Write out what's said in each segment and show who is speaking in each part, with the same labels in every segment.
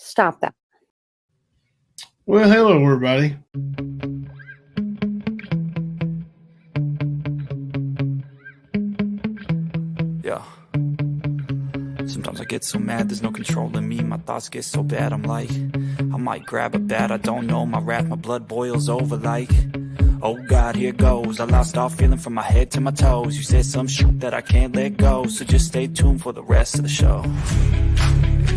Speaker 1: Stop that.
Speaker 2: Well, hello, everybody.
Speaker 3: Yeah. Sometimes I get so mad, there's no controlling me. My thoughts get so bad, I'm like, I might grab a bat, I don't know. My wrath, my blood boils over like, oh God, here goes. I lost all feeling from my head to my toes. You said some shit that I can't let go, so just stay tuned for the rest of the show.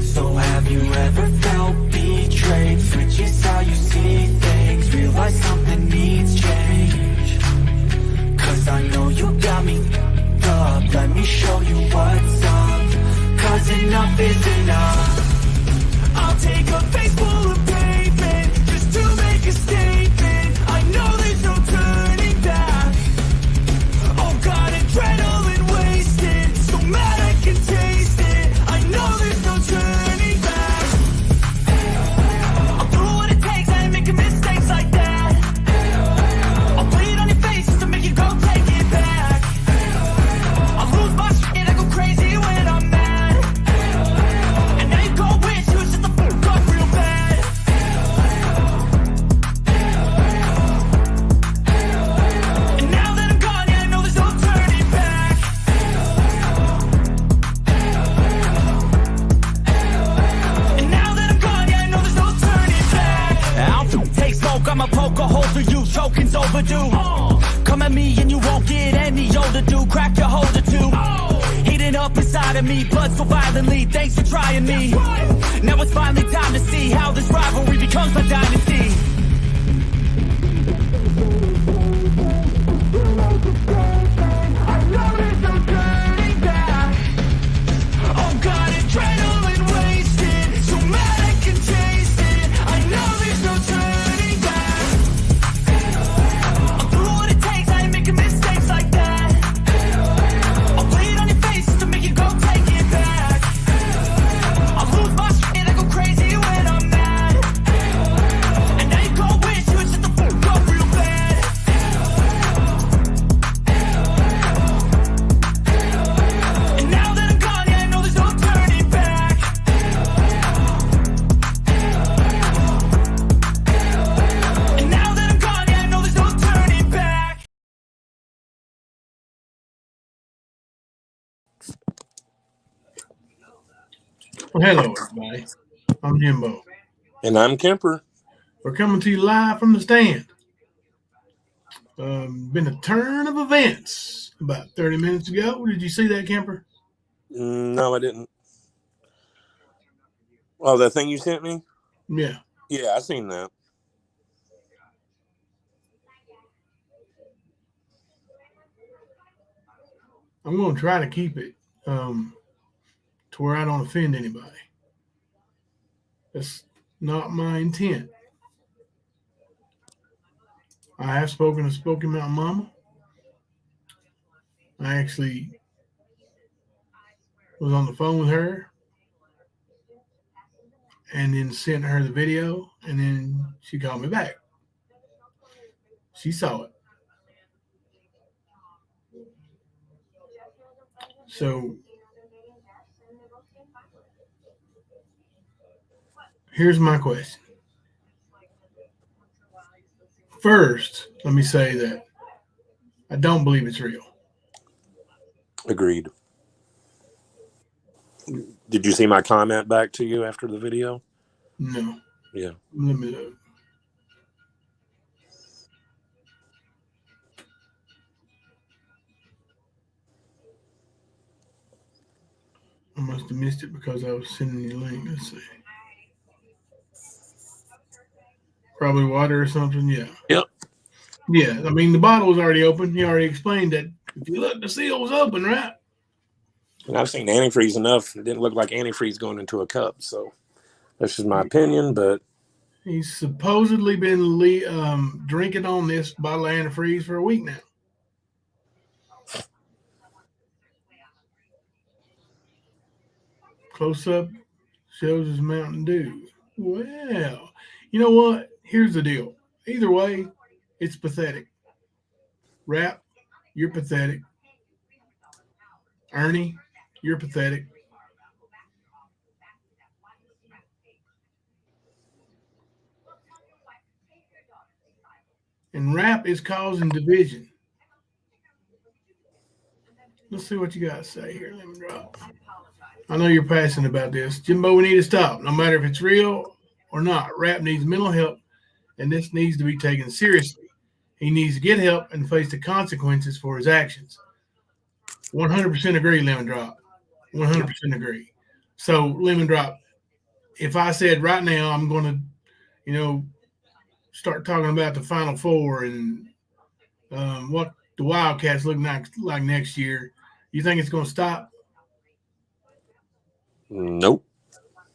Speaker 3: So have you ever felt betrayed? Switches how you see things, realize something needs change. Cause I know you got me up, let me show you what's up. Cause enough is enough. I'll take a face full of pavement just to make a statement. I know there's no turning back. Oh God, adrenaline wasted, so mad I can taste it. I know there's no turning back. I'll do what it takes, I ain't making mistakes like that. I'll bleed on your face just to make you go take it back. I'll lose my shit, I go crazy when I'm mad. And now you go wish you was just the fuck up real bad. And now that I'm gone, yeah, I know there's no turning back. And now that I'm gone, yeah, I know there's no turning back. I'll take smoke, I'ma poke a hole through you, choking's overdue. Come at me and you won't get any older, dude. Crack your holder too. Heating up inside of me, blood so violently. Thanks for trying me. Now it's finally time to see how this rivalry becomes a dynasty. I know there's no turning back. Oh God, adrenaline wasted, so mad I can taste it. I know there's no turning back. I'll do what it takes, I ain't making mistakes like that. I'll bleed on your face just to make you go take it back. I'll lose my shit, I go crazy when I'm mad. And now you go wish you was just the fuck up real bad. And now that I'm gone, yeah, I know there's no turning back. And now that I'm gone, yeah, I know there's no turning back.
Speaker 2: Well, hello, everybody. I'm Jimbo.
Speaker 4: And I'm Kemper.
Speaker 2: We're coming to you live from the stand. Been a turn of events about 30 minutes ago. Did you see that, Kemper?
Speaker 4: No, I didn't. Oh, the thing you sent me?
Speaker 2: Yeah.
Speaker 4: Yeah, I seen that.
Speaker 2: I'm going to try to keep it to where I don't offend anybody. That's not my intent. I have spoken to Smoky Mountain Momma. I actually was on the phone with her and then sent her the video, and then she called me back. She saw it. So here's my question. First, let me say that I don't believe it's real.
Speaker 4: Agreed. Did you see my comment back to you after the video?
Speaker 2: No.
Speaker 4: Yeah.
Speaker 2: Let me look. I must have missed it because I was sending you a link. Let's see. Probably water or something. Yeah.
Speaker 4: Yep.
Speaker 2: Yeah. I mean, the bottle was already open. You already explained that. If you look, the seal was open, right?
Speaker 4: And I've seen antifreeze enough. It didn't look like antifreeze going into a cup. So that's just my opinion, but
Speaker 2: He's supposedly been drinking on this bottle of antifreeze for a week now. Close up shows his Mountain Dew. Well, you know what? Here's the deal. Either way, it's pathetic. Rap, you're pathetic. Ernie, you're pathetic. and rap is causing division. Let's see what you got to say here. Let me drop. I know you're passionate about this. Jimbo, we need to stop. No matter if it's real or not, rap needs mental help, and this needs to be taken seriously. He needs to get help and face the consequences for his actions. 100% agree, Lemon Drop. 100% agree. So, Lemon Drop, if I said right now I'm going to, start talking about the Final Four and what the Wildcats look like next year, you think it's going to stop?
Speaker 4: Nope.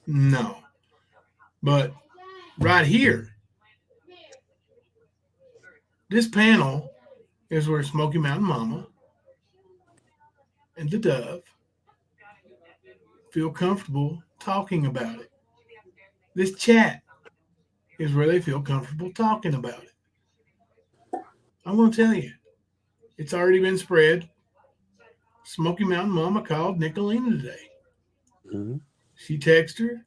Speaker 2: No. But right here, this panel is where Smoky Mountain Momma and the Dove feel comfortable talking about it. This chat is where they feel comfortable talking about it. I'm going to tell you, it's already been spread. Smoky Mountain Momma called Nicolina today.
Speaker 4: Mm-hmm.
Speaker 2: She texted her,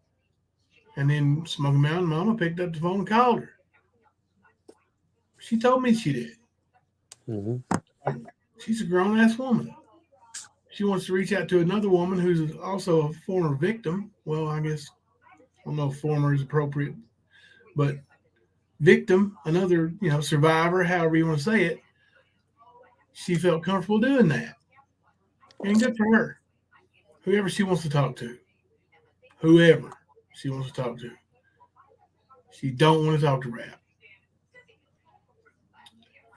Speaker 2: and then Smoky Mountain Momma picked up the phone and called her. She told me she did.
Speaker 4: Mm-hmm.
Speaker 2: She's a grown-ass woman. She wants to reach out to another woman who's also a former victim. Well, I guess, I don't know if former is appropriate, but victim, another, survivor, however you want to say it. She felt comfortable doing that. And good for her. Whoever she wants to talk to. Whoever she wants to talk to. She don't want to talk to rap.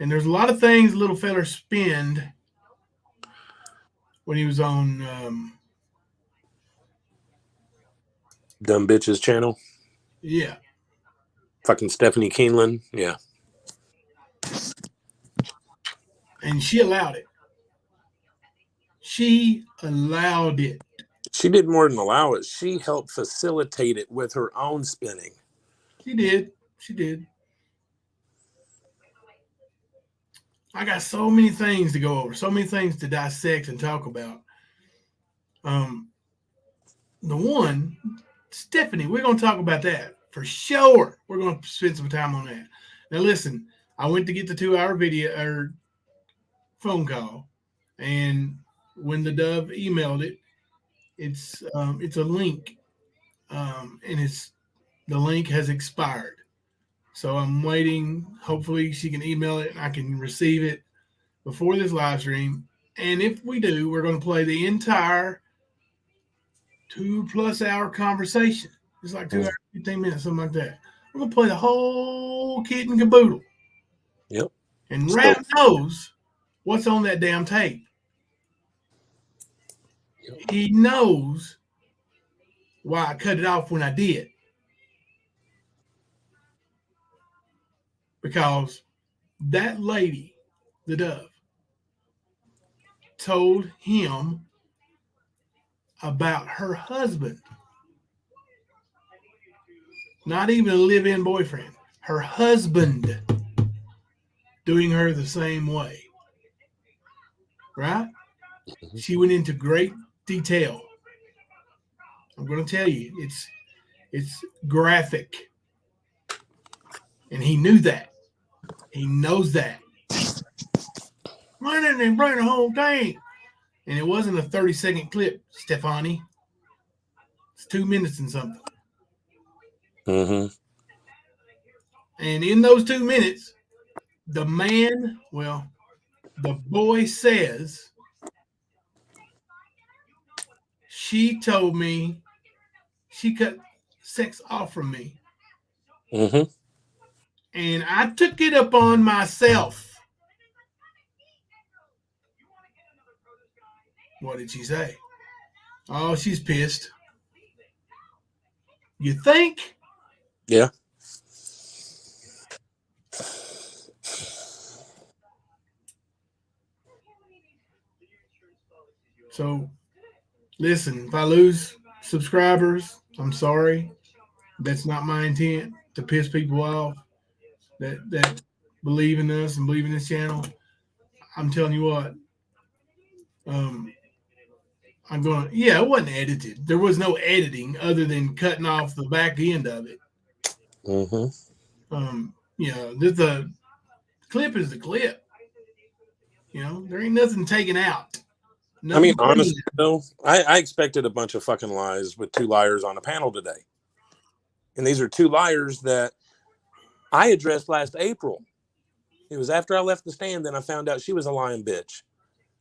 Speaker 2: And there's a lot of things little feller spinned when he was on
Speaker 4: Dumb Bitches channel.
Speaker 2: Yeah.
Speaker 4: Fucking Stephanie Keeneland. Yeah.
Speaker 2: And she allowed it. She allowed it.
Speaker 4: She did more than allow it. She helped facilitate it with her own spinning.
Speaker 2: She did. She did. I got so many things to go over, so many things to dissect and talk about. The one, Stephanie, we're going to talk about that for sure. We're going to spend some time on that. Now, listen, I went to get the 2-hour video or phone call, and when the Dove emailed it, it's a link, and the link has expired. So I'm waiting. Hopefully she can email it and I can receive it before this live stream. And if we do, we're going to play the entire 2+ hour conversation. It's like 2 hours, 15 minutes, something like that. We're going to play the whole kit and caboodle.
Speaker 4: Yep.
Speaker 2: And Rap knows what's on that damn tape. Yep. He knows why I cut it off when I did. Because that lady, the Dove, told him about her husband. Not even a live-in boyfriend. Her husband doing her the same way. Right? Mm-hmm. She went into great detail. I'm going to tell you, it's graphic. And he knew that. He knows that. Run in and bring the whole thing. And it wasn't a 30-second clip, Stefani. It's 2 minutes and something.
Speaker 4: Mm-hmm.
Speaker 2: And in those 2 minutes, the boy says, she told me she cut sex off from me.
Speaker 4: Mm-hmm.
Speaker 2: And I took it upon myself. What did she say? Oh, she's pissed. You think?
Speaker 4: Yeah.
Speaker 2: So, listen, if I lose subscribers, I'm sorry. That's not my intent to piss people off that believe in us and believe in this channel. I'm telling you what. It wasn't edited. There was no editing other than cutting off the back end of it.
Speaker 4: Mm-hmm.
Speaker 2: clip is the clip. You know, there ain't nothing taken out.
Speaker 4: I mean, honestly, though, I expected a bunch of fucking lies with two liars on a panel today. And these are two liars that I addressed last April. It was after I left the stand, then I found out she was a lying bitch.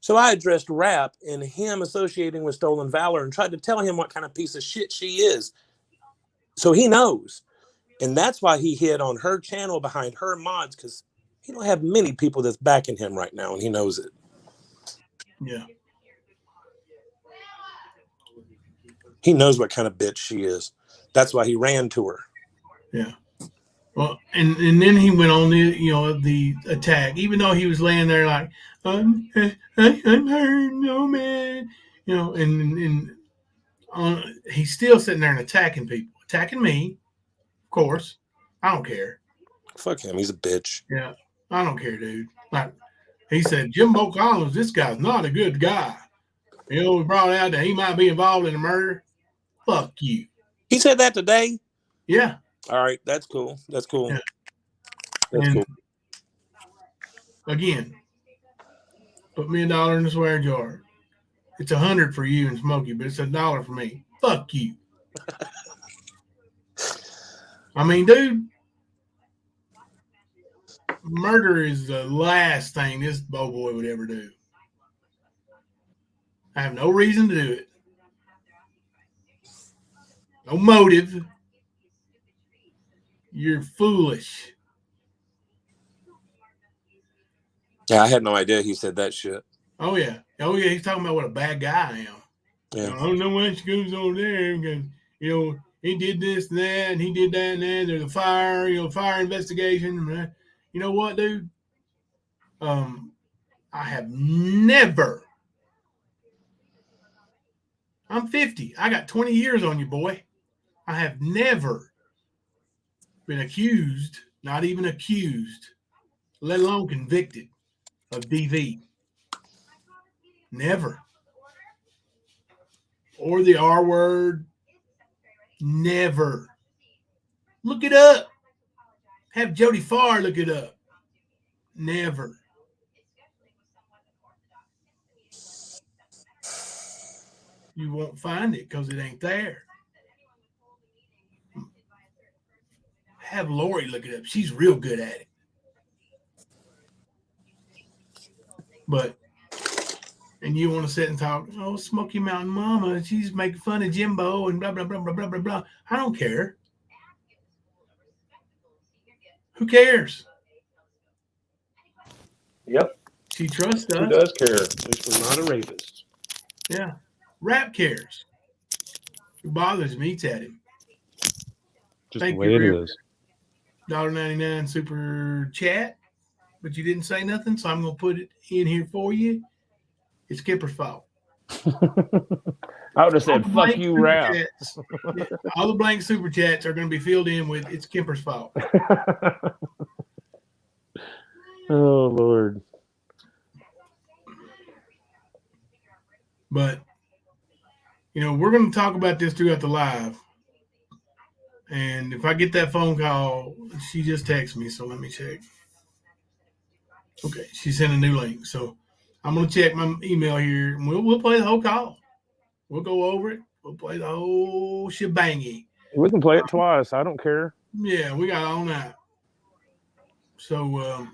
Speaker 4: So I addressed Rap and him associating with stolen valor and tried to tell him what kind of piece of shit she is. So he knows. And that's why he hid on her channel behind her mods, because he don't have many people that's backing him right now, and he knows it.
Speaker 2: Yeah.
Speaker 4: He knows what kind of bitch she is. That's why he ran to her.
Speaker 2: Yeah. Well, and then he went on the attack, even though he was laying there like, I'm hurt, no man, and he's still sitting there and attacking people, attacking me, of course. I don't care.
Speaker 4: Fuck him. He's a bitch.
Speaker 2: Yeah, I don't care, dude. Like he said, Jimbo Collins, this guy's not a good guy. We brought out that he might be involved in a murder. Fuck you.
Speaker 4: He said that today?
Speaker 2: Yeah.
Speaker 4: All right, that's cool. That's cool.
Speaker 2: Yeah.
Speaker 4: That's cool.
Speaker 2: Again, put me $1 in the swear jar. It's 100 for you and Smoky, but it's $1 for me. Fuck you. I mean, dude, murder is the last thing this boy would ever do. I have no reason to do it. No motive. You're foolish.
Speaker 4: Yeah, I had no idea he said that shit.
Speaker 2: Oh, yeah. He's talking about what a bad guy I am.
Speaker 4: Yeah.
Speaker 2: I don't know why she goes over there because, he did this and that, and he did that and that. There's a fire, fire investigation. You know what, dude? I have never. I'm 50. I got 20 years on you, boy. I have never been accused, not even accused, let alone convicted of DV. Never. Or the R word. Never. Look it up. Have Jody Farr look it up. Never. You won't find it because it ain't there. Have Lori look it up. She's real good at it. And you want to sit and talk, Smoky Mountain Momma, she's making fun of Jimbo and blah, blah, blah, blah, blah, blah, blah. I don't care. Who cares?
Speaker 4: Yep.
Speaker 2: She trusts us.
Speaker 4: Who does care? At least we're not a rapist.
Speaker 2: Yeah. Rap cares. Who bothers me, it's at him.
Speaker 1: Just the way it is.
Speaker 2: $1.99 super chat, but you didn't say nothing, so I'm going to put it in here for you. It's Kipper's fault.
Speaker 1: I would have said, fuck you, Rap.
Speaker 2: Yeah, all the blank super chats are going to be filled in with it's Kipper's fault.
Speaker 1: Oh, Lord.
Speaker 2: But, we're going to talk about this throughout the live. And if I get that phone call, she just texted me, so let me check. Okay, she sent a new link. So I'm going to check my email here, and we'll play the whole call. We'll go over it. We'll play the whole shebangy.
Speaker 1: We can play it twice. I don't care.
Speaker 2: Yeah, we got all night. So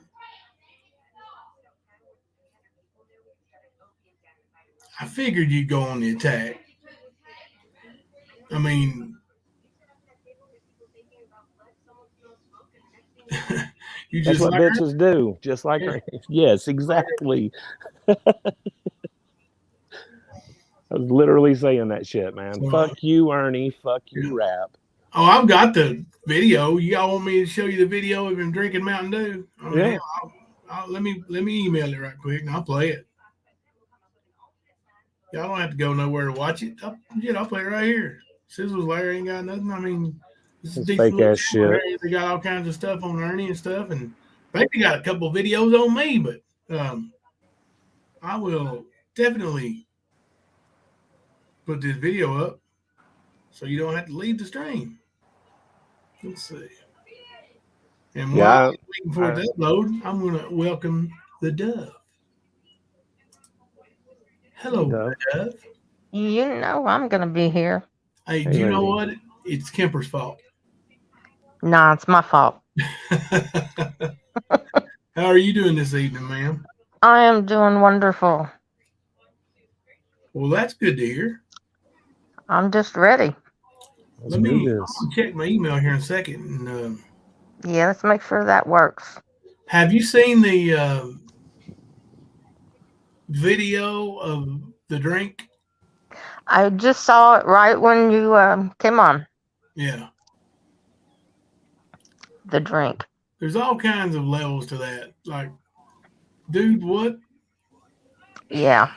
Speaker 2: I figured you'd go on the attack. I mean,
Speaker 1: that's what bitches do. Just like her. Yes, exactly. I was literally saying that shit, man. Fuck you, Ernie. Fuck you, Rap.
Speaker 2: Oh, I've got the video. Y'all want me to show you the video of him drinking Mountain Dew?
Speaker 1: Yeah.
Speaker 2: Let me email it right quick, and I'll play it. Y'all don't have to go nowhere to watch it. I'll play it right here. Sizzles Larry ain't got nothing. I mean, this is
Speaker 1: fake ass shit.
Speaker 2: They got all kinds of stuff on Ernie and stuff, and I think they got a couple videos on me, but I will definitely put this video up so you don't have to leave the stream. Let's see. And
Speaker 1: Yeah,
Speaker 2: while I'm waiting for it to upload, I'm going to welcome the dove. Hello,
Speaker 1: Dove.
Speaker 2: dove.
Speaker 5: You know I'm gonna be here.
Speaker 2: Hey,
Speaker 1: Hey,
Speaker 2: do you know
Speaker 1: lady.
Speaker 2: what? It's Kemper's fault.
Speaker 5: Nah, it's my fault.
Speaker 2: How are you doing this evening, ma'am?
Speaker 5: I am doing wonderful.
Speaker 2: Well, that's good to hear.
Speaker 5: I'm just ready.
Speaker 1: Let's do
Speaker 2: I'm
Speaker 1: this.
Speaker 2: gonna check my email here in a second. And,
Speaker 5: Yeah, let's make sure that works.
Speaker 2: have you seen the video of the drink?
Speaker 5: I just saw it right when you came on.
Speaker 2: Yeah.
Speaker 5: The drink.
Speaker 2: There's all kinds of levels to that. Like, dude, what
Speaker 5: Yeah.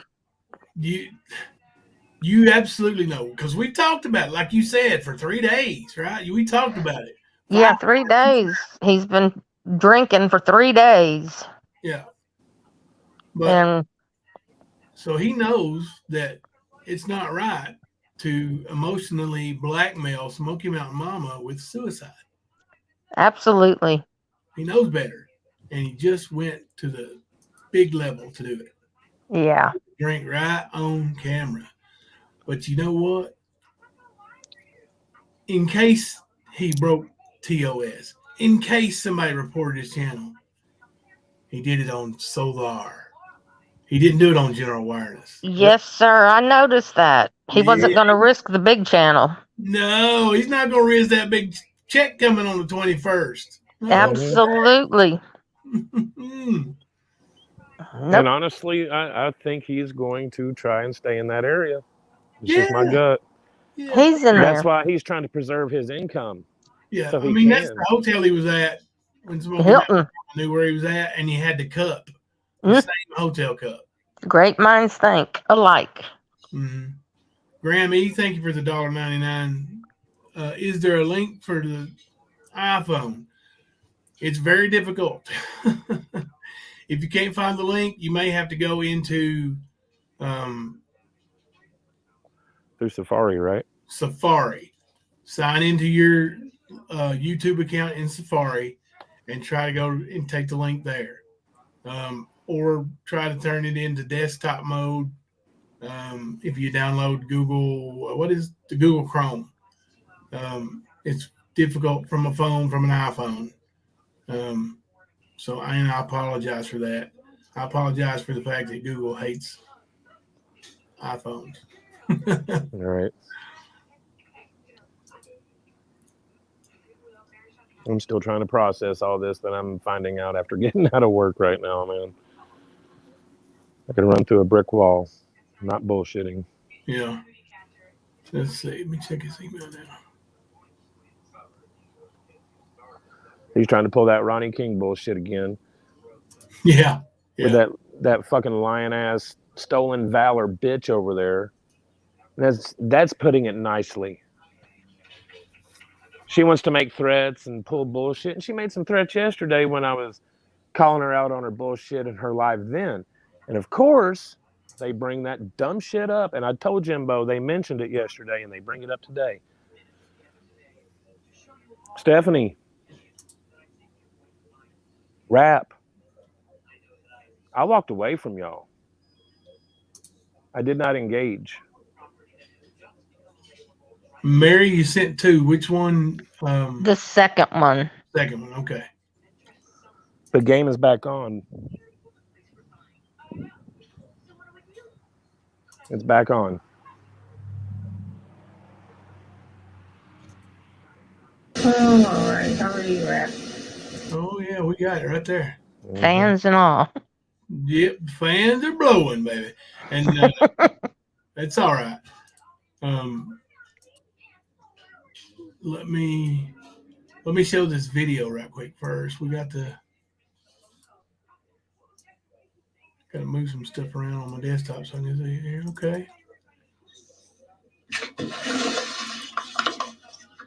Speaker 2: you absolutely know, because we talked about it, like you said, for 3 days, right? We talked about it.
Speaker 5: Yeah, 3 days. He's been drinking for 3 days.
Speaker 2: Yeah. But
Speaker 5: And
Speaker 2: so he knows that it's not right to emotionally blackmail Smoky Mountain Mama with suicide.
Speaker 5: absolutely.
Speaker 2: He knows better. And he just went to the big level to do it.
Speaker 5: Yeah.
Speaker 2: Drink right on camera. But you know what? In case he broke TOS, in case somebody reported his channel, he did it on Solar. He didn't do it on general awareness.
Speaker 5: Yes, sir. I noticed that. He wasn't going to risk the big channel.
Speaker 2: No, he's not going to risk that big check coming on the 21st. No.
Speaker 5: Absolutely.
Speaker 2: Mm.
Speaker 5: Nope.
Speaker 1: And honestly, I think he's going to try and stay in that area. It's just my
Speaker 2: Yeah.
Speaker 1: gut.
Speaker 2: Yeah.
Speaker 5: He's in
Speaker 1: That's
Speaker 5: there.
Speaker 1: why he's trying to preserve his income.
Speaker 2: Yeah.
Speaker 1: So
Speaker 2: I
Speaker 1: he
Speaker 2: mean, that's
Speaker 1: can.
Speaker 2: the hotel he was at when Smoky
Speaker 5: Hilton.
Speaker 2: knew where he was at, and he had the cup, the
Speaker 5: Mm.
Speaker 2: same hotel cup.
Speaker 5: Great minds think alike.
Speaker 2: Mm-hmm. Graham E., thank you for the $1.99. Is there a link for the iPhone? It's very difficult. If you can't find the link, you may have to go into
Speaker 1: Through Safari, right?
Speaker 2: Safari. Sign into your YouTube account in Safari and try to go and take the link there. Or try to turn it into desktop mode. If you download what is the Google Chrome? It's difficult from a phone, from an iPhone. So I apologize for that. I apologize for the fact that Google hates iPhones.
Speaker 1: All right. I'm still trying to process all this that I'm finding out after getting out of work right now, man. I can run through a brick wall. I'm not bullshitting.
Speaker 2: Yeah. Let's see. Let me check his email now.
Speaker 1: He's trying to pull that Ronnie King bullshit again.
Speaker 2: Yeah.
Speaker 1: With that fucking lion ass stolen valor bitch over there. That's putting it nicely. She wants to make threats and pull bullshit, and she made some threats yesterday when I was calling her out on her bullshit in her live then. And of course, they bring that dumb shit up. And I told Jimbo they mentioned it yesterday, and they bring it up today. Stephanie, rap. I walked away from y'all. I did not engage.
Speaker 2: Mary, you sent 2. Which one?
Speaker 5: The second one.
Speaker 2: Second one. Okay.
Speaker 1: The game is back on. It's back on.
Speaker 5: Oh, all right. How are you, Rap?
Speaker 2: Oh, yeah, we got it right there.
Speaker 5: Fans and all.
Speaker 2: Yep, fans are blowing, baby. And it's all right. Let me show this video right quick first. We got to move some stuff around on my desktop so I can see it here. Okay.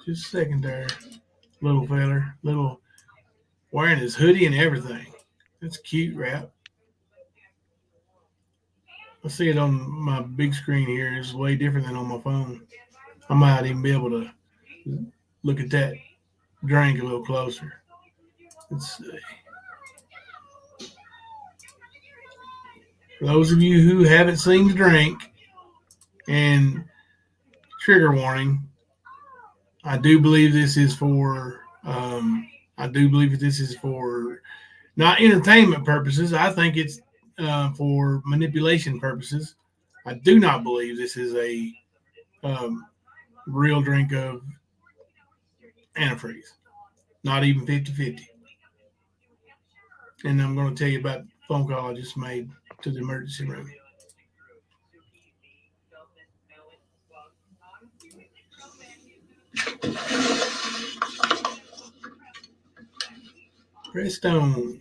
Speaker 2: Just a second there, little feller. Wearing his hoodie and everything. That's cute, Rap. I see it on my big screen here. It's way different than on my phone. I might even be able to look at that drink a little closer. Let's see. For those of you who haven't seen the drink, and trigger warning, I do believe this is for not entertainment purposes. I think it's for manipulation purposes. I do not believe this is a real drink of antifreeze. Not even 50-50. And I'm going to tell you about the phone call I just made to the emergency room. Redstone.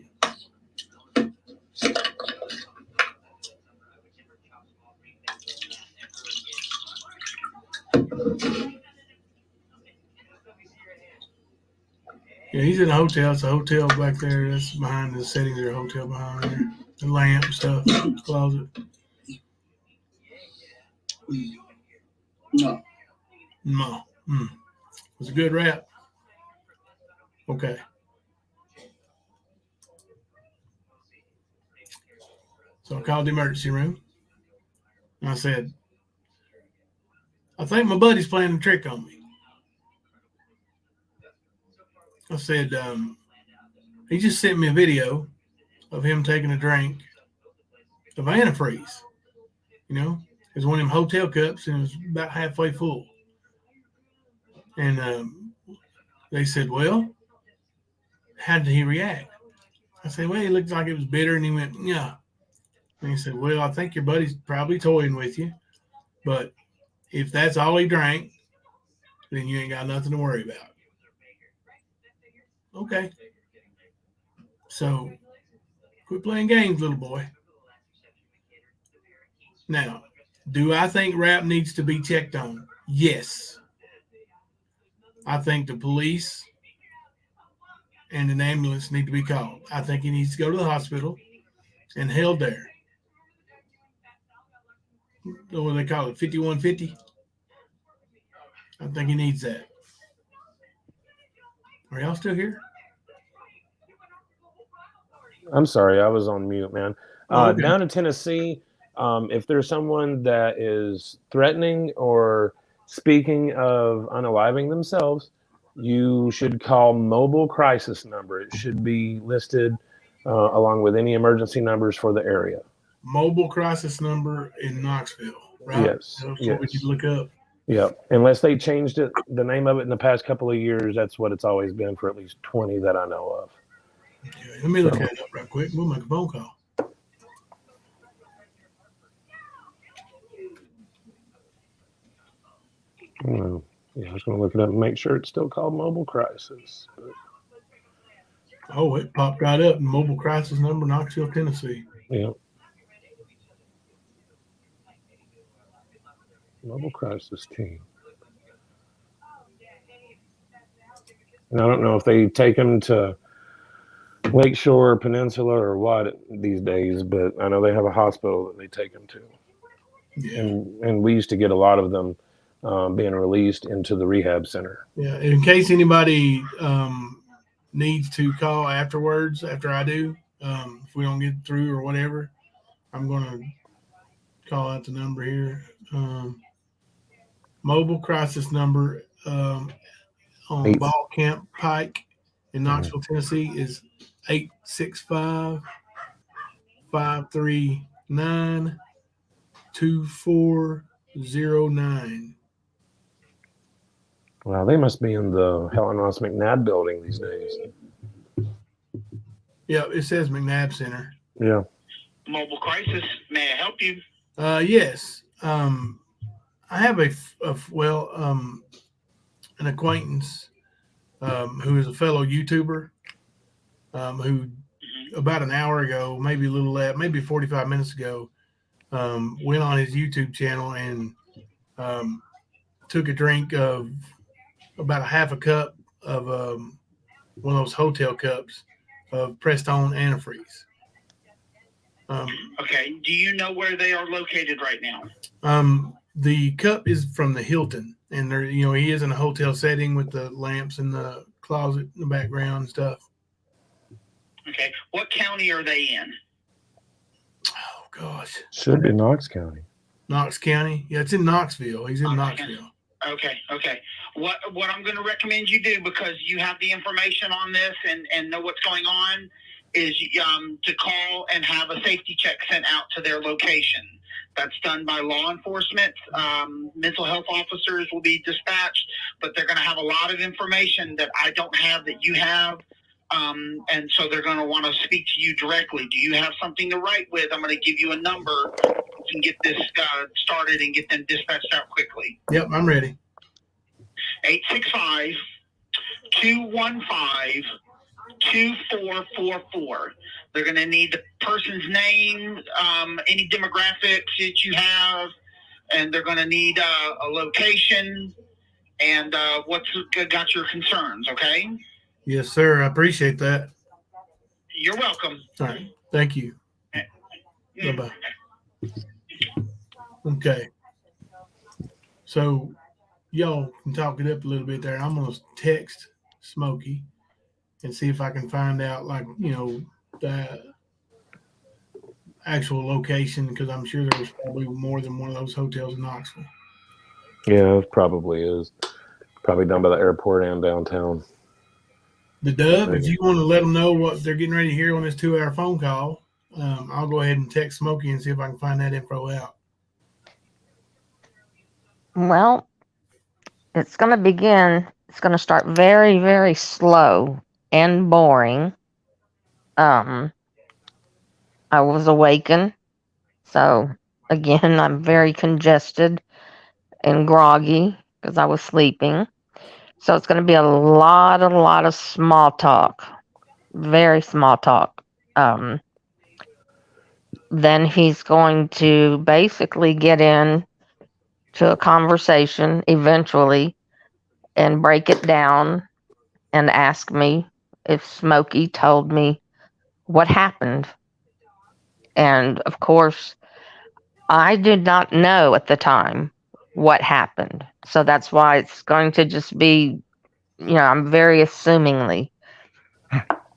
Speaker 2: Yeah, he's in a hotel. It's a hotel back there. That's behind the settings of a hotel behind there. The lamp and stuff, closet. No. No. It was a good rap. Okay. So I called the emergency room. And I said, I think my buddy's playing a trick on me. I said, he just sent me a video of him taking a drink of antifreeze. You know, it was one of them hotel cups and it was about halfway full. And they said, well, how did he react? I said, well, he looked like it was bitter. And he went, yeah. And he said, well, I think your buddy's probably toying with you. But if that's all he drank, then you ain't got nothing to worry about. Okay. So quit playing games, little boy. Now, do I think rap needs to be checked on? Yes. I think the police and an ambulance need to be called. I think he needs to go to the hospital and held there. What do they call it? 5150? I think he needs that. Are y'all still here?
Speaker 1: I'm sorry, I was on mute, man.
Speaker 2: Okay.
Speaker 1: Down in Tennessee, if there's someone that is threatening or speaking of unaliving themselves, you should call mobile crisis number. It should be listed along with any emergency numbers for the area.
Speaker 2: Mobile crisis number in Knoxville, right?
Speaker 1: Yes.
Speaker 2: That's
Speaker 1: yes.
Speaker 2: what we need to look up.
Speaker 1: Yep. Unless they changed it, the name of it in the past couple of years, that's what it's always been for at least 20 that I know of.
Speaker 2: Okay, let me look that up right quick. We'll make a phone call.
Speaker 1: Yeah, I was going to look it up and make sure it's still called mobile crisis. But...
Speaker 2: Oh, it popped right up. Mobile crisis number, Knoxville, Tennessee.
Speaker 1: Yeah. Mobile crisis team. And I don't know if they take them to Lakeshore Peninsula or what these days, but I know they have a hospital that they take them to.
Speaker 2: Yeah.
Speaker 1: And we used to get a lot of them being released into the rehab center.
Speaker 2: Yeah. In case anybody needs to call afterwards, after I do, if we don't get through or whatever, I'm going to call out the number here. Mobile crisis number on Ball Camp Pike in Knoxville, Tennessee is 865-539-2409.
Speaker 1: Wow, they must be in the Helen Ross McNabb building these days.
Speaker 2: Yeah, it says McNabb Center.
Speaker 1: Yeah.
Speaker 6: Mobile crisis, may I help you?
Speaker 2: Yes. I have an acquaintance who is a fellow YouTuber who about an hour ago, maybe a little less, maybe 45 minutes ago, went on his YouTube channel and took a drink of about a half a cup of one of those hotel cups of pressed on antifreeze.
Speaker 6: Okay. Do you know where they are located right now?
Speaker 2: The cup is from the Hilton, and there, he is in a hotel setting with the lamps in the closet in the background and stuff.
Speaker 6: Okay. What county are they in?
Speaker 2: Oh gosh,
Speaker 1: Should be Knox County.
Speaker 2: Knox County. Yeah, it's in Knoxville. He's in
Speaker 6: Knox
Speaker 2: Knoxville.
Speaker 6: Okay. What I'm going to recommend you do, because you have the information on this and know what's going on, is to call and have a safety check sent out to their location. That's done by law enforcement. Mental health officers will be dispatched, but they're going to have a lot of information that I don't have that you have. And so they're going to want to speak to you directly. Do you have something to write with? I'm going to give you a number. You can get this started and get them dispatched out quickly.
Speaker 2: Yep, I'm ready.
Speaker 6: 865-215-2444. They're going to need the person's name, any demographics that you have, and they're going to need a location and what's got your concerns, okay?
Speaker 2: Yes, sir. I appreciate that.
Speaker 6: You're welcome.
Speaker 2: All right. Thank you. Bye-bye. Okay. So y'all can talk it up a little bit there. I'm going to text Smoky and see if I can find out, like, you know, the actual location, because I'm sure there was probably more than one of those hotels in Knoxville.
Speaker 1: Yeah, it probably is. Probably down by the airport and downtown.
Speaker 2: The Dove, if you want to let them know what they're getting ready to hear on this 2-hour phone call, I'll go ahead and text Smoky and see if I can find that info out.
Speaker 5: Well, it's going to begin. It's going to start very, very slow and boring. I was awakened, so again, I'm very congested and groggy because I was sleeping. So it's going to be a lot of small talk, very small talk. Then he's going to basically get in to a conversation eventually and break it down and ask me if Smokey told me what happened. And of course, I did not know at the time what happened. So that's why it's going to just be, you know, I'm very assumingly.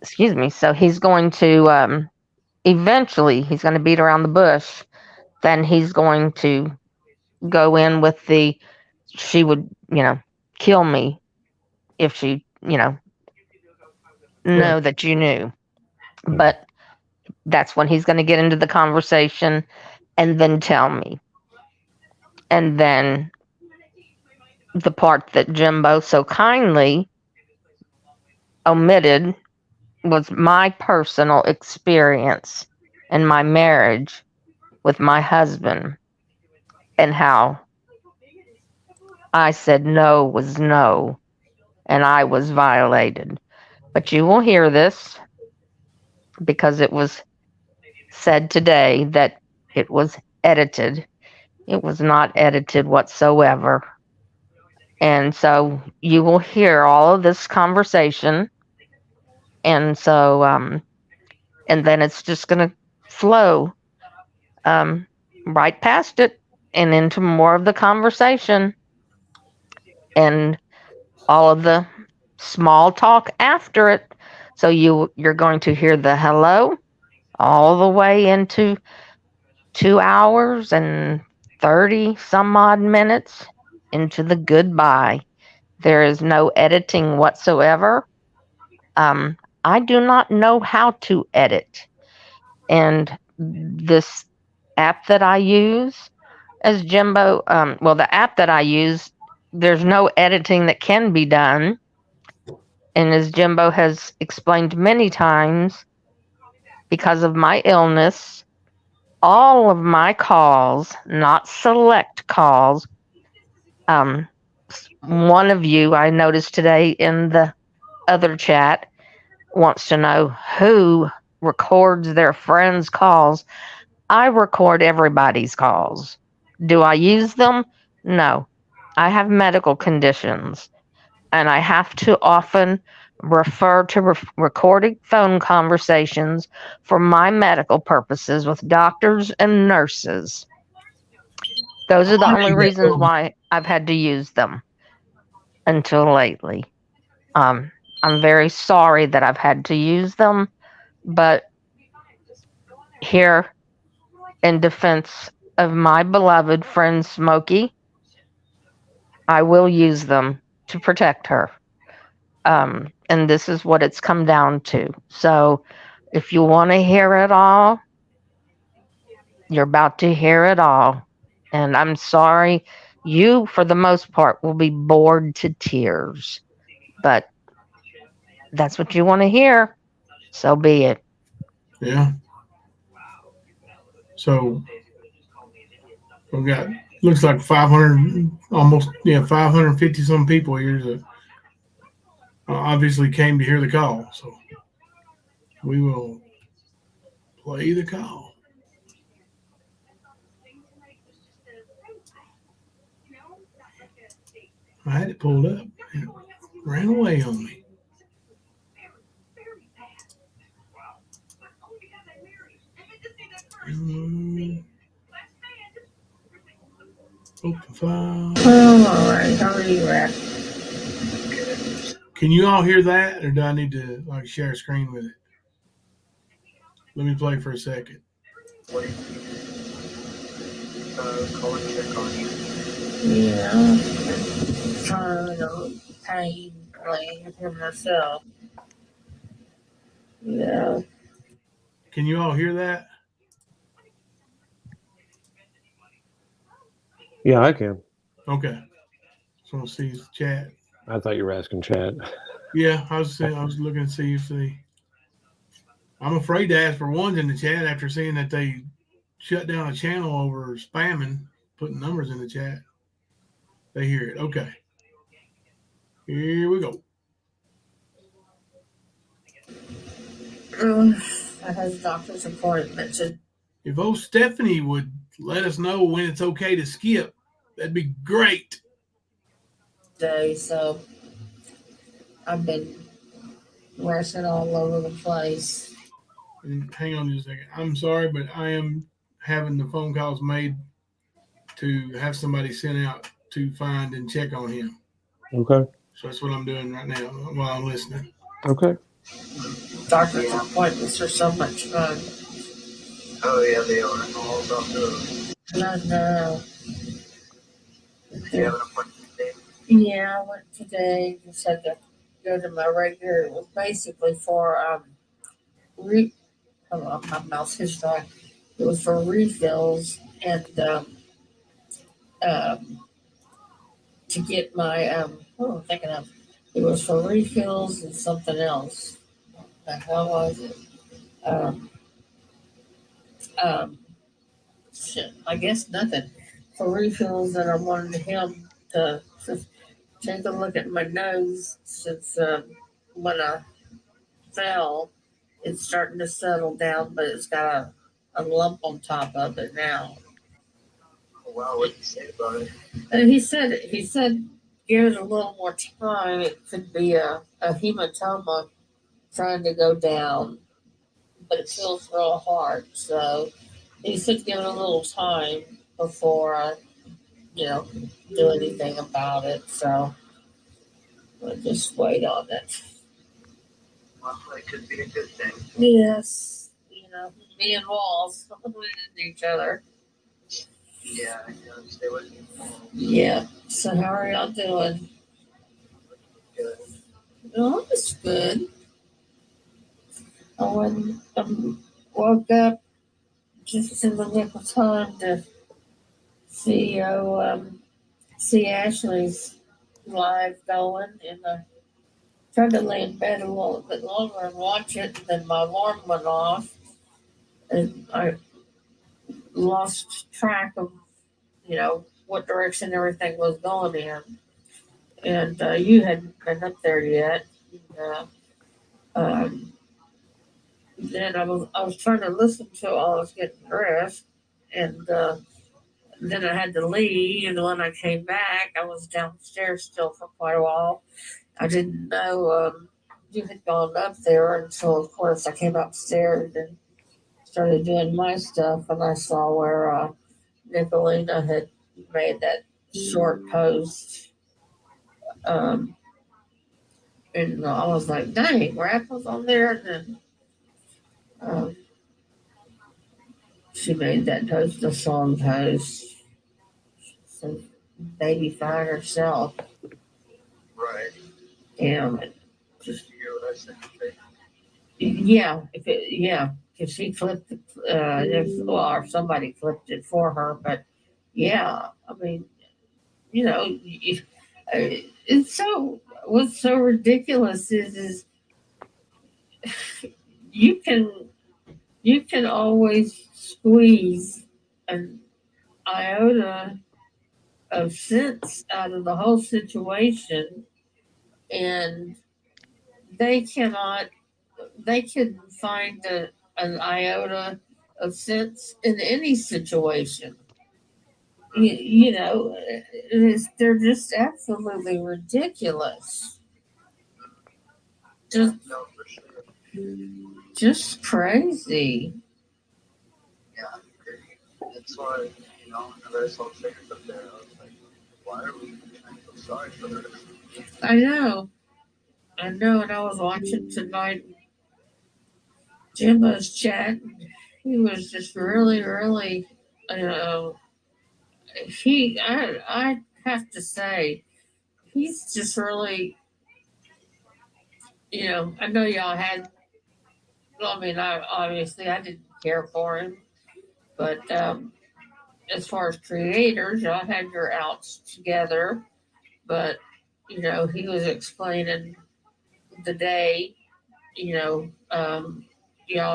Speaker 5: Excuse me. So he's going to eventually, he's going to beat around the bush. Then he's going to go in with she would, you know, kill me if she, you know that you knew. But that's when he's going to get into the conversation and then tell me. And then the part that Jimbo so kindly omitted was my personal experience in my marriage with my husband and how I said no was no and I was violated. But you will hear this because it was said today that it was edited. It was not edited whatsoever. And so you will hear all of this conversation. And so, and then it's just going to flow right past it and into more of the conversation and all of the small talk after it. So you're going to hear the hello all the way into 2 hours and 30 some odd minutes into the goodbye. There is no editing whatsoever. I do not know how to edit. And this app that I use, as Jimbo, the app that I use, there's no editing that can be done. And as Jimbo has explained many times, because of my illness, all of my calls, not select calls, one of you I noticed today in the other chat wants to know who records their friends' calls. I record everybody's calls. Do I use them? No. I have medical conditions, and I have to often refer to recorded phone conversations for my medical purposes with doctors and nurses. Those are the only reasons why I've had to use them until lately. I'm very sorry that I've had to use them, But here, in defense of my beloved friend Smoky, I will use them to protect her. And this is what it's come down to. So if you want to hear it all, you're about to hear it all. And I'm sorry, you, for the most part, will be bored to tears. But that's what you want to hear. So be it.
Speaker 2: Yeah. So we got, looks like 500, almost, 550 some people here that obviously came to hear the call. So we will play the call. I had it pulled up. It ran away on me. Open file.
Speaker 7: Oh, all right. How are you at?
Speaker 2: Can you all hear that, or do I need to share a screen with it? Let me play for a second.
Speaker 7: Call and check on you. Yeah. Trying to pain laying with him myself. Yeah.
Speaker 2: Can you all hear that?
Speaker 1: Yeah, I can.
Speaker 2: Okay. So we'll see his chat.
Speaker 1: I thought you were asking Chad.
Speaker 2: Yeah, I was looking to see if they. I'm afraid to ask for ones in the chat after seeing that they shut down a channel over spamming, putting numbers in the chat. They hear it. Okay. Here we go.
Speaker 7: I had a doctor's appointment today.
Speaker 2: If old Stephanie would let us know when it's okay to skip, that'd be great.
Speaker 7: So I've been rushing all over the place.
Speaker 2: And hang on just a second. I'm sorry, but I am having the phone calls made to have somebody sent out to find and check on him.
Speaker 1: Okay.
Speaker 2: So that's what I'm doing right now while I'm listening.
Speaker 1: Okay.
Speaker 7: Doctor's appointments are so much fun.
Speaker 8: Oh, yeah, they are. All about those.
Speaker 7: I know.
Speaker 8: Did you have an appointment today?
Speaker 7: Yeah, I went today. Just had to go to my regular. It was basically for my mouth is dry. It was for refills and to get my what am I thinking of? It was for refills and something else. The hell was it? Shit, I guess nothing. For refills, and I wanted him to take a look at my nose since when I fell, it's starting to settle down, but it's got a lump on top of it now.
Speaker 8: Oh, wow, what did you say about it?
Speaker 7: And he said, give it a little more time. It could be a hematoma trying to go down, but it feels real hard. So he said, give it a little time before I, do anything about it. So we'll just wait on it.
Speaker 8: Well, it could be a good thing.
Speaker 7: Yes, me and Walls, we need each other.
Speaker 8: Yeah, I know. Stay with me.
Speaker 7: Yeah. So how are y'all doing?
Speaker 8: Good.
Speaker 7: Oh, it's good. I woke up just in the nick of time to see see Ashley's live going, and I tried to lay in bed a little bit longer and watch it. And then my alarm went off, and I lost track of what direction everything was going in. And you hadn't been up there yet. And, then I was trying to listen to it while I was getting dressed, and then I had to leave. And when I came back, I was downstairs still for quite a while. I didn't know you had gone up there until, of course, I came upstairs and started doing my stuff, and I saw where Nicolina had made that short post. And I was like, dang, Raph was on there. And then She made that post a song post. So baby find herself.
Speaker 8: Right.
Speaker 7: Damn.
Speaker 8: Just to hear what I said.
Speaker 7: Yeah, if she flipped it, or somebody flipped it for her, but yeah, I mean, it's so, what's so ridiculous is you can always squeeze an iota of sense out of the whole situation, and they cannot they can find an iota of sense in any situation. They're just absolutely ridiculous. Just,
Speaker 8: No, for sure.
Speaker 7: just crazy.
Speaker 8: Yeah. That's why, whenever I saw chickens up there, I was like, why are we even trying to feel sorry for her?
Speaker 7: I know. And I was watching tonight Jimbo's chat. He was just really, really, you know, I have to say, he's just really, I know y'all had, I mean, I didn't care for him, but as far as creators, y'all had your outs together, but, he was explaining the day, y'all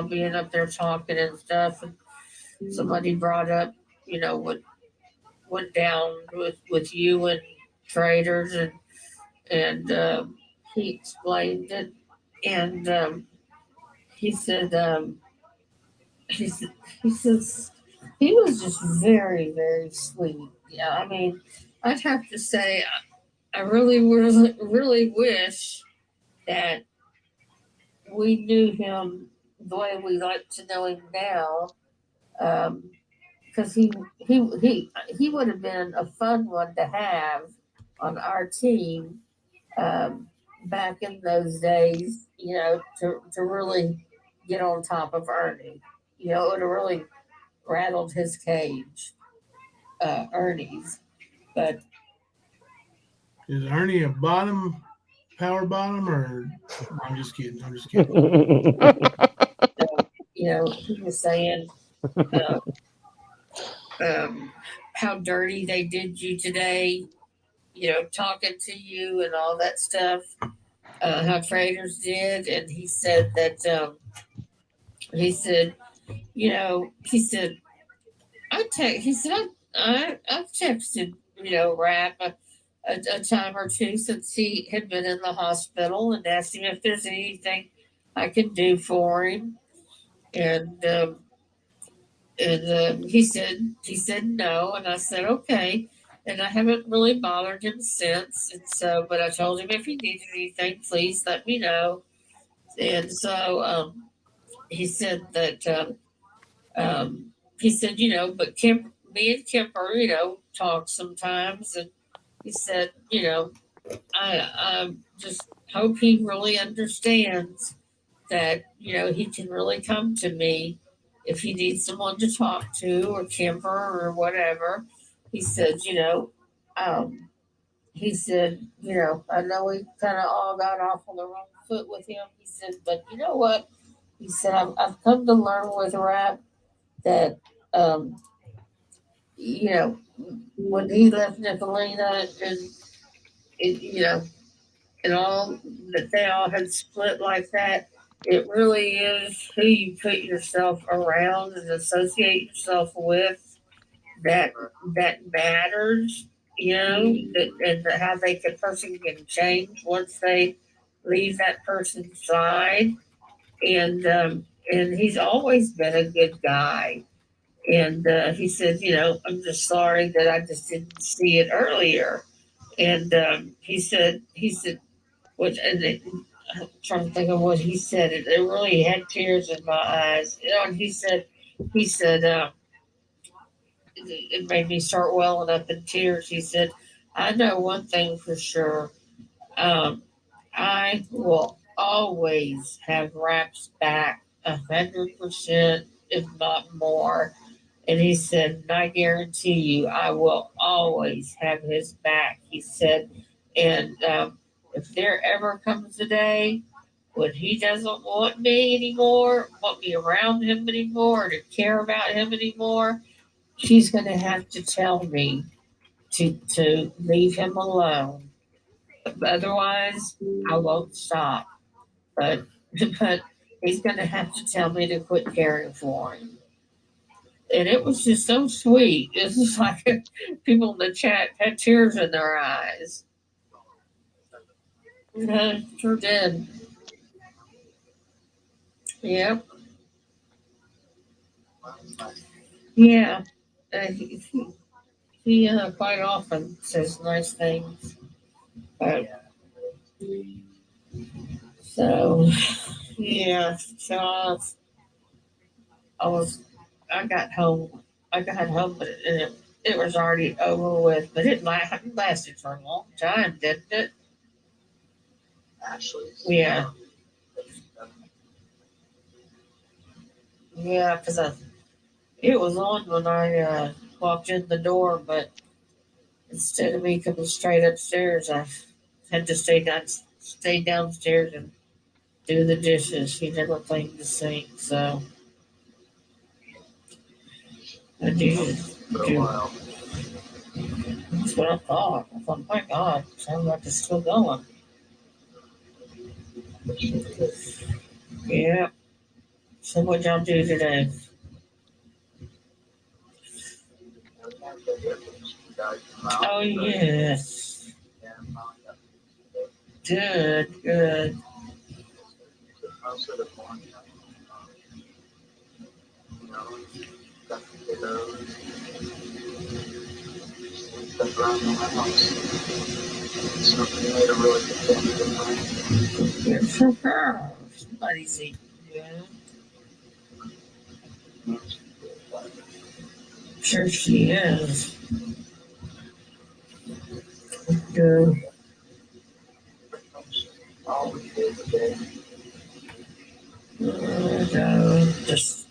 Speaker 7: being up there talking and stuff, and somebody brought up, what went down with you and traders, and he explained it, and he said he said he says he was just very, very sweet. Yeah, I mean, I'd have to say I really, really, really wish that we knew him the way we like to know him now, because he would have been a fun one to have on our team, um, back in those days. To really get on top of Ernie. It would have really rattled his cage, Ernie's. But
Speaker 2: Is Ernie a power bottom, or I'm just kidding. I'm just kidding.
Speaker 7: he was saying, uh, how dirty they did you today. Talking to you and all that stuff. How traders did, and he said that he said, he said he said I've texted Rap a time or two since he had been in the hospital and asked him if there's anything I can do for him, and he said no, and I said okay, and I haven't really bothered him since, and so but I told him if he needed anything, please let me know, and so he said that. He said, but me and Kemper, talk sometimes, and he said, I just hope he really understands that, he can really come to me if he needs someone to talk to, or Kemper or whatever. He said, um, he said, I know we kind of all got off on the wrong foot with him. He said, but you know what? He said, I've come to learn with Rap that, um, when he left Nicolina, and and all that they all had split like that, it really is who you put yourself around and associate yourself with that matters. And how person can change once they leave that person's side, and he's always been a good guy. And he said, I'm just sorry that I just didn't see it earlier. And he said, which, and I'm trying to think of what he said. It really had tears in my eyes. And he said, it made me start welling up in tears. He said, I know one thing for sure. Um, I will always have Rap's back 100%, if not more. And he said, and I guarantee you, I will always have his back. He said, and if there ever comes a day when he doesn't want me anymore, want me around him anymore, or to care about him anymore, he's going to have to tell me to leave him alone. Otherwise, I won't stop. But but he's going to have to tell me to quit caring for him. And it was just so sweet. It's just like people in the chat had tears in their eyes. Sure did. Yep. Yeah. He quite often says nice things. But, so, yeah. So I got home. But it was already over with. But it lasted for a long time, didn't it?
Speaker 8: Actually,
Speaker 7: Yeah. Yeah, because it was on when I walked in the door, but instead of me coming straight upstairs, I had to stay downstairs and do the dishes. He never cleaned the sink, so I needed
Speaker 8: for a
Speaker 7: to.
Speaker 8: while.
Speaker 7: That's what I thought. I thought, my God, sounds like it's still going. Yeah. So what y'all do today? Oh yes. Good, good. Good for her. Somebody's eating good. Sure she is. Good. Just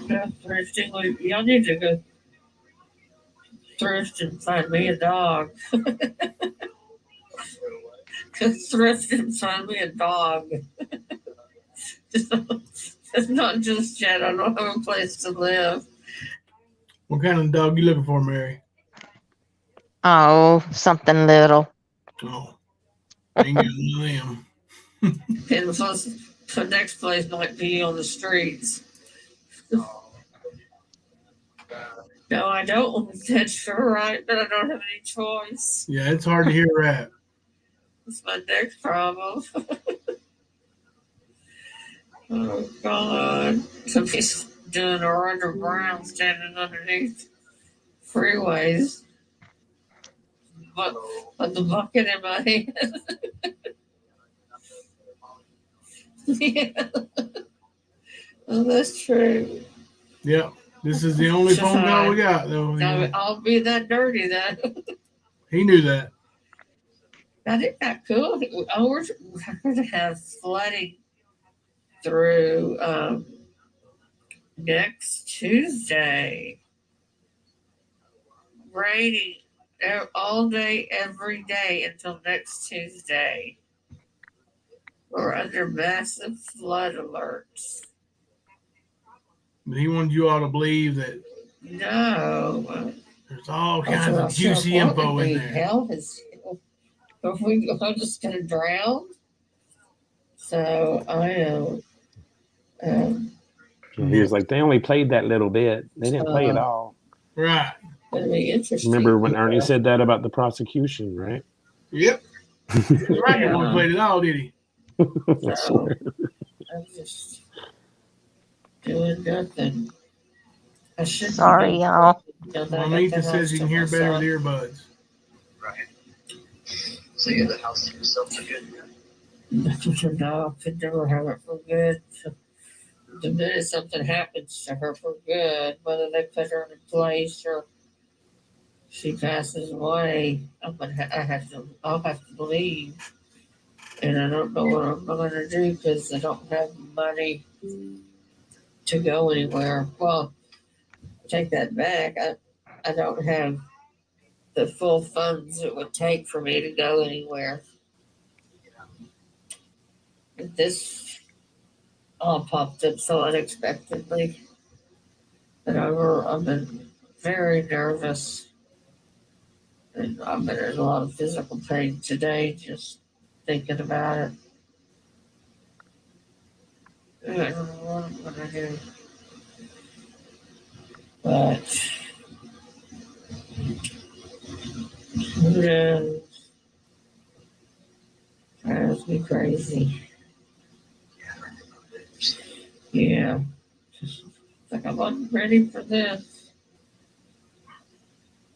Speaker 7: thrifting. Y'all need to go thrift and find me a dog. Go thrift and find me a dog. It's not just yet. I don't have a place to live.
Speaker 2: What kind of dog you looking for, Mary?
Speaker 5: Oh, something little.
Speaker 2: Oh, ain't got none of them.
Speaker 7: And the next place might be on the streets. No, I don't. That's sure right, but I don't have any choice.
Speaker 2: Yeah, it's hard to hear rap.
Speaker 7: That's my next problem. Oh God! Somebody's doing a underground standing underneath freeways. But the bucket in my hand. Yeah. Oh, that's true.
Speaker 2: Yep. This is the only phone call we got, though.
Speaker 7: Now, I'll be that dirty then.
Speaker 2: He knew that.
Speaker 7: That isn't that cool? Oh, we're going to have flooding through next Tuesday. Raining all day, every day until next Tuesday. We're under massive flood alerts.
Speaker 2: But he wanted you all to believe that
Speaker 7: No.
Speaker 2: there's all kinds of juicy info in there.
Speaker 7: Hell I'm just going to drown. So I am.
Speaker 1: He was like, they only played that little bit. They didn't play it all.
Speaker 2: Right.
Speaker 7: Going to be interesting.
Speaker 1: Remember when Ernie said that about the prosecution, right?
Speaker 2: Yep. Right. He won't play it all, did he?
Speaker 7: So I'm just doing nothing. I should.
Speaker 5: Sorry, y'all.
Speaker 2: Mamita says you can hear better with earbuds.
Speaker 8: Right. So you have the house to yourself for good.
Speaker 7: No, I could never have it for good. The minute something happens to her for good, whether they put her in a place or she passes away, I'll have to leave. and I don't know what I'm going to do because I don't have money to go anywhere. Well, take that back. I don't have the full funds it would take for me to go anywhere. This all popped up so unexpectedly that I've been very nervous. And I've been in a lot of physical pain today just thinking about it. I don't know what I'm going to do. But who knows? Drives me crazy. Yeah. Just like I wasn't ready for this.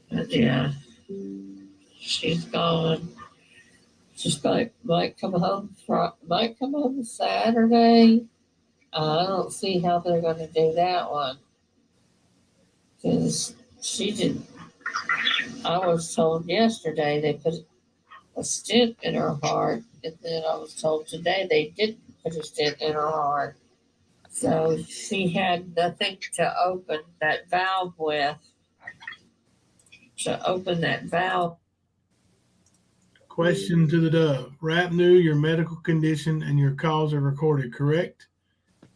Speaker 7: But yeah. She's gone. Just might come home Saturday. I don't see how they're going to do that one because she didn't. I was told yesterday they put a stent in her heart, and then I was told today they didn't put a stent in her heart. So she had nothing to open that valve with. To open that valve.
Speaker 2: Question to the dove. Rap knew your medical condition and your calls are recorded, correct?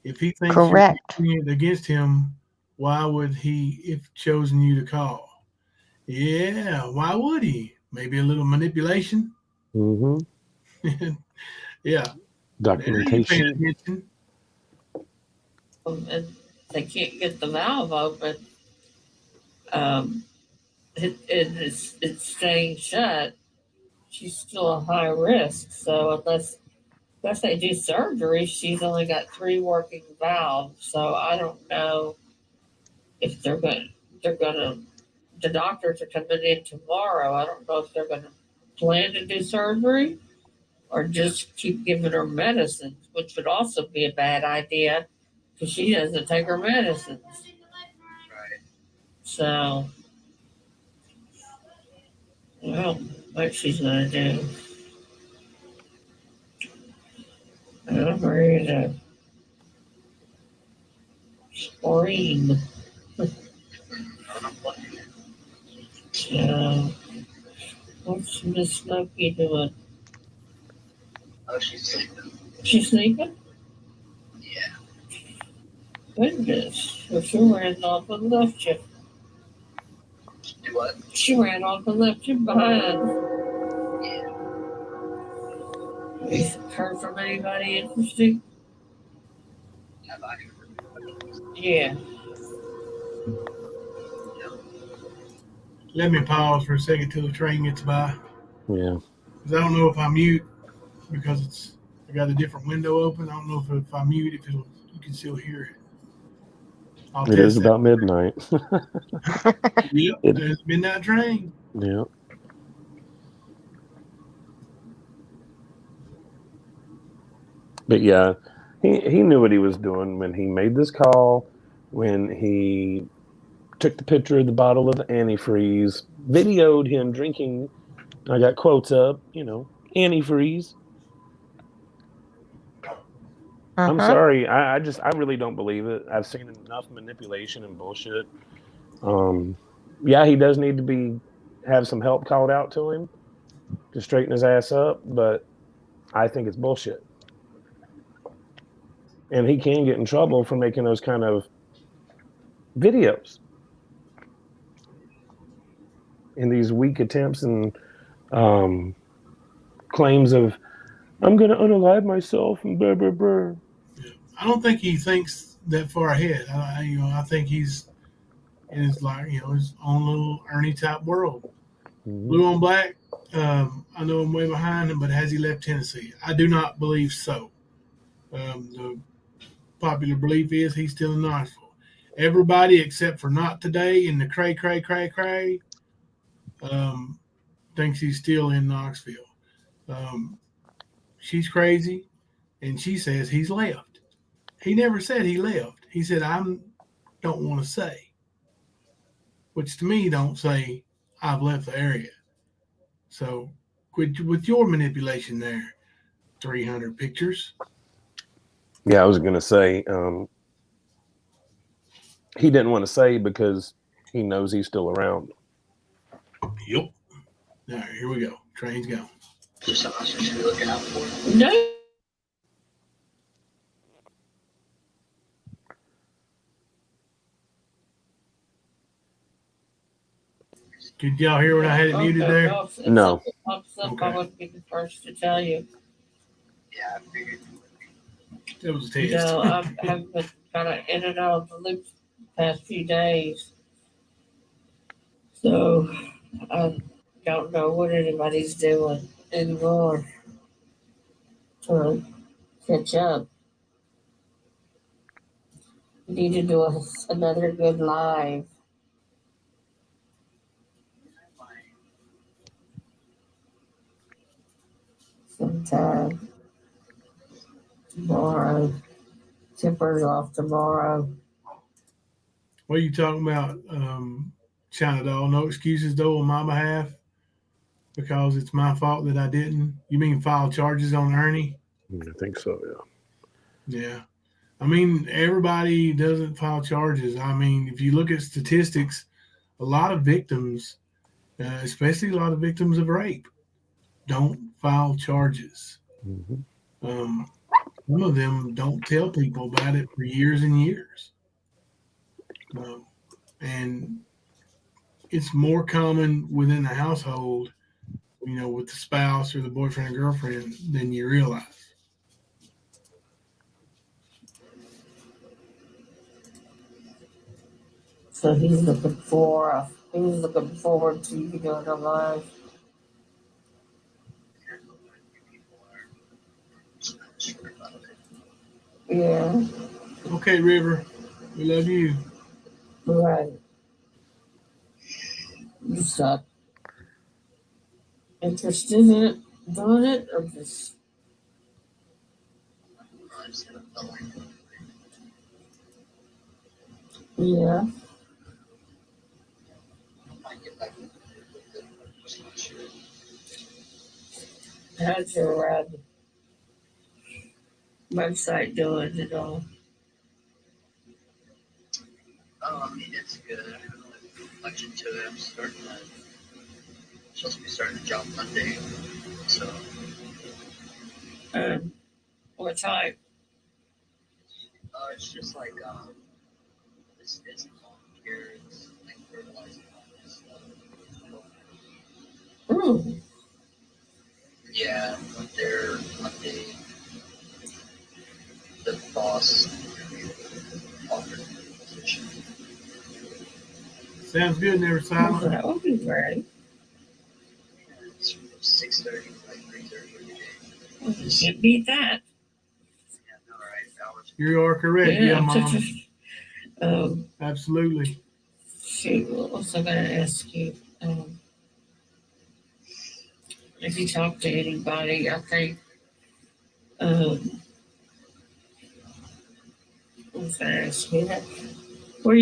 Speaker 2: If he thinks
Speaker 5: Correct.
Speaker 2: you're using it against him, why would he if chosen you to call? Yeah, why would he? Maybe a little manipulation?
Speaker 1: Mm-hmm.
Speaker 2: Yeah.
Speaker 1: Documentation.
Speaker 7: And they can't get the valve open. It's staying shut. She's still a high risk. So unless they do surgery, she's only got 3 working valves. So I don't know if they're going to the doctors are coming in tomorrow. I don't know if they're going to plan to do surgery or just keep giving her medicines, which would also be a bad idea because she doesn't take her medicines.
Speaker 8: Right.
Speaker 7: So, well, what she's going to do. I'm ready to scream. So, what's Miss Smoky doing?
Speaker 8: Oh, she's sleeping.
Speaker 7: She's sleeping?
Speaker 8: Yeah.
Speaker 7: Goodness. Well, she ran off and left you.
Speaker 8: Do what?
Speaker 7: She ran off and left you behind.
Speaker 8: Yeah.
Speaker 7: Have you heard from anybody interesting?
Speaker 8: Have I heard?
Speaker 7: Yeah.
Speaker 8: No.
Speaker 2: Let me pause for a second till the train gets by.
Speaker 1: Yeah.
Speaker 2: Because I don't know if I mute because I got a different window open. I don't know if I mute if you can still hear it. I'll
Speaker 1: It is
Speaker 2: test that.
Speaker 1: about midnight.
Speaker 2: Yep, there's a midnight train.
Speaker 1: Yeah. But yeah, he knew what he was doing when he made this call, when he took the picture of the bottle of antifreeze, videoed him drinking. I got quotes up, antifreeze. I'm sorry. I really don't believe it. I've seen enough manipulation and bullshit. Yeah, he does need to have some help called out to him to straighten his ass up, but I think it's bullshit. And he can get in trouble for making those kind of videos in these weak attempts and claims of I'm going to unalive myself and blah blah blah.
Speaker 2: Yeah. I don't think he thinks that far ahead. I think he's in his his own little Ernie type world.
Speaker 1: Mm-hmm.
Speaker 2: Blue on black. I know I'm way behind him, but has he left Tennessee? I do not believe so. The popular belief is he's still in Knoxville. Everybody except for not today in the cray thinks he's still in Knoxville. She's crazy, and she says he's left. He never said he left. He said I don't want to say, which to me don't say I've left the area. So with your manipulation there, 300 pictures.
Speaker 1: Yeah, I was gonna say he didn't want to say because he knows he's still around.
Speaker 2: Yep. All right, here we go. Train's going.
Speaker 8: Just something else we should be looking out for.
Speaker 7: No.
Speaker 2: Did y'all hear when I had it muted there?
Speaker 7: If
Speaker 1: No.
Speaker 7: something pops up,
Speaker 2: Okay.
Speaker 7: I would be the first to tell you.
Speaker 8: Yeah, I figured.
Speaker 2: That was a
Speaker 7: You
Speaker 2: test.
Speaker 7: know, I have been kind of in and out of the loop the past few days. So I don't know what anybody's doing anymore to catch up. Need to do another good live. Sometime tomorrow. Tipper's off tomorrow.
Speaker 2: What are you talking about, China doll? No excuses though on my behalf because it's my fault that I didn't. You mean file charges on Ernie?
Speaker 1: I think so. Yeah.
Speaker 2: Yeah. I mean, everybody doesn't file charges. I mean, if you look at statistics, a lot of victims, especially a lot of victims of rape, don't file charges.
Speaker 1: Mm-hmm.
Speaker 2: Some of them don't tell people about it for years and years. And it's more common within the household, you know, with the spouse or the boyfriend or girlfriend than you realize.
Speaker 7: So he's looking forward to you doing a live. Yeah,
Speaker 2: Okay, River, we love you.
Speaker 7: right. You suck. Interested in doing it or just yeah. How's your website doing and all?
Speaker 8: Oh, I mean, it's good. I haven't really put much into it. I'm supposed to be starting a job Monday. So,
Speaker 7: What type?
Speaker 8: it's just like, this isn't lawn care. It's like fertilizing all this stuff.
Speaker 7: Ooh,
Speaker 8: Yeah, went there Monday. The boss offered me the position.
Speaker 2: Sounds good, Never Silent.
Speaker 7: that would be great.
Speaker 8: And it's from 6:30 to like 3:30 every day.
Speaker 7: Well, you can't beat that.
Speaker 8: Yeah, all right, hours.
Speaker 2: You are correct. Yeah, Mom.
Speaker 7: Um,
Speaker 2: Absolutely.
Speaker 7: shoot, what was I going to ask you? If you talk to anybody, I think, what was I going to ask you that? Where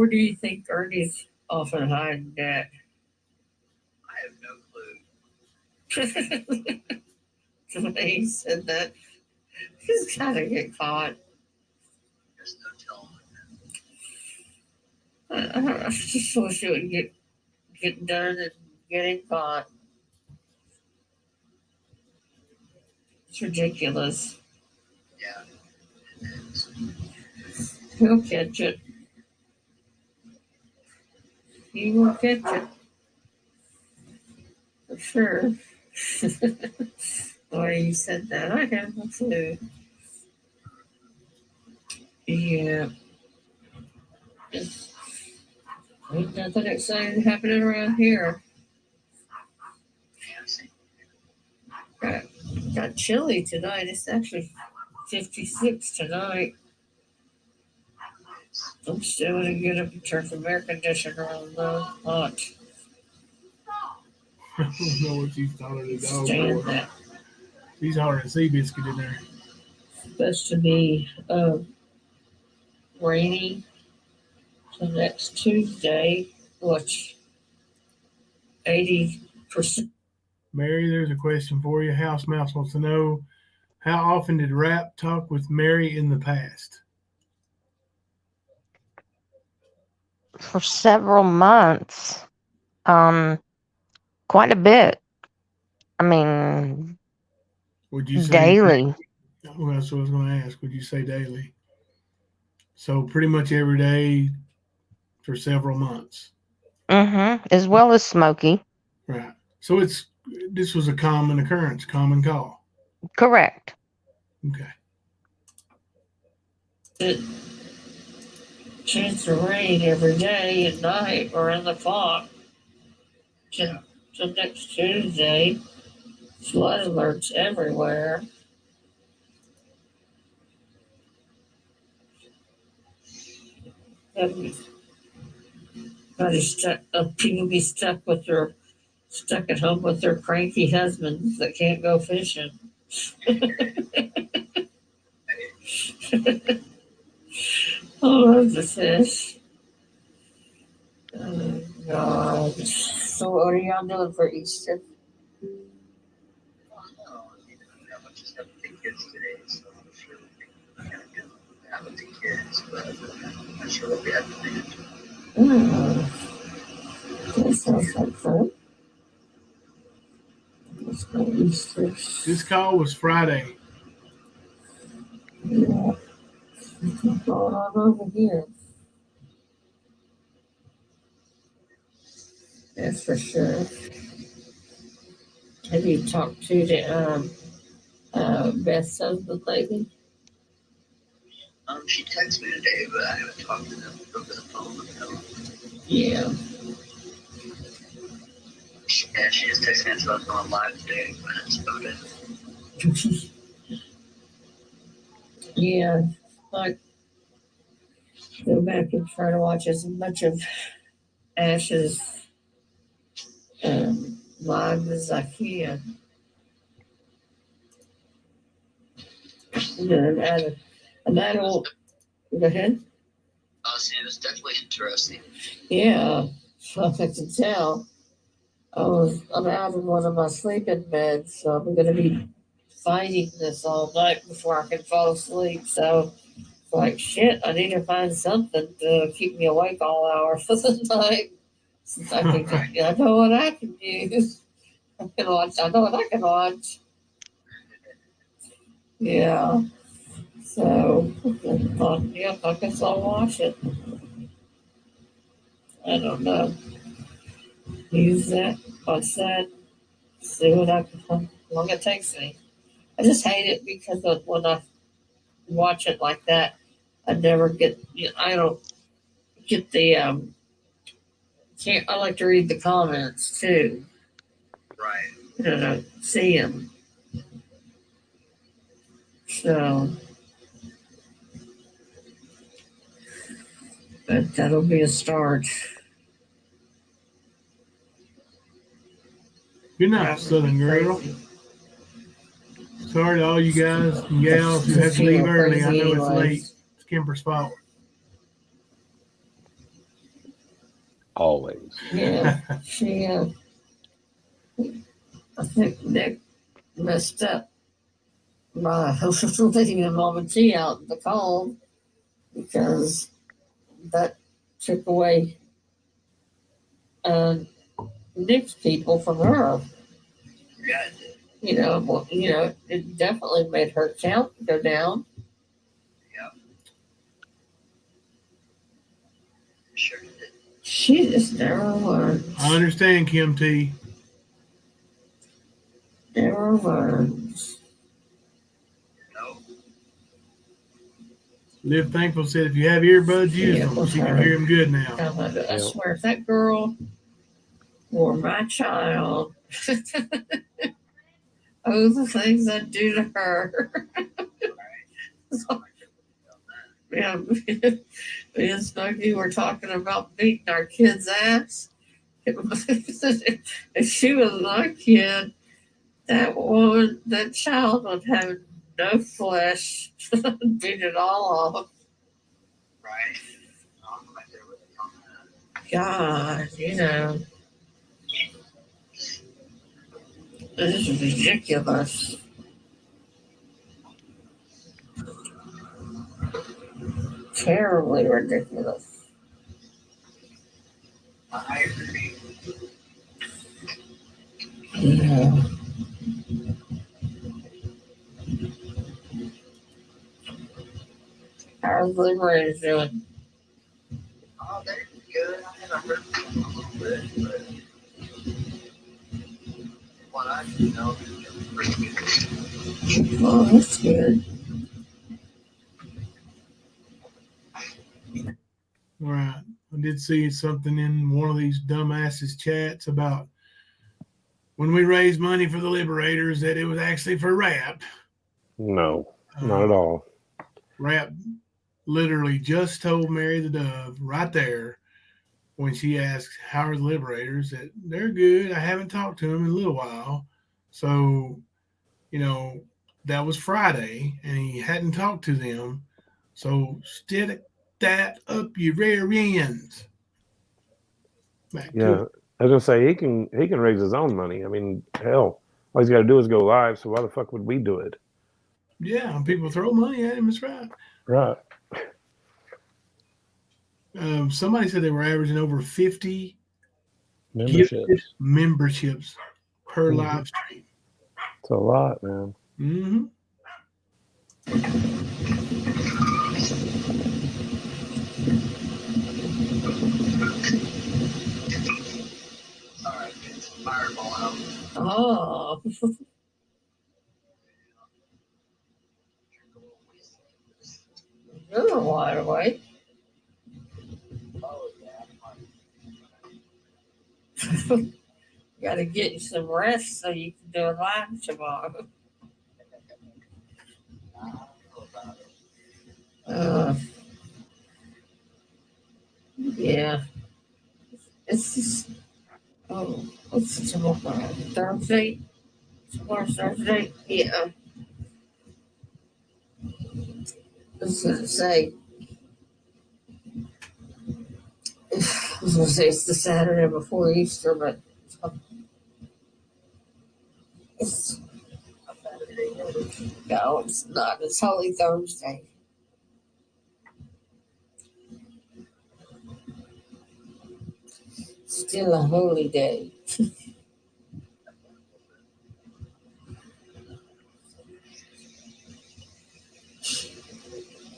Speaker 7: do you think Ernie's often hiding at?
Speaker 8: I have no clue.
Speaker 7: The way he said that, he's got to get caught.
Speaker 8: There's no telling.
Speaker 7: I just wish it would get done and get him caught. It's ridiculous.
Speaker 8: Yeah. It is.
Speaker 7: He'll catch it. He will catch it. For sure. The way you said that, I have no clue. Yeah. Ain't nothing exciting happening around here. Got chilly tonight. It's actually 56 tonight. I'm still gonna get up and turn the air conditioner on though. Hot.
Speaker 2: I don't know what you thought of the dog
Speaker 7: Stand
Speaker 2: for.
Speaker 7: that.
Speaker 2: He's hard to see biscuit in there.
Speaker 7: Supposed to be rainy till next Tuesday, which 80%.
Speaker 2: Mary, there's a question for you. House Mouse wants to know, How often did Rap talk with Mary in the past?
Speaker 5: For several months. Quite a bit. I mean,
Speaker 2: Would you say
Speaker 5: daily.
Speaker 2: Well, that's what I was going to ask. Would you say daily? So pretty much every day for several months.
Speaker 5: As well as Smoky.
Speaker 2: Right. So this was a common occurrence, common call.
Speaker 5: Correct.
Speaker 2: Okay.
Speaker 7: It tends to rain every day at night or in the clock. To next Tuesday, flood alerts everywhere. People be stuck at home with their cranky husbands that can't go fishing. I love the fish. Oh, God. So what are y'all doing for Easter?
Speaker 8: I just have the kids today, so I'm sure we're going to go out with the kids, but I'm not sure what we have planned.
Speaker 7: That sounds like fun. Let's go Easter.
Speaker 2: This call was Friday.
Speaker 7: Yeah. What's going on over here? That's for sure. Have you talked to the Beth's husband lately?
Speaker 8: She texted me today, but I haven't talked to them over the phone. No.
Speaker 7: Yeah.
Speaker 8: Yeah, she just texted me and said I was going live today, but that's about it.
Speaker 7: Yeah. Like, go back and try to watch as much of Ash's live as I can. And that'll go ahead.
Speaker 8: See, it was definitely interesting.
Speaker 7: Yeah, I can tell. I'm out in one of my sleeping beds, so I'm going to be fighting this all night before I can fall asleep. So, like, shit, I need to find something to keep me awake all hours of the night. Since I know what I can use. I know what I can watch. Yeah. So, I thought, yeah, I guess I'll watch it. I don't know. Use that, watch that, see what how long it takes me. I just hate it because when I watch it like that, I never get, I don't get the, I like to read the comments too.
Speaker 8: Right.
Speaker 7: See them. So, but that'll be a start.
Speaker 2: Good night, Southern Girl. Sorry to all you guys and gals who have to leave early. I know it's late. It's Kimber's fault.
Speaker 1: Always.
Speaker 7: Yeah, she, I think Nick messed up by leaving Mom and Tea out in the cold because that took away Nick's people from her.
Speaker 8: Yeah.
Speaker 7: It definitely made her count go down.
Speaker 8: Yeah. Sure did.
Speaker 7: She just never learned.
Speaker 2: I understand, Kim T.
Speaker 7: Never learns.
Speaker 8: No.
Speaker 2: Liv Thankful said if you have earbuds, use them. She can hear them good now.
Speaker 7: I swear, if that girl were my child, oh, the things I'd do to her. Yeah, me and Smokey were talking about beating our kid's ass. If she was my kid, that child would have no flesh, beat it all off.
Speaker 8: Right. I'm right there with you on that.
Speaker 7: God, this is ridiculous. terribly ridiculous.
Speaker 8: I agree.
Speaker 7: Yeah. How's Liberators doing?
Speaker 8: Oh, they're good. I haven't heard from them a little bit, but what I do know, they're pretty good.
Speaker 7: Oh, that's good.
Speaker 2: Right. I did see something in one of these dumbasses chats about when we raised money for the Liberators that it was actually for rap.
Speaker 1: No, not at all.
Speaker 2: Rap literally just told Mary the Dove right there when she asked, how are the Liberators? That they're good. I haven't talked to them in a little while. So, you know, that was Friday and he hadn't talked to them. So stick that up your rear ends.
Speaker 1: Yeah, I was gonna say he can raise his own money. I mean, hell, all he's got to do is go live. So why the fuck would we do it?
Speaker 2: Yeah, people throw money at him. That's right.
Speaker 1: Right.
Speaker 2: Somebody said they were averaging over 50 memberships per live stream.
Speaker 1: It's a lot, man.
Speaker 2: Mm-hmm.
Speaker 8: All right, it's fireball out.
Speaker 7: Oh. You're wide awake.
Speaker 8: Oh, yeah.
Speaker 7: Got to get you some rest so you can do a live tomorrow.
Speaker 8: I don't know about it.
Speaker 7: Yeah. It's just, oh, what's tomorrow? Thursday? Tomorrow's Thursday? Yeah. I was going to say, it's the Saturday before Easter, but it's, no, it's not. It's Holy Thursday. Still a holy day.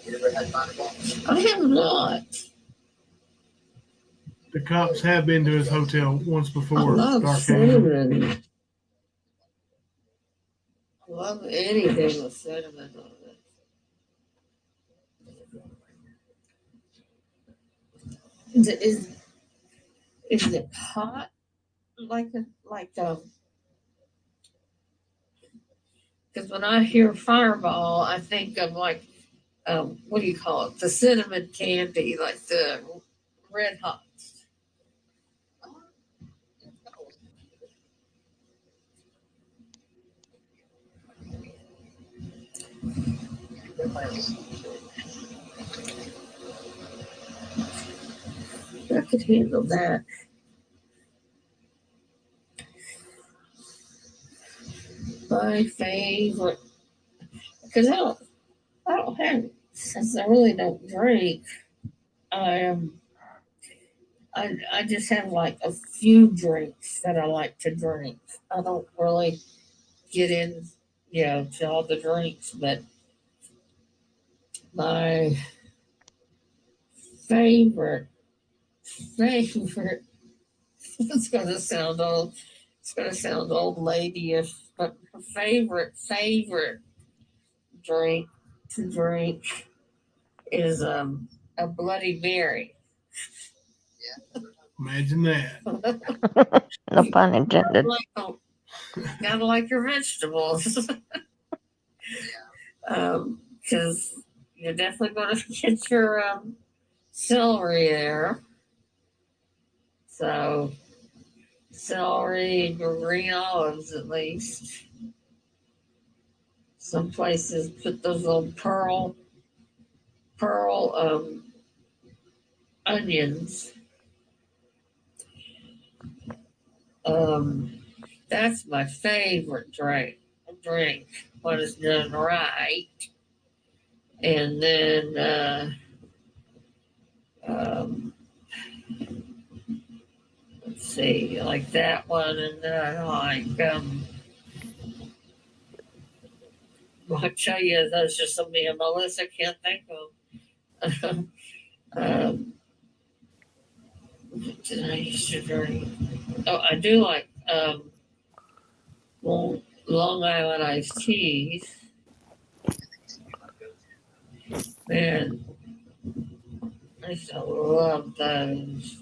Speaker 8: You ever had fireball?
Speaker 7: I have not.
Speaker 2: The cops have been to his hotel once
Speaker 7: I
Speaker 2: before.
Speaker 7: love
Speaker 2: Dark Angel.
Speaker 7: cinnamon. I love anything with cinnamon on it. Is it hot? Because when I hear Fireball, I think of what do you call it? The cinnamon candy, like the Red Hot. I could handle that. My favorite, because I don't have, since I really don't drink. I just have like a few drinks that I like to drink. I don't really get in, to all the drinks, but my favorite, it's gonna sound old. It's gonna sound old ladyish, but my favorite drink to drink is a Bloody Mary.
Speaker 2: Imagine that.
Speaker 5: No pun intended.
Speaker 7: Gotta like your vegetables. Because you're definitely going to get your celery there. So, celery and your green olives at least. Some places put those little pearl onions. That's my favorite drink when it's done right. And then let's see, like that one, and then I'll tell you, that's just something that Melissa can't think of. I used to drink. Oh, I do like Long Island iced teas. Man, I used to love those.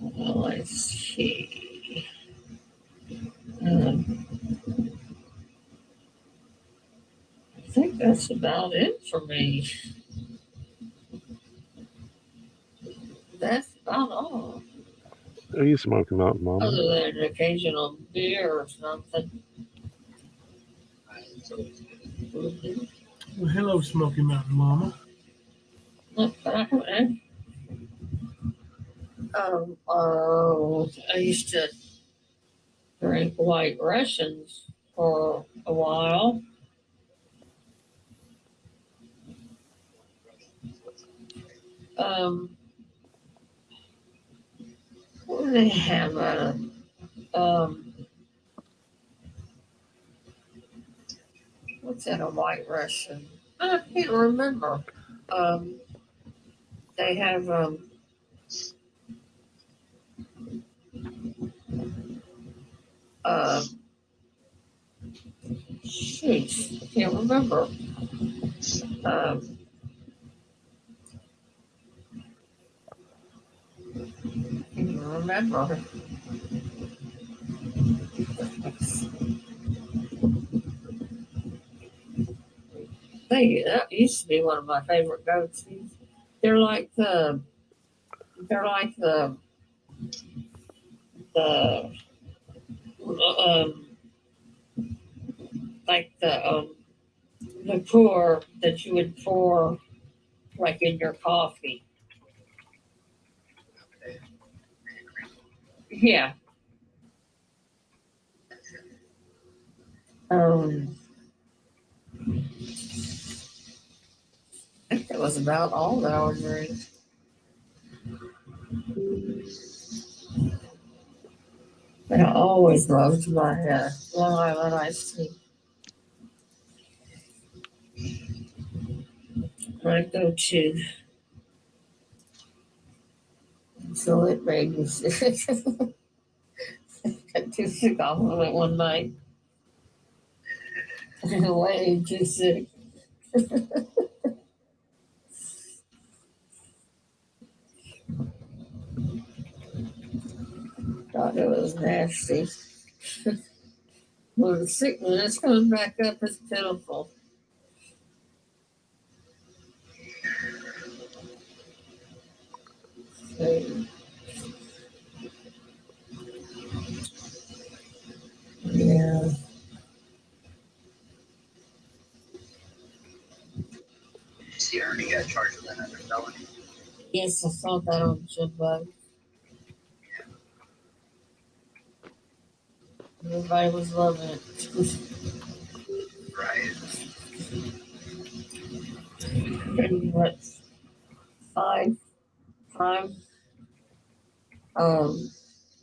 Speaker 7: Let's see. I think that's about it for me. That's about all.
Speaker 1: Are you Smoky Mountain Momma?
Speaker 7: Other than an occasional beer or something.
Speaker 2: Well, hello, Smoky Mountain Momma.
Speaker 7: I used to drink White Russians for a while. What do they have out of? What's that, a White Russian? I can't remember. They have shoot, I can't remember. Can't remember. That used to be one of my favorite go-tos. They're like the like the liqueur that you would pour like in your coffee. Yeah. I think that was about all that I would drink. But I always loved my Long Island iced tea. My go-to. So it made me sick. I too sick off of it one night. Way too sick. Thought it was nasty. When the sickness comes back up, it's pitiful. Yeah.
Speaker 8: Did you see Ernie got charged with another felony?
Speaker 7: Yes, I saw that on Jimbo. Everybody was loving it.
Speaker 8: Right.
Speaker 7: And what? Five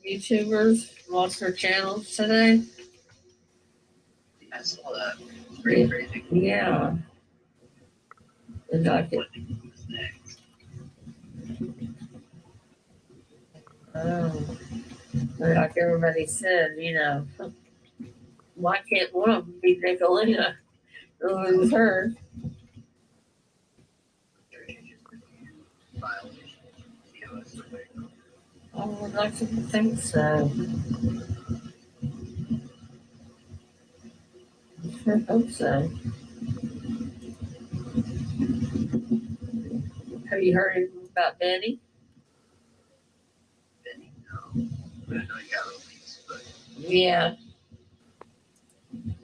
Speaker 7: YouTubers lost their channels today.
Speaker 8: I saw that. It's pretty crazy.
Speaker 7: Yeah. And I could, like everybody said, why can't one of them be Nicolina? It was her. I would like to think so. I hope so. Have you heard anything about Benny?
Speaker 8: Benny, no. But I know he got released, but
Speaker 7: Yeah.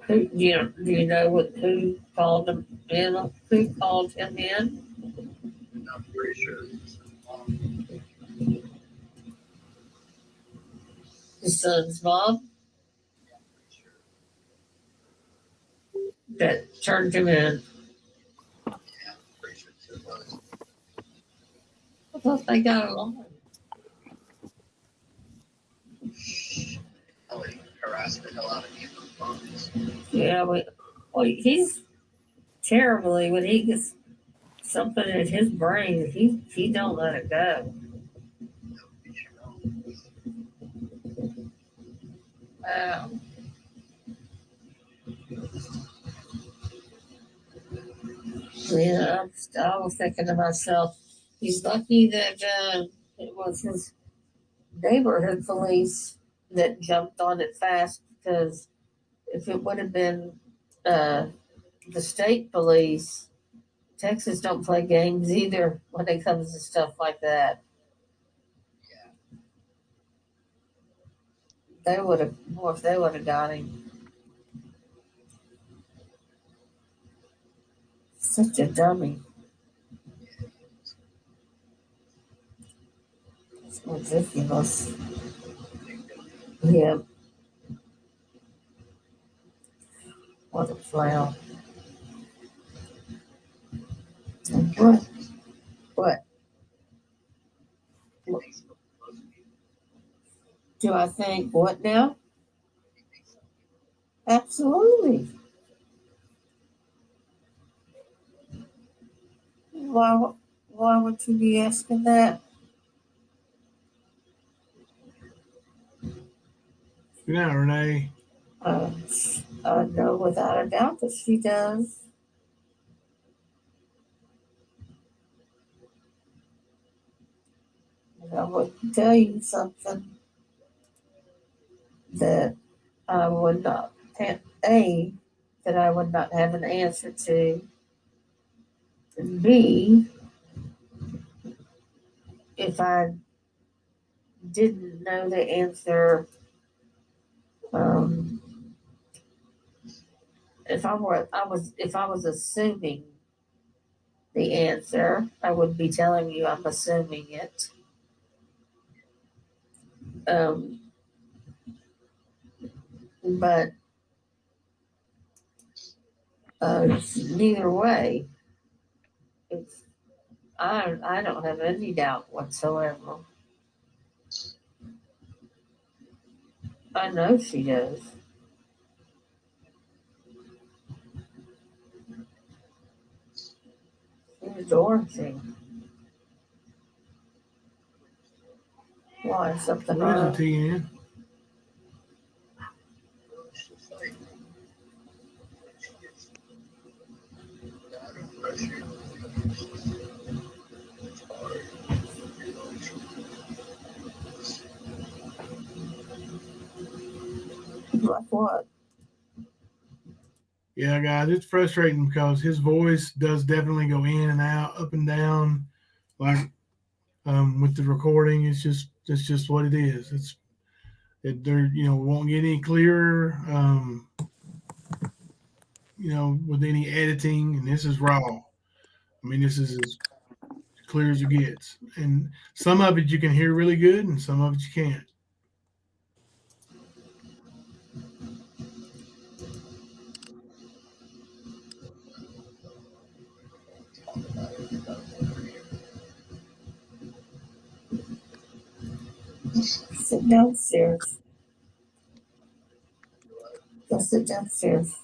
Speaker 7: Do you know who called him in? Who called him in?
Speaker 8: I'm pretty sure it's
Speaker 7: His son's mom. turned him in.
Speaker 8: Yeah, I'm pretty sure it was.
Speaker 7: I thought they got along.
Speaker 8: Oh, he harassed the hell out of me on the phones.
Speaker 7: Yeah, well, he's terribly when he gets something in his brain, he don't let it go.
Speaker 8: You should know.
Speaker 7: Yeah, I was thinking to myself, he's lucky that it was his neighborhood police that jumped on it fast, because if it would have been uh, the state police, Texas don't play games either when it comes to stuff like that. They would have, boy, if they would have got him. Such a dummy. It's ridiculous. Yeah. What a clown. What? What? Do I think what now? Absolutely. Why would you be asking that?
Speaker 2: Good night, Renee.
Speaker 7: I know without a doubt that she does. And I would tell you something that I would not have, that I would not have an answer to, and B, if I didn't know the answer, um, if I was assuming the answer, I would be telling you I'm assuming it. Um, but neither way, it's I don't have any doubt whatsoever. I know she does. She adores him. Why something
Speaker 2: What is a
Speaker 7: wrong?
Speaker 2: TN?
Speaker 8: It's just like, she gets out of pressure. It's hard. You know,
Speaker 7: Like what?
Speaker 2: Yeah, guys, it's frustrating because his voice does definitely go in and out, up and down, like with the recording. It's just what it is. There, won't get any clearer, with any editing, and this is raw. I mean, this is as clear as it gets, and some of it you can hear really good, and some of it you can't.
Speaker 7: Sit downstairs. Go sit downstairs.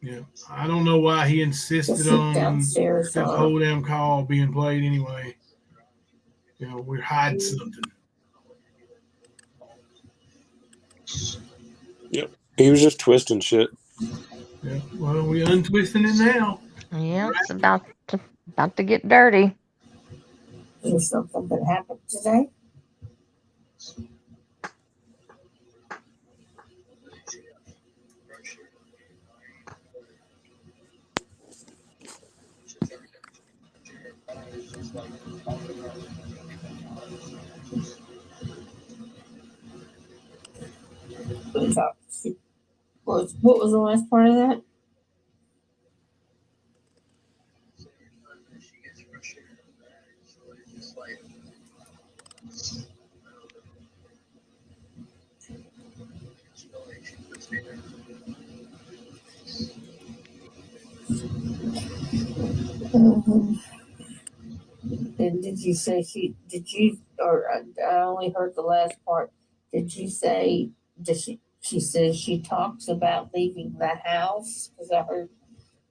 Speaker 2: Yeah, I don't know why he
Speaker 7: Go
Speaker 2: insisted
Speaker 7: sit
Speaker 2: on
Speaker 7: downstairs.
Speaker 2: this whole damn call being played anyway. We're hiding something.
Speaker 4: Yep. He was just twisting shit.
Speaker 2: Yeah, well, we untwisting it now.
Speaker 5: Yeah, it's about to get dirty.
Speaker 7: Is there something that happened today? What was the last part of that?
Speaker 8: she gets frustrated with that. So it's just like, she puts me there.
Speaker 7: And did you say or I only heard the last part. Did you say, she says she talks about leaving the house? Because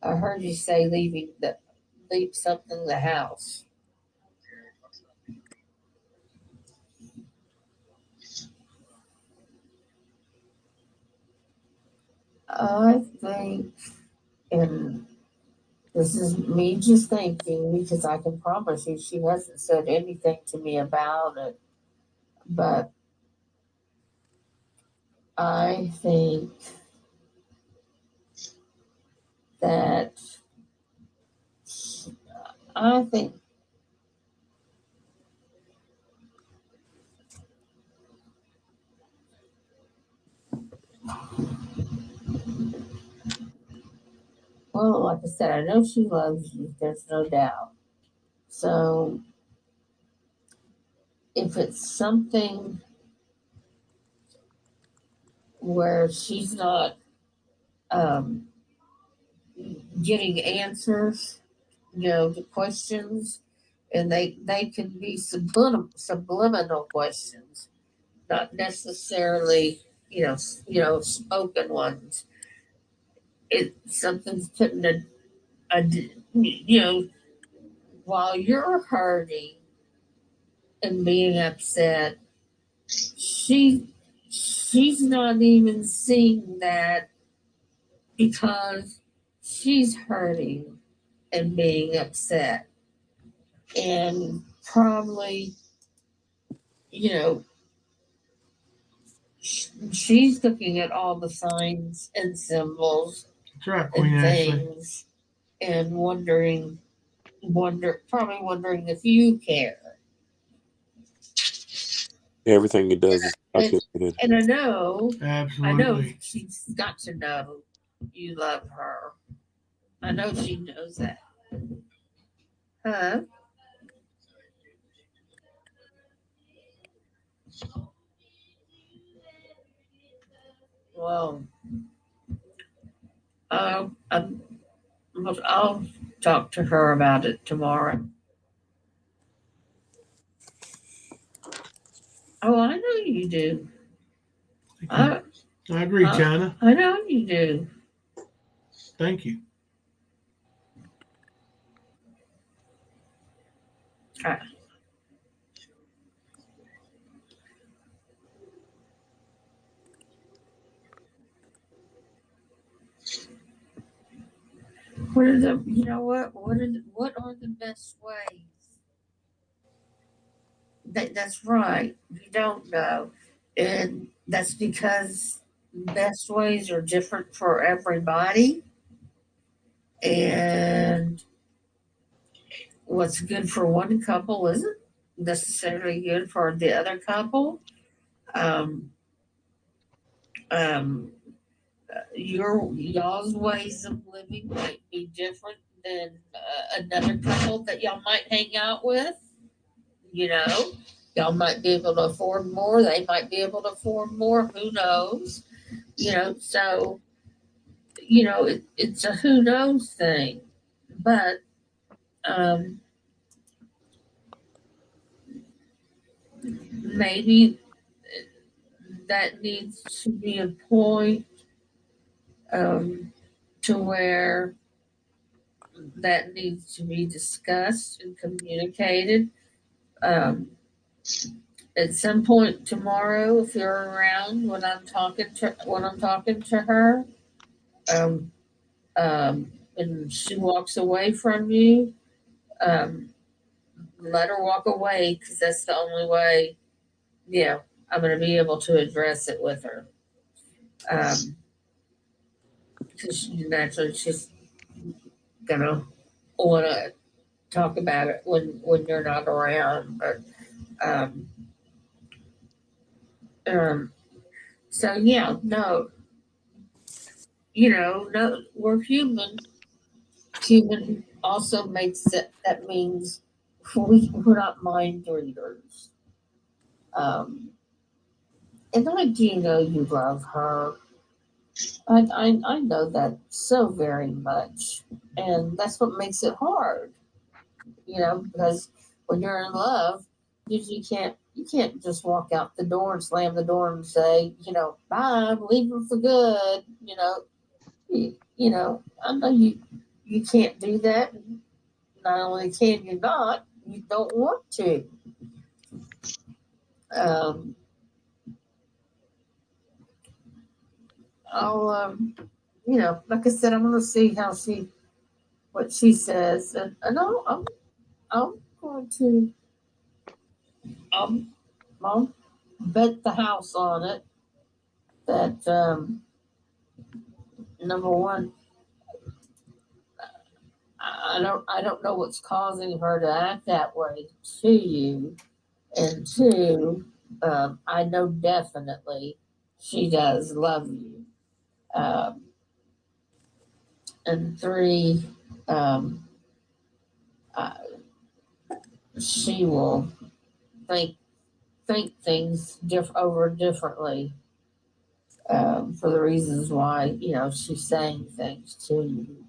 Speaker 7: I heard you say leave something in the house. I think, and this is me just thinking, because I can promise you she hasn't said anything to me about it, but I think that I think well, like I said, I know she loves you, there's no doubt. So if it's something where she's not um, getting answers, to questions, and they can be subliminal questions, not necessarily, spoken ones. Something's putting a while you're hurting and being upset, she's not even seeing that because she's hurting and being upset, and probably, you know she's looking at all the signs and symbols
Speaker 2: That's right, Queen
Speaker 7: and
Speaker 2: Ashley.
Speaker 7: things and probably wondering if you care.
Speaker 4: Everything he does is
Speaker 7: And,
Speaker 4: calculated.
Speaker 7: and I know
Speaker 2: Absolutely.
Speaker 7: she's got to know you love her. I know she knows that. Huh? Well, I'll talk to her about it tomorrow. Oh, I know you do.
Speaker 2: I agree, China.
Speaker 7: I know you do.
Speaker 2: Thank you.
Speaker 7: What are the what are the best ways? That's right. You don't know. And that's because best ways are different for everybody. And what's good for one couple isn't necessarily good for the other couple. Um, um, y'all's ways of living might be different than another couple that y'all might hang out with. You know, y'all might be able to afford more. They might be able to afford more. Who knows? So it's a who knows thing. But um, maybe that needs to be a point to where that needs to be discussed and communicated. Um, at some point tomorrow, if you're around when I'm talking to her, um, and she walks away from you, um, let her walk away because that's the only way. I'm going to be able to address it with her. Because naturally she's gonna want to talk about it when you're not around. But um, um, so yeah, no, no, we're human. Human also makes it. That means we're not mind readers. Um, and I do know you love her. I know that so very much, and that's what makes it hard. because when you're in love, you can't just walk out the door and slam the door and say, bye, I'm leaving for good. I know you can't do that. Not only can you not, you don't want to. I'll like I said, I'm gonna see what she says, and I'm going to I'll bet the house on it that number one, I don't know what's causing her to act that way to you, and two, I know definitely she does love you, and three, um, uh, she will think things over differently, for the reasons why she's saying things to you,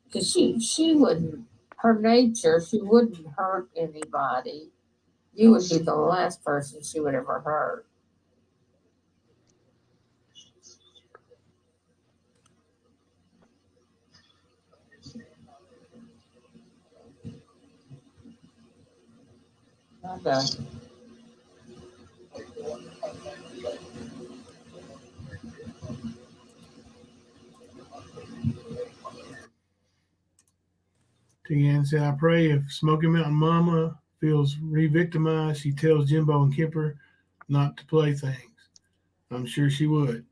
Speaker 7: because she wouldn't, her nature, she wouldn't hurt anybody. You would be the last person she would ever hurt. Okay.
Speaker 2: Tian said, I pray if Smoky Mountain Mama feels re-victimized, she tells Jimbo and Kipper not to play things. I'm sure she would.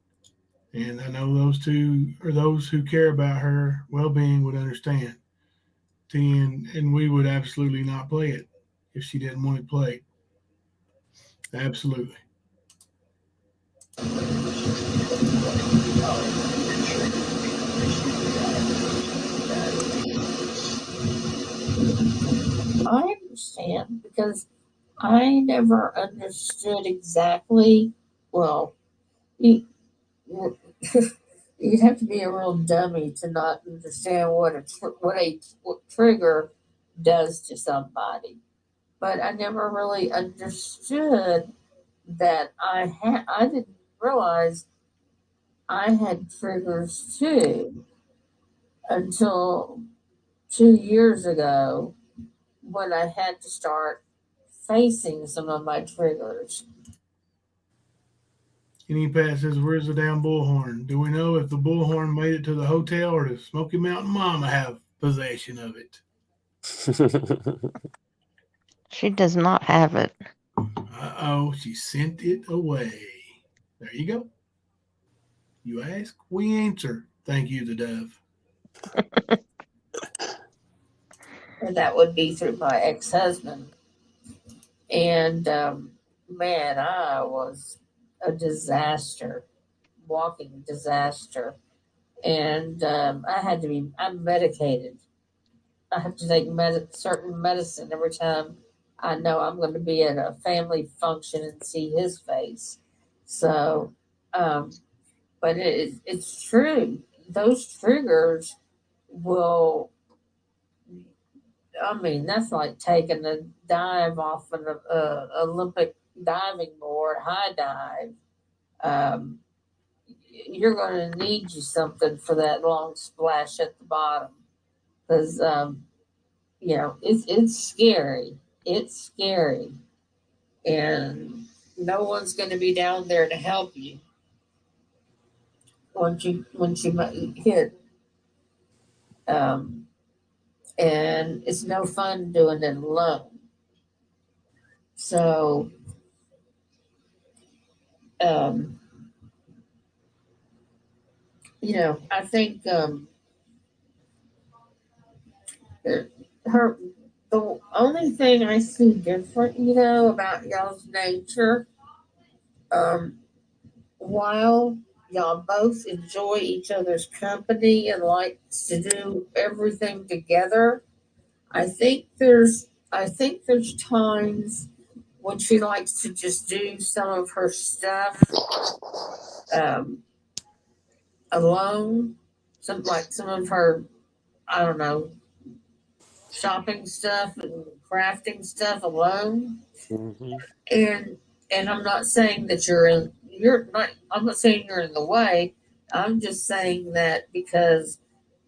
Speaker 2: And I know those two, or those who care about her well-being, would understand. Tian, and we would absolutely not play it if she didn't want it played. Absolutely.
Speaker 7: I understand, because I never understood exactly. Well, you, you'd have to be a real dummy to not understand what a trigger does to somebody. But I never really understood that I didn't realize I had triggers too until 2 years ago, when I had to start facing some of my triggers.
Speaker 2: Any Pat says, where's the damn bullhorn? Do we know if the bullhorn made it to the hotel, or does Smoky Mountain Mama have possession of it?
Speaker 5: She does not have it.
Speaker 2: Uh-oh, she sent it away. There you go. You ask, we answer. Thank you, the dove.
Speaker 7: And that would be through my ex-husband. And man, I was a disaster, walking disaster. And I'm medicated. I have to take certain medicine every time I know I'm going to be at a family function and see his face. So, but it's true. Those triggers will, I mean, that's like taking a dive off an Olympic diving board, high dive. Um, you're going to need you something for that long splash at the bottom, because it's scary. It's scary, and no one's going to be down there to help you once you hit. Um, and it's no fun doing it alone. So, um, I think her the only thing I see different, about y'all's nature, um, while y'all both enjoy each other's company and like to do everything together, I think there's times when she likes to just do some of her stuff um, alone. Some of her, I don't know, shopping stuff and crafting stuff alone.
Speaker 4: Mm-hmm.
Speaker 7: And I'm not saying that I'm not saying you're in the way. I'm just saying that because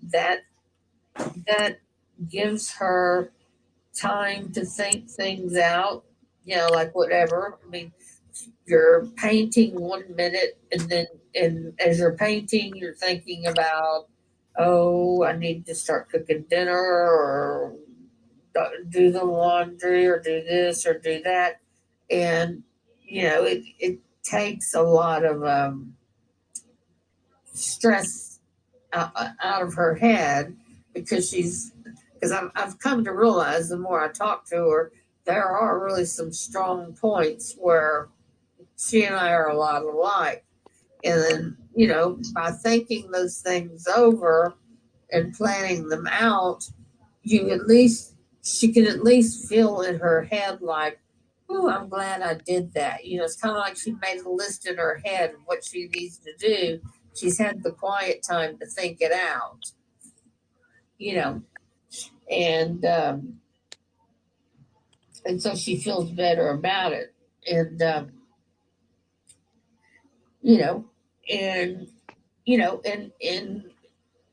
Speaker 7: that that gives her time to think things out, like whatever. I mean, you're painting 1 minute, and as you're painting, you're thinking about, oh, I need to start cooking dinner, or do the laundry, or do this or do that. And it takes a lot of stress out of her head, because I've come to realize, the more I talk to her, there are really some strong points where she and I are a lot alike. And then, by thinking those things over and planning them out, she can at least feel in her head like, oh, I'm glad I did that. It's kind of like she made a list in her head of what she needs to do. She's had the quiet time to think it out, and so she feels better about it. And you know, and and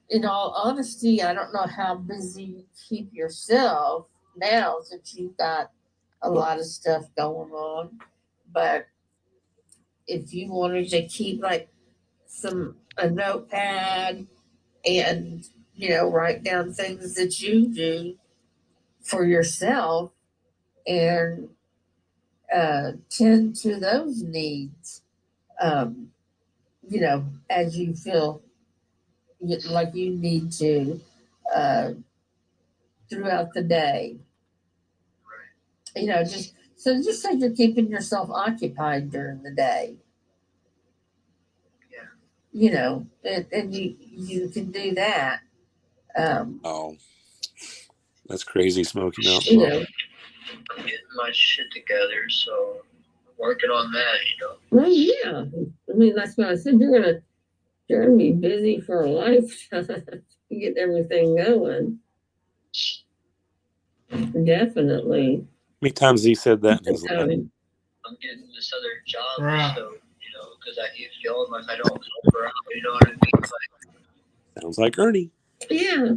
Speaker 7: in all honesty, I don't know how busy you keep yourself now, since you've got a lot of stuff going on. But if you wanted to keep like a notepad, and write down things that you do for yourself, and tend to those needs, um, as you feel like you need to, uh, throughout the day. Just so you're keeping yourself occupied during the day. And you can do that.
Speaker 4: Oh, that's crazy, Smoky Mountain
Speaker 7: You
Speaker 4: Momma.
Speaker 7: know,
Speaker 8: I'm getting my shit together, so I'm working on that,
Speaker 7: well, yeah. I mean, that's what I said. You're gonna be busy for a lifetime to get everything going. Definitely.
Speaker 4: How many times has he said that in his life?
Speaker 8: I'm getting this other job,
Speaker 2: Right.
Speaker 8: so because I keep feeling like I don't help her out. You know what I mean? Like,
Speaker 4: Sounds like Ernie.
Speaker 7: Yeah.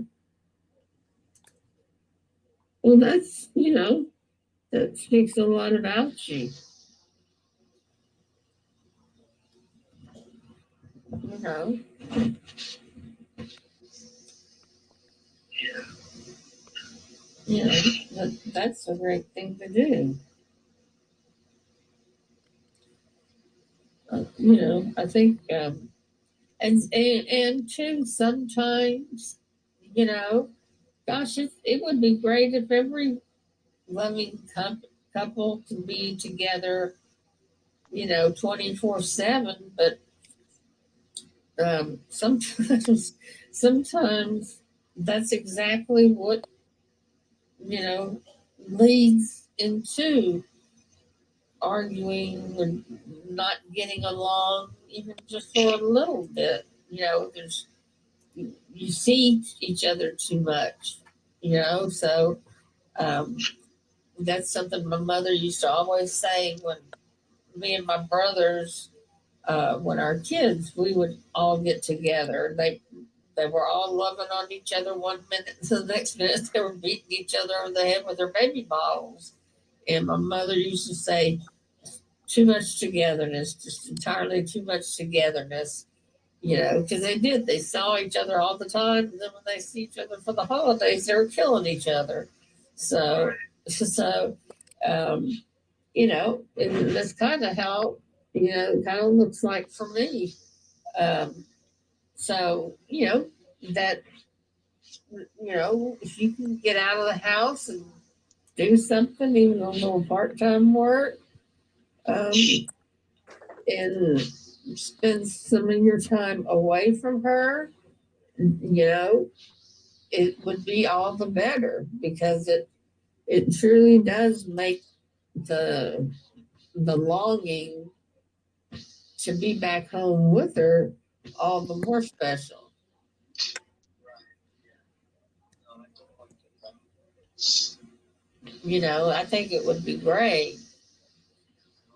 Speaker 7: Well, that's that speaks a lot about you. You know.
Speaker 8: yeah,
Speaker 7: That's a great thing to do. I think, and too, sometimes, gosh, it would be great if every loving couple could be together, 24/7. But sometimes that's exactly what leads into arguing and not getting along, even just for a little bit. There's you see each other too much. So um, that's something my mother used to always say, when me and my brothers, when our kids, we would all get together. They were all loving on each other 1 minute, and the next minute they were beating each other over the head with their baby bottles. And my mother used to say, too much togetherness, just entirely too much togetherness. Because they did. They saw each other all the time, and then when they see each other for the holidays, they were killing each other. So, so, um, and that's kind of how, it kind of looks like for me. So, that, if you can get out of the house and do something, even a little part-time work, and spend some of your time away from her, it would be all the better, because it truly does make the longing to be back home with her all the more special. You know, I think it would be great.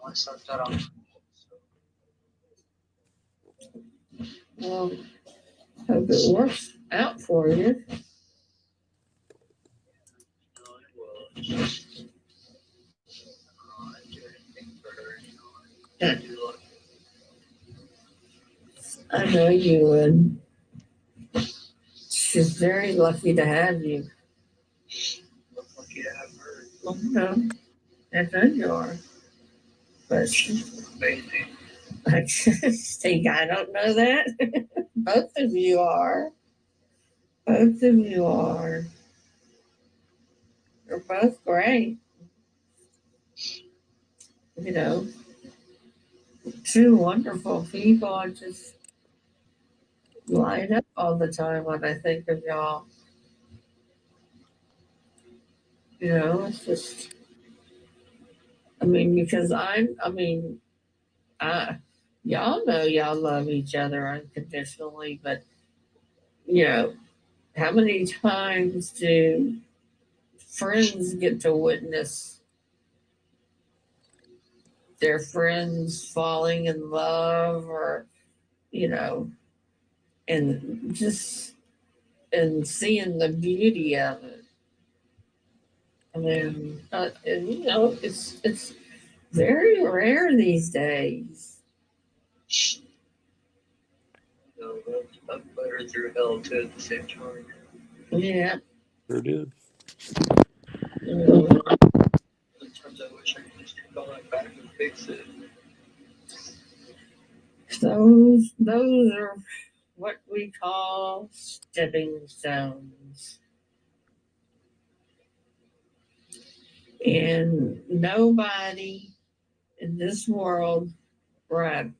Speaker 8: I start that off.
Speaker 7: Well, hope it works out for you.
Speaker 8: No, it will. It's just, I'd do anything for her, you know. I do love
Speaker 7: I know you would. She's very lucky to have you.
Speaker 8: I'm lucky to have her.
Speaker 7: Well, no, I know you are. But
Speaker 8: Amazing.
Speaker 7: I think I don't know that. Both of you are. Both of you are. You're both great. You know, two wonderful people. I just light up all the time when I think of y'all. You know, it's just, I mean, because y'all know y'all love each other unconditionally, but, you know, how many times do friends get to witness their friends falling in love or, you know, and just, and seeing the beauty of it? I mean, and, you know, it's very rare these days.
Speaker 8: You know, I've put her through hell too at the same time.
Speaker 7: Yeah.
Speaker 4: Sure did.
Speaker 7: You know,
Speaker 8: Sometimes I wish I could just go back and fix it.
Speaker 7: those are what we call stepping stones. And nobody in this world, right,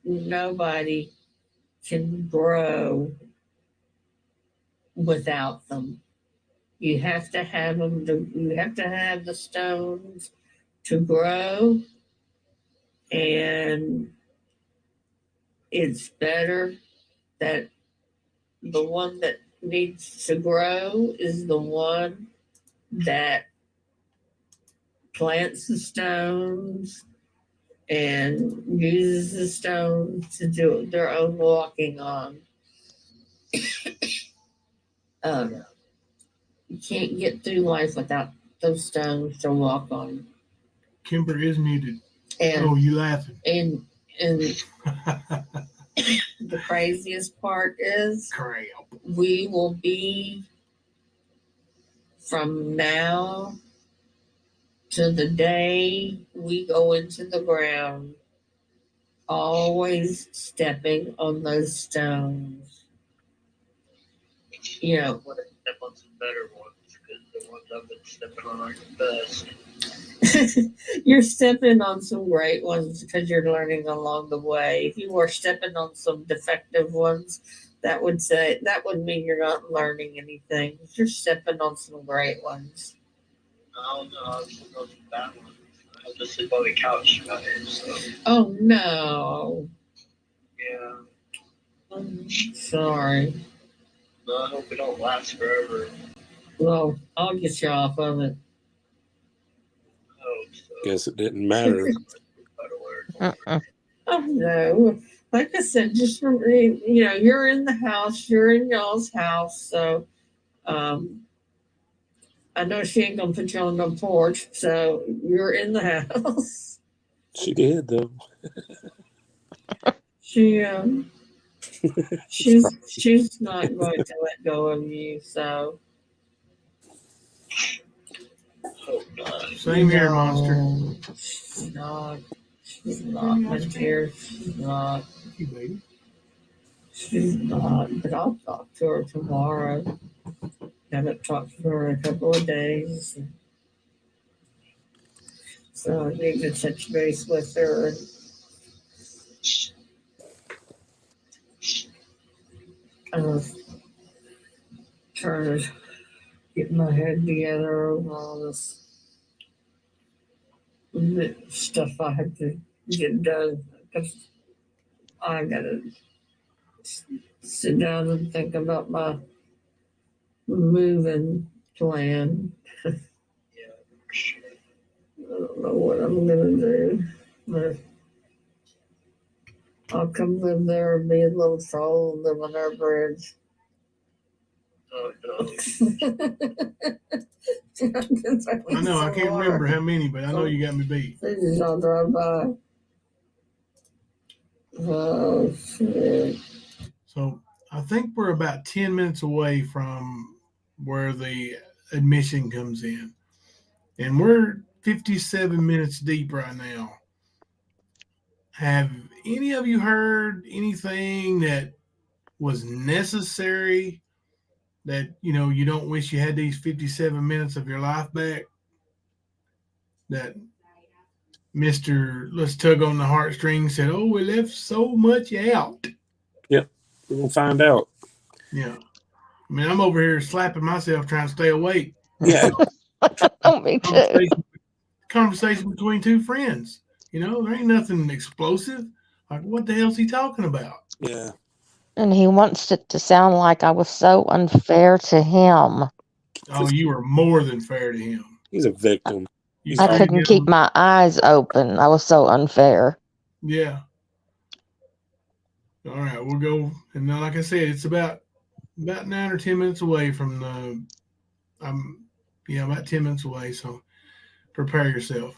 Speaker 7: nobody can grow without them. You have to have them. You have to have the stones to grow, and it's better that the one that needs to grow is the one that plants the stones and uses the stones to do their own walking on. You can't get through life without those stones to walk on.
Speaker 2: Kimber is muted.
Speaker 7: And
Speaker 2: Oh, you laughing?
Speaker 7: and the craziest part is
Speaker 2: Crap.
Speaker 7: we will be from now to the day we go into the ground, always stepping on those stones. You know,
Speaker 8: I want to step on some better ones because the ones I've been stepping on aren't the best.
Speaker 7: you're stepping on some great ones because you're learning along the way. If you were stepping on some defective ones, that would mean you're not learning anything. You're stepping on some great ones.
Speaker 8: I don't know. I was stepping on some bad ones. I have to sleep on the couch tonight, so
Speaker 7: Oh no.
Speaker 8: yeah.
Speaker 7: I'm sorry.
Speaker 8: No, I hope it don't last forever.
Speaker 7: Well, I'll get you off of it.
Speaker 8: I hope so.
Speaker 4: Guess it didn't matter.
Speaker 7: Oh no. Like I said, just you know, you're in the house, you're in y'all's house, so I know she ain't gonna put you on the porch, so you're in the house.
Speaker 4: She did though.
Speaker 7: She's not going to let go of you, so
Speaker 8: Hope not.
Speaker 2: Same here,
Speaker 7: no,
Speaker 2: monster.
Speaker 7: She's not. She's not, my dear. She's not.
Speaker 2: Thank you, baby.
Speaker 7: She's not. But I'll talk to her tomorrow. Haven't talked to her in a couple of days. So I need to touch base with her. Trying to get my head together over all this stuff I have to get done. Because I gotta sit down and think about my moving plan.
Speaker 8: Yeah, for sure.
Speaker 7: I don't know what I'm gonna do, but I'll come live there and be a little troll and live on our bridge.
Speaker 8: Oh no.
Speaker 2: I know, I can't remember how many, but I know you got me beat.
Speaker 7: They just all drive by. Oh, shit.
Speaker 2: So I think we're about 10 minutes away from where the admission comes in. And we're 57 minutes deep right now. Have any of you heard anything that was necessary that, you don't wish you had these 57 minutes of your life back? That Mr. Let's Tug on the Heartstrings said, oh, we left so much out.
Speaker 4: Yep. We're going to find out.
Speaker 2: Yeah. I mean, I'm over here slapping myself trying to stay awake.
Speaker 4: Yeah.
Speaker 5: Oh, me too.
Speaker 2: Conversation between two friends. There ain't nothing explosive. Like, what the hell's he talking about?
Speaker 4: Yeah.
Speaker 5: And he wants it to sound like I was so unfair to him.
Speaker 2: Oh, you were more than fair to him.
Speaker 4: He's a victim.
Speaker 5: I couldn't keep my eyes open. I was so unfair.
Speaker 2: Yeah. All right, we'll go. And now, like I said, it's about 9 or 10 minutes away from the. About 10 minutes away. So prepare yourself.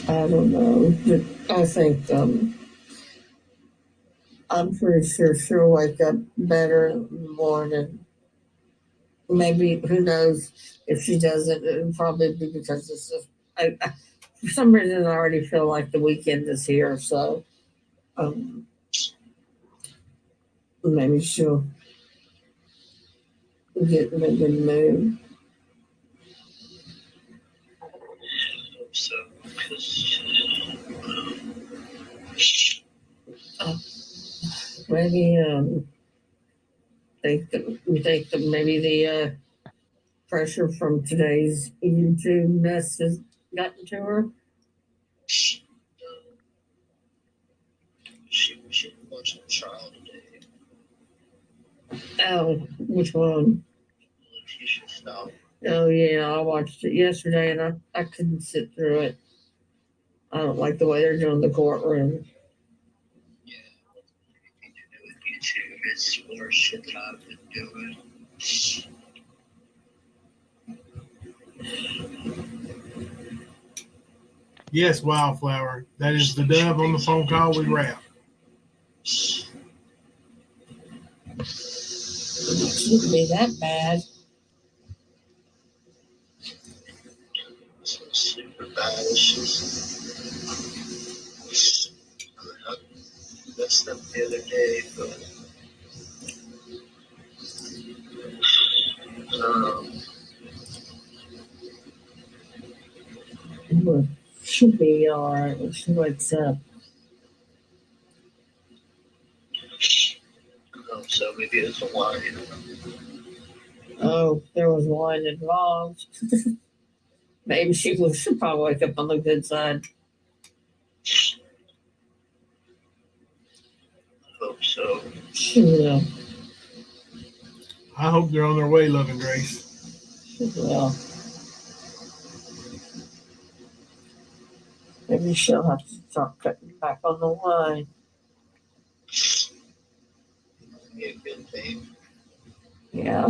Speaker 7: I don't know. I think I'm pretty sure she'll wake up better in the morning. Maybe, who knows, if she doesn't, it'll probably be because it's just, for some reason I already feel like the weekend is here, so maybe she'll get in a good mood.
Speaker 8: So, because
Speaker 7: Maybe we think that maybe the pressure from today's YouTube mess has gotten to her.
Speaker 8: she watched the trial today.
Speaker 7: Oh, which one?
Speaker 8: You should stop.
Speaker 7: Oh yeah, I watched it yesterday and I couldn't sit through it. I don't like the way they're doing the courtroom.
Speaker 8: Yeah, anything to do with YouTube, it's more shit that I've been doing.
Speaker 2: Yes, Wildflower. That is the dove on the phone call. We wrap.
Speaker 7: It shouldn't be that bad.
Speaker 8: It's not super bad. It's just I messed up the other day, but
Speaker 7: She'll be alright when she wakes up.
Speaker 8: so maybe it's a wine.
Speaker 7: Oh, there was wine involved. Maybe she'll probably wake up on the good side.
Speaker 8: I hope so.
Speaker 7: Yeah.
Speaker 2: I hope they're on their way, Love and Grace.
Speaker 7: Well, maybe she'll have to start cutting back on the wine.
Speaker 8: Be a good thing.
Speaker 7: Yeah.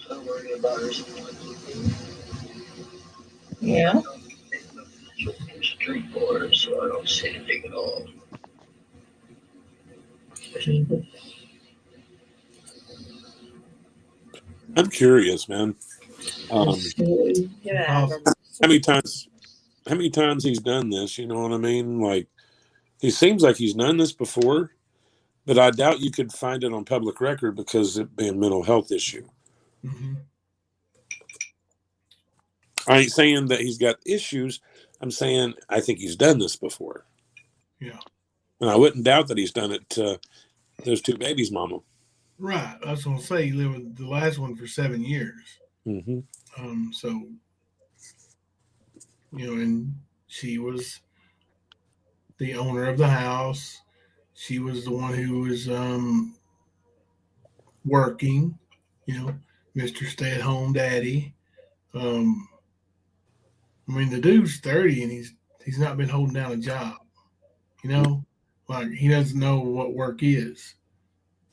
Speaker 8: Don't worry about her.
Speaker 7: Yeah.
Speaker 8: She'll drink more, so I don't say anything at all.
Speaker 4: I'm curious, man. How many times he's done this? You know what I mean? Like, he seems like he's done this before, but I doubt you could find it on public record because it being a mental health issue.
Speaker 2: Mm-hmm.
Speaker 4: I ain't saying that he's got issues. I'm saying I think he's done this before.
Speaker 2: Yeah.
Speaker 4: And I wouldn't doubt that he's done it to those two babies' mama.
Speaker 2: Right. I was going to say, he lived with the last one for 7 years.
Speaker 4: Mm-hmm.
Speaker 2: So, and she was the owner of the house. She was the one who was working Mr. Stay-at-home daddy. I mean, the dude's 30 and he's not been holding down a job. Like he doesn't know what work is.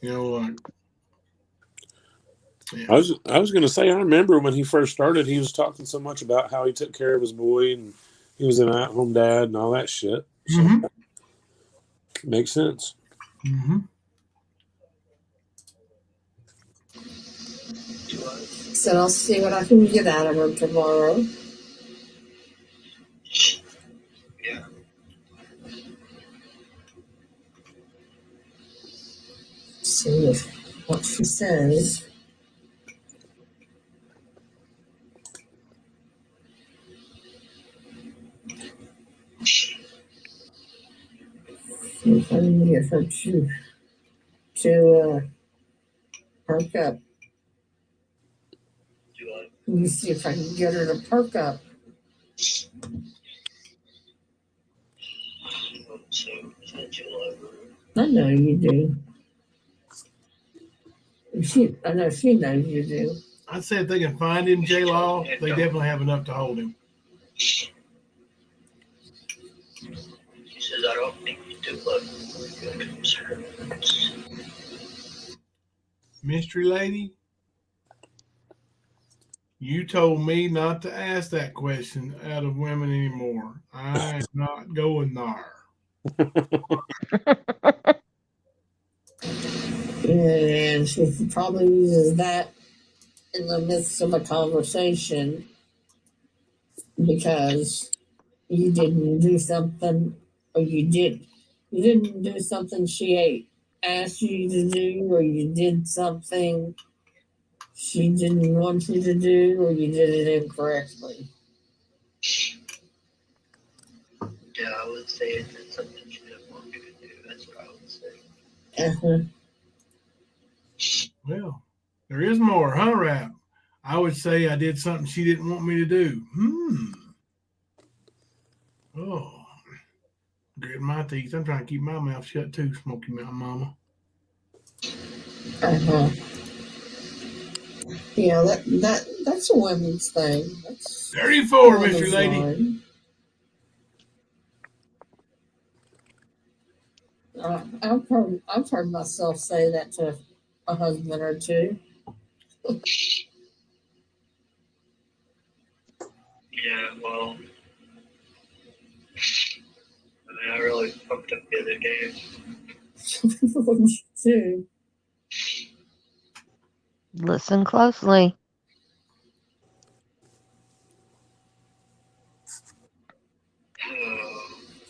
Speaker 2: Like yeah.
Speaker 4: I was going to say, I remember when he first started, he was talking so much about how he took care of his boy and he was an at-home dad and all that shit. So makes sense.
Speaker 7: So I'll see what I can get out of her tomorrow.
Speaker 8: Yeah.
Speaker 7: See what she says. See if I can get her to perk up. Let me see if I can get her to perk up. I know you do. I know she knows you do.
Speaker 2: I'd say if they can find him, J-Law, they definitely have enough to hold him.
Speaker 8: She says, I don't think you do look good.
Speaker 2: Mystery lady, you told me not to ask that question out of women anymore. I am not going there.
Speaker 7: And she probably uses that in the midst of a conversation because you didn't do something, or you didn't do something she asked you to do, or you did something she didn't want you to do, or you did it incorrectly.
Speaker 8: Yeah, I would say it's something she didn't want you to do. That's what I would say.
Speaker 2: Well, there is more, huh, Rap? I would say I did something she didn't want me to do. Oh, grit my teeth. I'm trying to keep my mouth shut too, Smoky Mountain Mama.
Speaker 7: Yeah, that's a women's thing. That's
Speaker 2: 34, Mystery Lady.
Speaker 7: Line. I've heard myself say that to a husband or two.
Speaker 8: Yeah, well, I really fucked up the other day.
Speaker 7: too.
Speaker 5: Listen closely.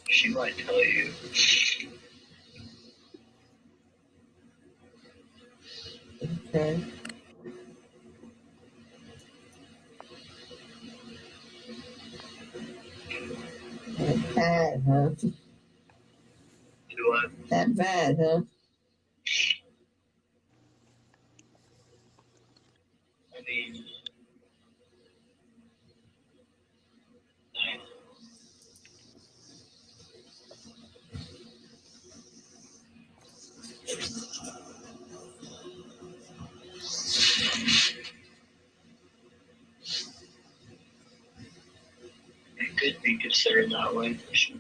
Speaker 8: She might tell you.
Speaker 7: Okay. That bad, huh?
Speaker 8: Do what?
Speaker 7: That bad, huh?
Speaker 8: I mean, it could be considered that way for sure.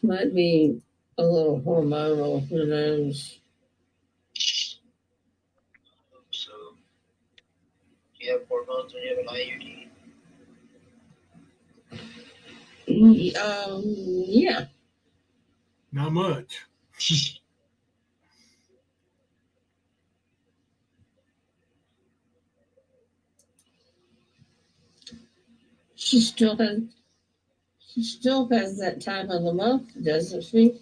Speaker 7: Might be a little hormonal, who knows?
Speaker 8: So, do you have hormones when you have an IUD?
Speaker 7: Yeah.
Speaker 2: Not much.
Speaker 7: She still has that time of the month, doesn't she?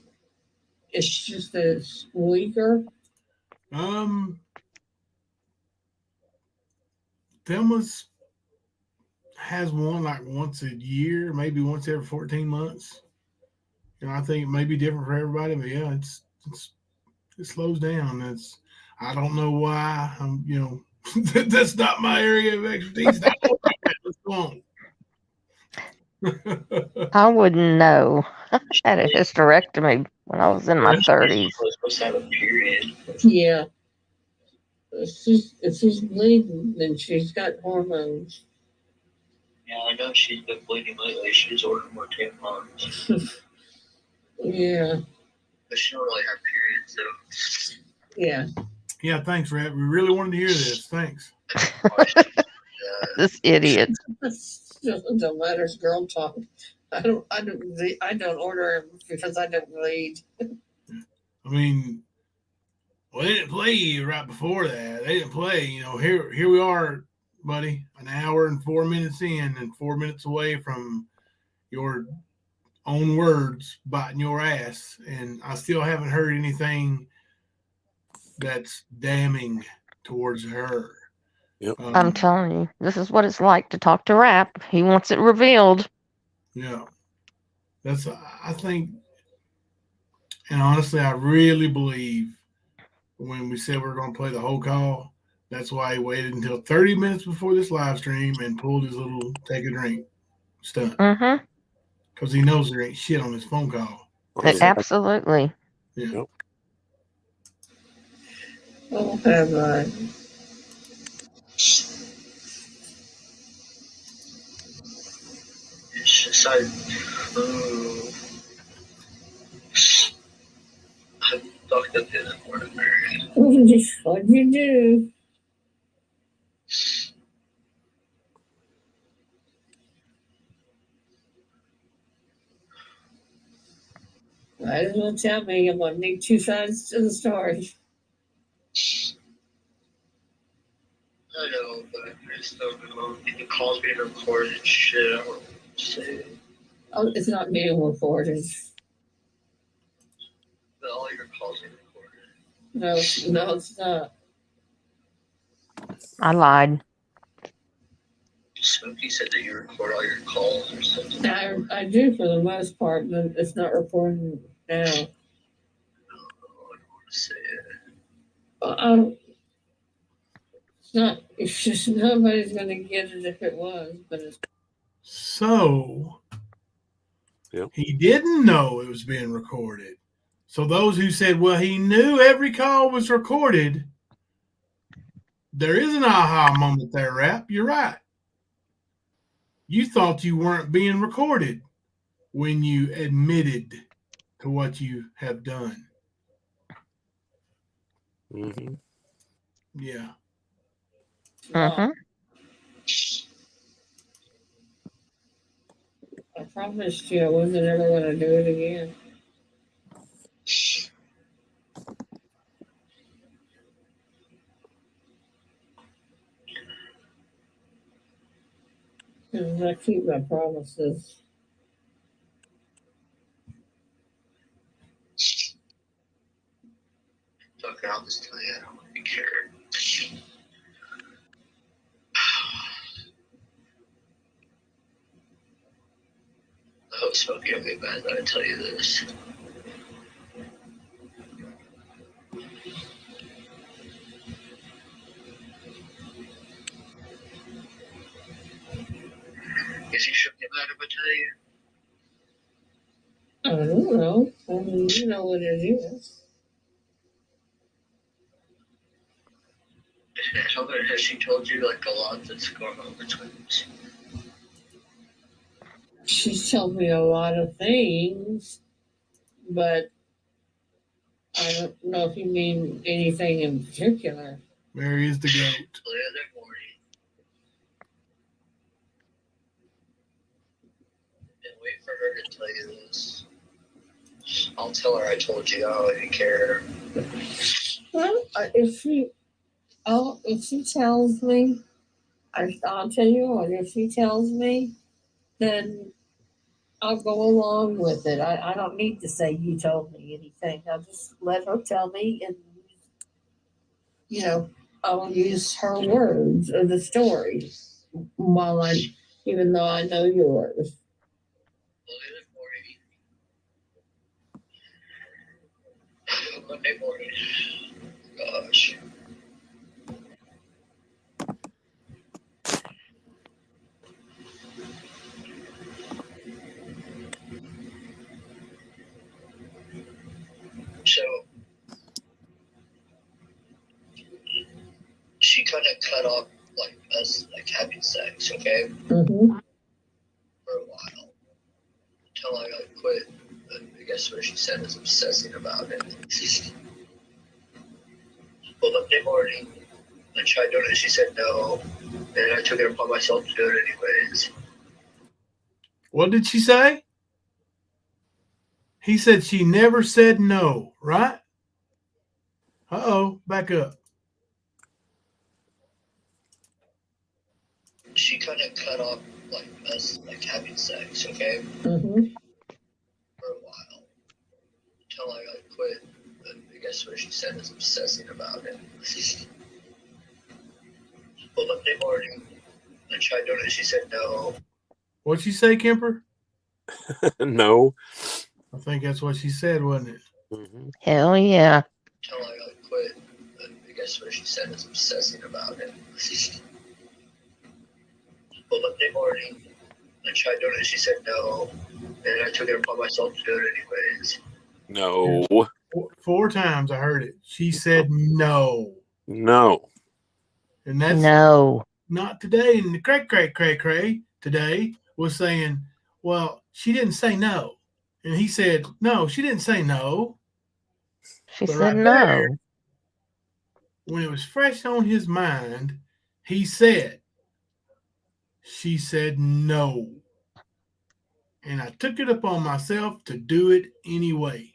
Speaker 7: It's just that it's weaker.
Speaker 2: Thelma's has one like once a year, maybe once every 14 months. I think it may be different for everybody, but yeah, it slows down. I don't know why. That's not my area of expertise. Let's go on.
Speaker 5: I wouldn't know. I had a hysterectomy when I was in my 30s.
Speaker 8: She's supposed to have a period.
Speaker 7: Yeah. If she's bleeding, then she's got hormones.
Speaker 8: Yeah, I know she's been bleeding lately. She's ordering more tampons.
Speaker 7: Yeah.
Speaker 8: But she don't really have periods, so.
Speaker 7: Yeah.
Speaker 2: Yeah, thanks, Rhett. We really wanted to hear this. Thanks.
Speaker 5: This idiot.
Speaker 7: Don't matter, girl talk. I don't order them because I don't bleed.
Speaker 2: I mean, well, they didn't play you right before that. They didn't play. Here we are, buddy, an hour and 4 minutes in, and 4 minutes away from your own words biting your ass, and I still haven't heard anything that's damning towards her.
Speaker 4: Yep.
Speaker 5: I'm telling you, this is what it's like to talk to Rap. He wants it revealed.
Speaker 2: Yeah. I think, and honestly, I really believe when we said we're going to play the whole call, that's why he waited until 30 minutes before this live stream and pulled his little take a drink stunt.
Speaker 5: Mm-hmm.
Speaker 2: Because he knows there ain't shit on his phone call.
Speaker 5: Absolutely.
Speaker 2: Yeah.
Speaker 4: Yep.
Speaker 7: Oh, have I?
Speaker 8: It's just I fucked up in the morning, Mary.
Speaker 7: What'd you do? Might as well tell me. I'm gonna need two sides to the story.
Speaker 8: I know, but I just don't know. The call's being recorded and shit. I don't know what to say.
Speaker 7: Oh, it's not being recorded.
Speaker 8: But all your calls are recorded.
Speaker 7: No, it's not.
Speaker 5: I lied.
Speaker 8: Smoky said that you record all your calls or something.
Speaker 7: I do for the most part, but it's not recording now.
Speaker 8: I don't want to say it.
Speaker 7: It's not. It's just nobody's gonna get it if it was, but it's.
Speaker 2: So,
Speaker 4: Yep.
Speaker 2: He didn't know it was being recorded. So those who said, well, he knew every call was recorded, there is an aha moment there, Rap. You're right. You thought you weren't being recorded when you admitted to what you have done.
Speaker 4: Mm-hmm.
Speaker 2: Yeah.
Speaker 5: Mm-hmm.
Speaker 7: I promised you I wasn't ever gonna do it again. Because I keep my promises.
Speaker 8: Fuck it, I'll just tell you I don't really care. I hope Smoky will get mad that I tell you this. Guess you should get mad if I tell you.
Speaker 7: I don't know. I mean, you know what it is.
Speaker 8: Has she told you like a lot that's going on between us?
Speaker 7: She's told me a lot of things, but I don't know if you mean anything in particular.
Speaker 2: Mary is the goat.
Speaker 8: The other morning. And wait for her to tell you this. I'll tell her I told you. I don't even care.
Speaker 7: Well, if she tells me, I'll tell you what. If she tells me, then I'll go along with it. I don't need to say you told me anything. I'll just let her tell me, and I'll use her words of the story while I'm even though I know yours.
Speaker 8: Monday morning. Gosh. So she kind of cut off like us like having sex, okay,
Speaker 7: Mm-hmm.
Speaker 8: for a while until I like quit. But I guess what she said is obsessing about it. Well, Monday morning, I tried doing it. She said no, and I took it upon myself to do it anyways.
Speaker 2: What did she say? He said she never said no, right? Uh-oh, back up.
Speaker 8: She kind of cut off like us like having sex, okay,
Speaker 7: Mm-hmm.
Speaker 8: for a while until I like quit. But I guess what she said is obsessing about it. Well, Monday morning, I tried doing it. She said no.
Speaker 2: What'd she say, Kemper?
Speaker 4: No.
Speaker 2: I think that's what she said, wasn't it?
Speaker 4: Mm-hmm.
Speaker 5: Hell yeah.
Speaker 8: Until I like quit. But I guess what she said is obsessing about it. Well, Monday morning, I tried doing it. She said no, and I took it upon myself to do it anyways.
Speaker 4: No.
Speaker 2: 4 times I heard it. She said no.
Speaker 4: No.
Speaker 2: And that's
Speaker 5: No.
Speaker 2: not today. And the cray today was saying, well, she didn't say no. And he said, no, she didn't say no.
Speaker 5: She
Speaker 2: But
Speaker 5: said
Speaker 2: right
Speaker 5: no.
Speaker 2: there, when it was fresh on his mind, he said, she said no. And I took it upon myself to do it anyway.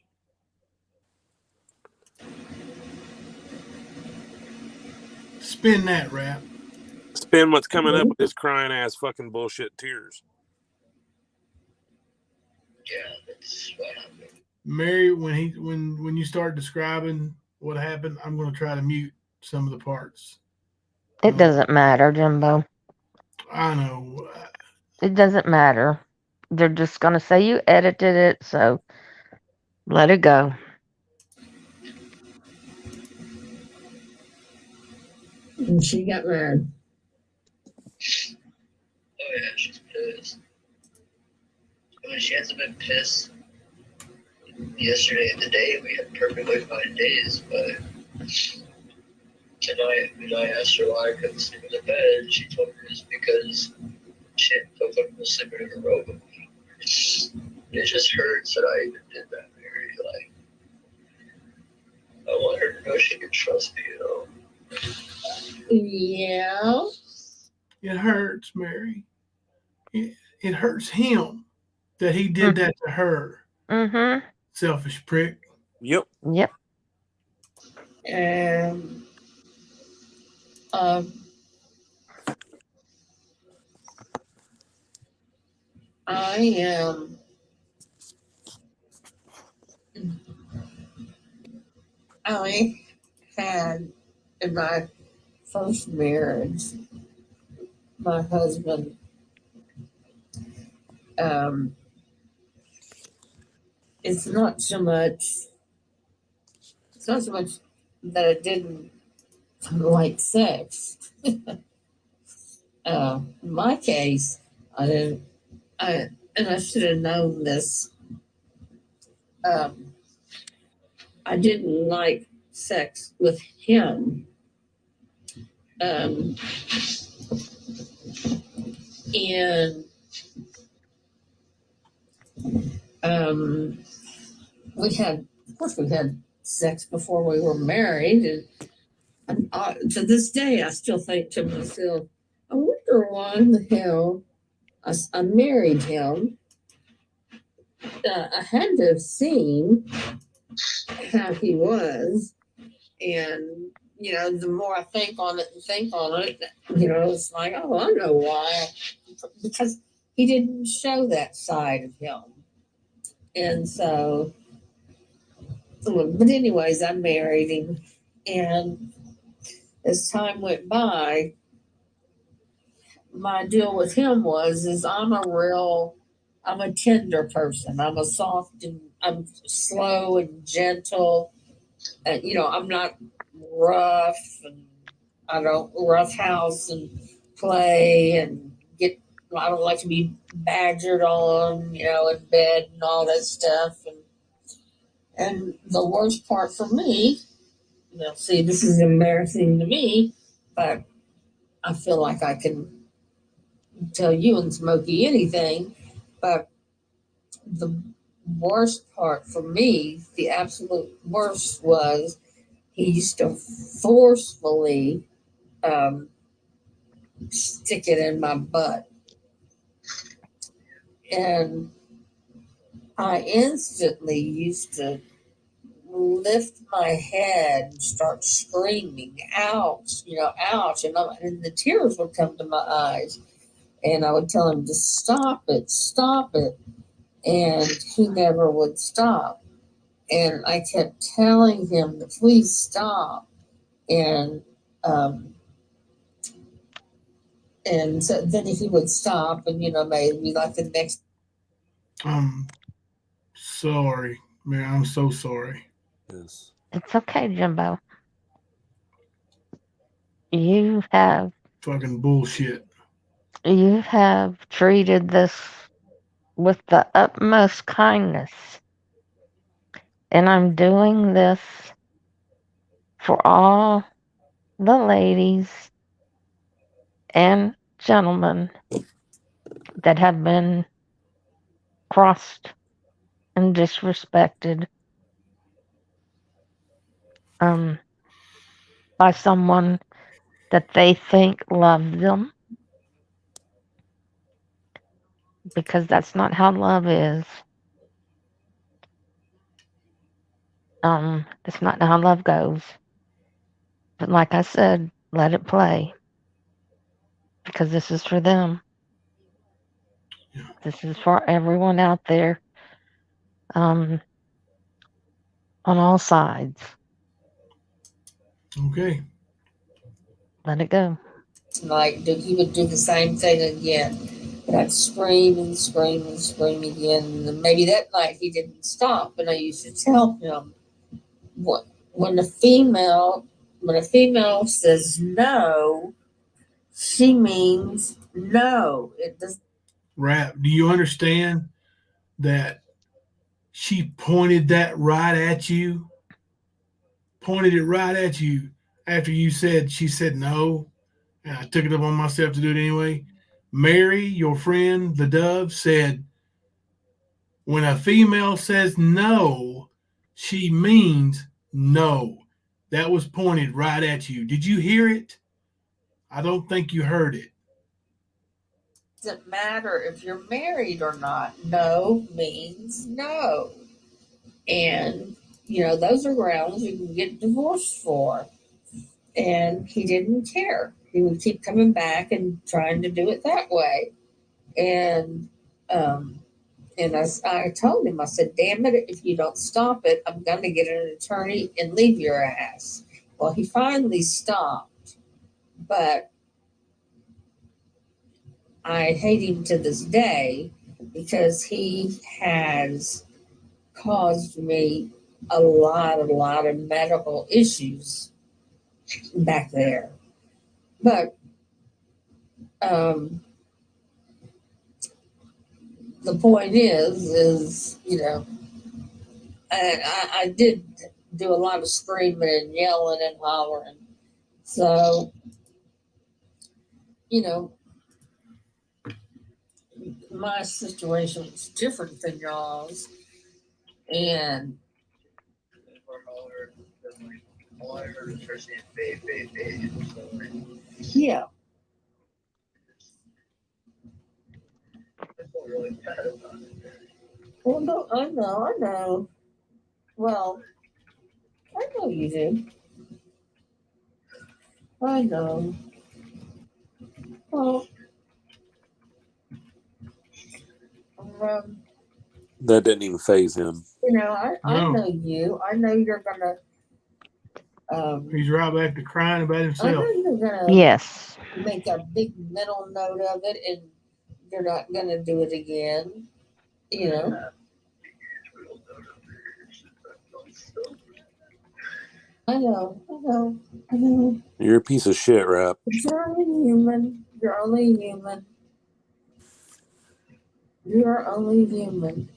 Speaker 2: Spin that, Rap.
Speaker 4: Spin what's coming up with this crying ass fucking bullshit tears.
Speaker 8: Yeah, that's what happened.
Speaker 2: Mary, when you start describing what happened, I'm going to try to mute some of the parts.
Speaker 5: It doesn't matter, Jimbo.
Speaker 2: I know.
Speaker 5: It doesn't matter. They're just going to say you edited it, so let it go.
Speaker 7: And she got mad.
Speaker 8: Oh yeah, she's pissed. I mean, she hasn't been pissed yesterday and today. We had perfectly fine days, but tonight when I asked her why I couldn't sleep in the bed, she told me it's because she didn't feel comfortable sleeping in a robe with me. It just hurts that I even did that, Mary. Like, I want her to know she can trust me, you know.
Speaker 7: Yeah.
Speaker 2: It hurts, Mary. It hurts him that he did that to her.
Speaker 5: Mm-hmm.
Speaker 2: Selfish prick.
Speaker 4: Yep.
Speaker 5: Yep.
Speaker 7: I had in my first marriage, my husband, it's not so much that I didn't like sex. In my case, I didn't. And I should have known this. I didn't like sex with him. And we had sex before we were married, and to this day, I still think to myself, I wonder why in the hell I married him. I had to have seen how he was, and the more I think on it, it's like, oh, I know why, because he didn't show that side of him, and so. But anyways, I married him, and as time went by, my deal with him is I'm a tender person. I'm a soft and I'm slow and gentle. And, I'm not rough, and I don't roughhouse and play and I don't like to be badgered on, in bed and all that stuff. And the worst part for me, see, this is embarrassing to me, but I feel like I can tell you and Smokey anything, but the worst part for me, the absolute worst, was he used to forcefully stick it in my butt. And I instantly used to lift my head and start screaming, ouch, ouch. And the tears would come to my eyes. And I would tell him to stop it, stop it. And he never would stop. And I kept telling him to please stop. And so then he would stop, and maybe like the next.
Speaker 2: I'm sorry, man. I'm so sorry.
Speaker 4: Yes.
Speaker 5: It's okay, Jimbo. You have
Speaker 2: Fucking bullshit.
Speaker 5: treated this with the utmost kindness. And I'm doing this for all the ladies and gentlemen that have been crossed and disrespected by someone that they think loves them, because that's not how love is. That's not how love goes. But like I said, let it play, because this is for them.
Speaker 2: Yeah.
Speaker 5: This is for everyone out there, on all sides.
Speaker 2: Okay.
Speaker 5: Let it go.
Speaker 7: Like, he would do the same thing again. But I'd scream and scream and scream again. And maybe that night he didn't stop, but I used to tell him, when a female says no, she means no. It does.
Speaker 2: Rap, do you understand that she pointed that right at you? Pointed it right at you after she said no, and I took it upon myself to do it anyway. Mary, your friend, the dove, said, when a female says no, she means no. That was pointed right at you. Did you hear it? I don't think you heard it.
Speaker 7: Doesn't matter if you're married or not. No means no. And, those are grounds you can get divorced for. And he didn't care. He would keep coming back and trying to do it that way. And I told him, I said, damn it, if you don't stop it, I'm going to get an attorney and leave your ass. Well, he finally stopped. But I hate him to this day because he has caused me a lot of medical issues back there. But the point is, I did do a lot of screaming and yelling and hollering. So, my situation was different than y'all's. And
Speaker 8: all I heard was her saying, babe, babe, babe.
Speaker 7: yeah.
Speaker 8: I felt really bad about it.
Speaker 7: Well, no, I know. Well, I know you do. I know. Well,
Speaker 4: That didn't even phase him.
Speaker 7: I know you. I know you're gonna.
Speaker 2: He's right back to crying about
Speaker 7: I
Speaker 2: himself.
Speaker 7: know you're gonna.
Speaker 5: Yes.
Speaker 7: make a big mental note of it, and you're not going to do it again. You know. I know.
Speaker 4: You're a piece of shit, Rap.
Speaker 7: But you're only human. You're only human. You're only human.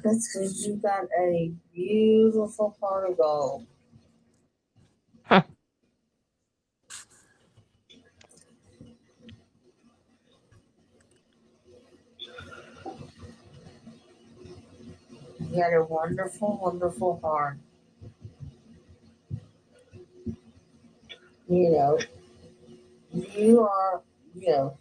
Speaker 7: That's because you got a beautiful heart of gold. You got a wonderful, wonderful heart. You know, you are, you know,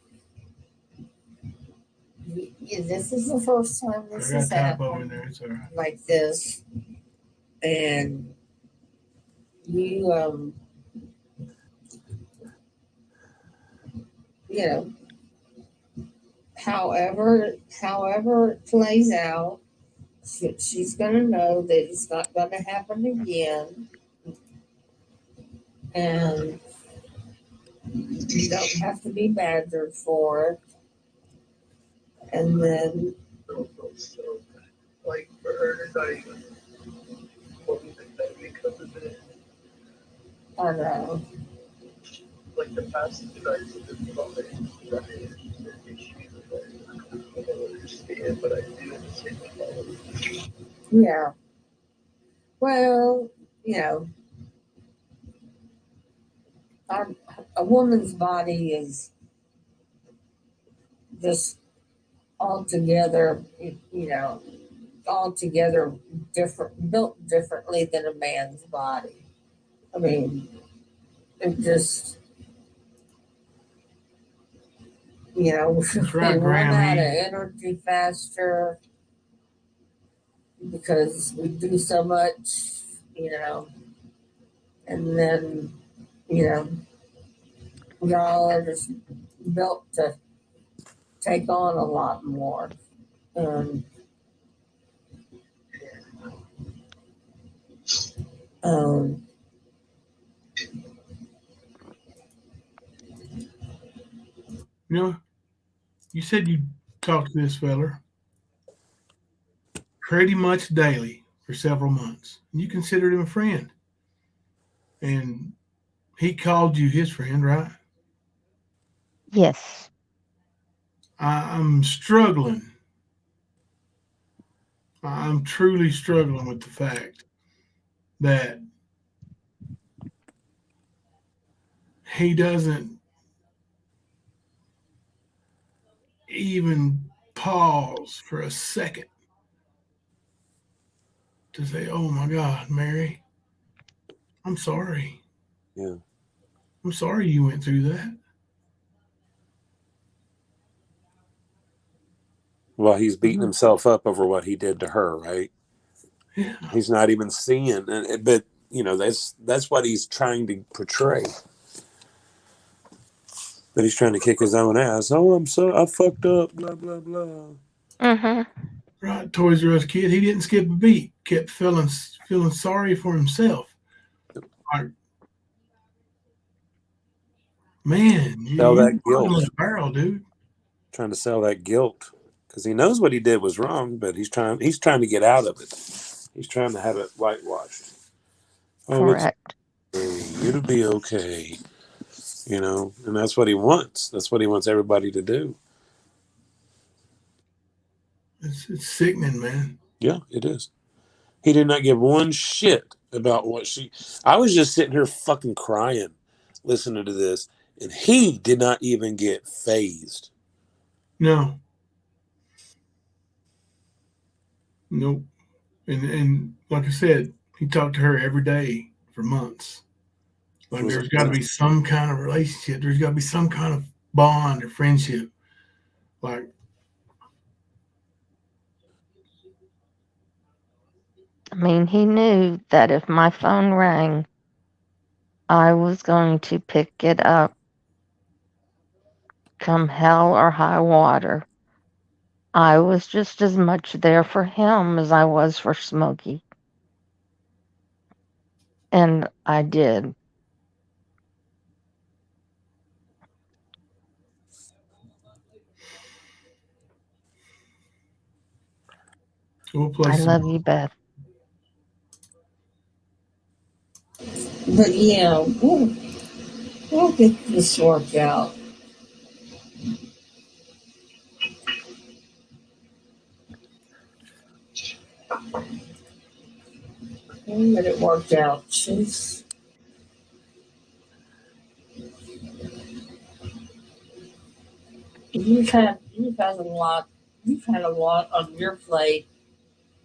Speaker 7: this is the first time this has happened
Speaker 2: there. It's all right.
Speaker 7: like this. And you, you know, however it plays out, she's going to know that it's not going to happen again. And you don't have to be badgered for it. And then,
Speaker 8: like, for her to not even believe that because of it,
Speaker 7: I don't know.
Speaker 8: like the past two nights have been probably issues that I don't understand, but I do understand.
Speaker 7: Yeah. Well, you know, a woman's body is just altogether, you know, altogether different, built differently than a man's body. I mean, it just, you know,
Speaker 2: That's right,
Speaker 7: we run out of
Speaker 2: Grammy.
Speaker 7: energy faster because we do so much, you know, and then, you know, y'all are just built to take on a lot more. Um, um,
Speaker 2: You know, you said you talked to this feller pretty much daily for several months. You considered him a friend. And he called you his friend, right?
Speaker 5: Yes.
Speaker 2: I'm struggling. I'm truly struggling with the fact that he doesn't even pause for a second to say, "Oh my God, Mary, I'm sorry.
Speaker 4: Yeah.
Speaker 2: I'm sorry you went through that."
Speaker 4: Well, he's beating himself up over what he did to her, right?
Speaker 2: Yeah.
Speaker 4: He's not even seeing, but you know that's what he's trying to portray. But he's trying to kick his own ass. Oh, I fucked up. Blah blah blah.
Speaker 5: Mhm.
Speaker 2: Right, Toys R Us kid. He didn't skip a beat. Kept feeling sorry for himself. Like, man,
Speaker 4: Sell
Speaker 2: you're
Speaker 4: that guilt.
Speaker 2: in a barrel, dude.
Speaker 4: Trying to sell that guilt because he knows what he did was wrong, but he's trying to get out of it. He's trying to have it whitewashed. Oh, it's
Speaker 5: Correct.
Speaker 4: okay. It'll be okay. You know, and that's what he wants. That's what he wants everybody to do.
Speaker 2: It's sickening, man.
Speaker 4: Yeah, it is. He did not give one shit about what she. I was just sitting here fucking crying, listening to this, and he did not even get phased.
Speaker 2: No, nope. And like I said, he talked to her every day for months. Like there's got to be some kind of relationship. There's got to be some kind of bond or friendship. Like,
Speaker 5: I mean, he knew that if my phone rang, I was going to pick it up come hell or high water. I was just as much there for him as I was for Smokey. And I did.
Speaker 2: We'll play
Speaker 5: I
Speaker 2: some.
Speaker 5: love you, Beth.
Speaker 7: But yeah, we'll get this worked out. We'll get it worked out. You've had a lot. You've had a lot on your plate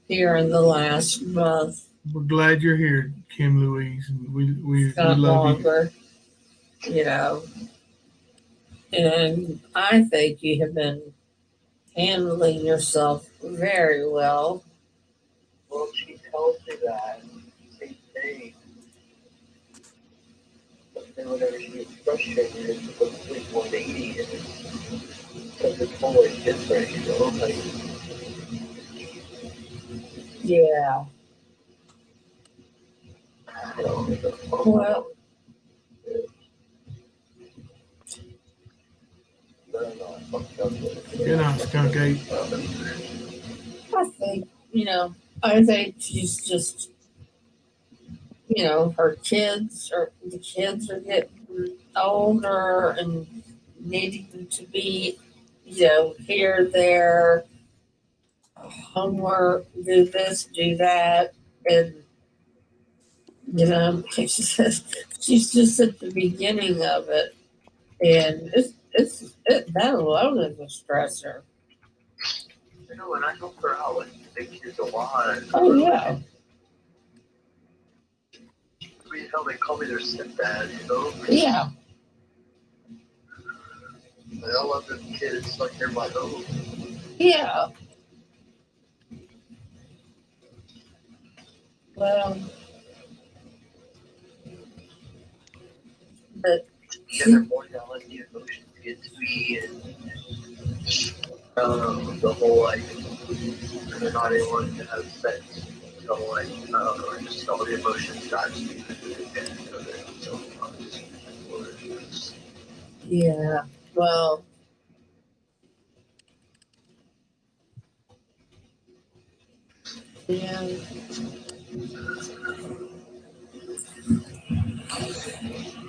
Speaker 7: here in the last month.
Speaker 2: We're glad you're here, Kim Louise, and we
Speaker 7: Not
Speaker 2: love
Speaker 7: longer, you know. And I think you have been handling yourself very well.
Speaker 8: Well, she tells me that same thing. But then whenever she gets frustrated, it's completely 180 and it's something totally different, you know? Like,
Speaker 7: Yeah.
Speaker 8: I don't know.
Speaker 7: Well,
Speaker 2: Good night, Skunk Ape.
Speaker 7: I think she's just, her kids or the kids are getting older and needing to be, here, there, homework, do this, do that, and she's just at the beginning of it, and that alone is a stressor.
Speaker 8: You know, and I help her out with the kids a lot.
Speaker 7: Oh yeah,
Speaker 8: I mean, hell, they call me their stepdad, you know?
Speaker 7: yeah.
Speaker 8: I love them kids like they're my own.
Speaker 7: Yeah. Well, but
Speaker 8: Yeah, they're more down like the emotions get to me and the whole like they're not able to have sex. So like just all the emotions got to me and so
Speaker 7: yeah. Well, yeah.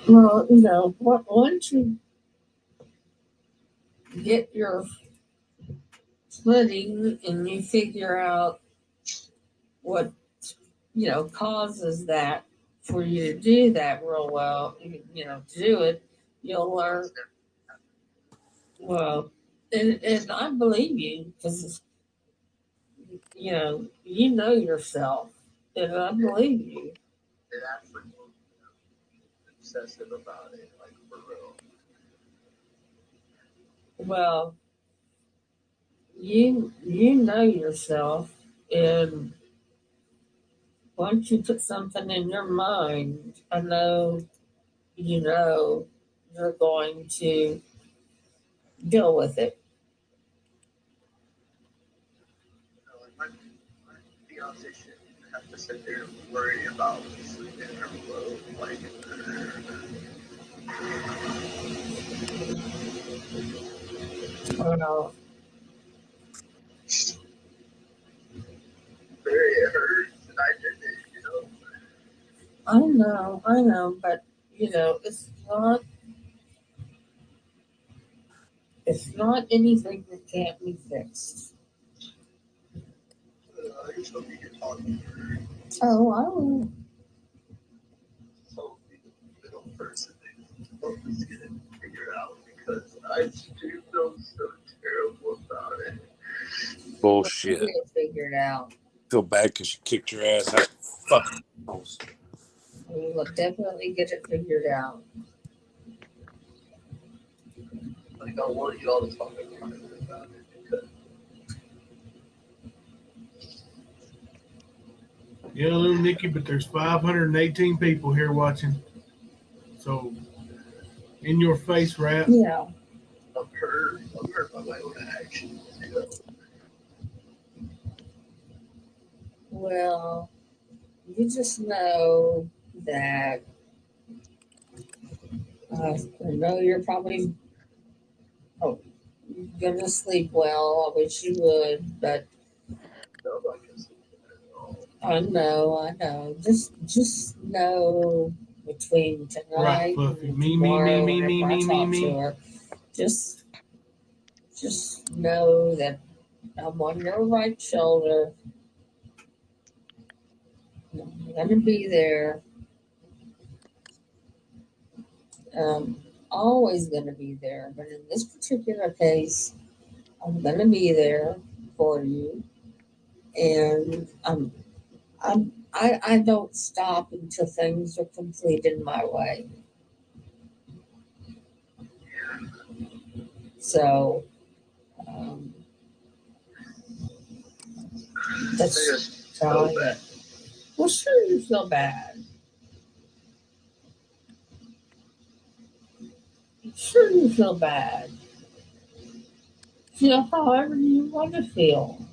Speaker 7: Well, once you get your footing and you figure out what causes that for you to do that real well, to do it, you'll learn. Well, and I believe you because you know yourself, and I believe you.
Speaker 8: it actually obsessive about it, like for real.
Speaker 7: Well, you know yourself, and once you put something in your mind, I know you're going to deal with it.
Speaker 8: My fiance shouldn't have to sit there and worry about sleeping in her clothes. Like,
Speaker 7: Well,
Speaker 8: it hurts, and I did it, you know.
Speaker 7: I know, but it's not anything that can't be fixed.
Speaker 8: I just hope you can talk to her.
Speaker 7: Oh, I will.
Speaker 8: So be the middle person and help us get it figured out because I do feel so terrible about it.
Speaker 1: Bullshit.
Speaker 7: Get it figured out.
Speaker 1: Feel bad because you kicked your ass out. Fucking balls.
Speaker 7: We will definitely get it figured out.
Speaker 8: Like, I want you all to talk about it because
Speaker 2: Yeah, little Nikki, but there's 518 people here watching. So, in your face rap.
Speaker 7: Yeah.
Speaker 8: I'm hurt by my own actions, you know.
Speaker 7: Well, you just know that I know you're probably gonna sleep well. I wish you would, but I know. Just know between
Speaker 2: Right,
Speaker 7: tonight
Speaker 2: Fluffy.
Speaker 7: and
Speaker 2: Me,
Speaker 7: tomorrow,
Speaker 2: me, me,
Speaker 7: whenever I
Speaker 2: me, me,
Speaker 7: talk to
Speaker 2: me.
Speaker 7: her, just know that I'm on your right shoulder. I'm gonna be there. Always gonna be there. But in this particular case, I'm gonna be there for you, and I don't stop until things are completed my way. So um, that's
Speaker 8: So bad.
Speaker 7: well, sure you feel bad. Sure you feel bad. Feel however you want to feel.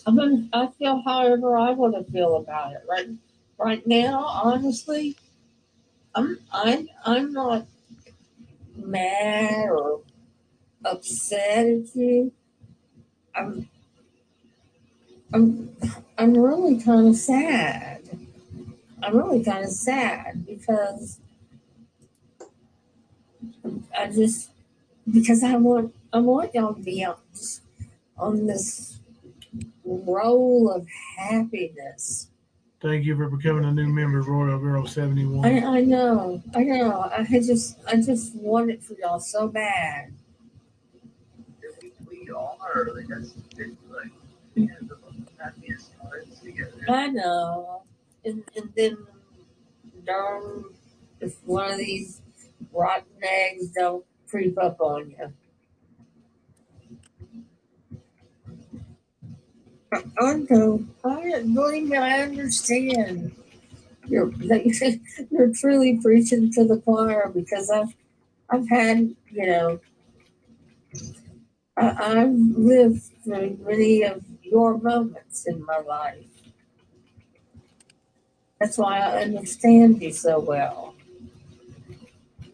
Speaker 7: I feel however I want to feel about it. Right now, honestly, I'm not mad or upset at you. I'm I'm I'm really kind of sad. I'm really kind of sad because I just because I want y'all to be on this roll of happiness.
Speaker 2: Thank you for becoming a new member, Royal Girl 71.
Speaker 7: I know. I just want it for y'all so bad.
Speaker 8: We all are. Like, that's it's like the happiest times together.
Speaker 7: I know. And then darn if one of these rotten eggs don't creep up on you. I believe me, I understand. You're truly preaching to the choir because I've had, I've lived through many of your moments in my life. That's why I understand you so well.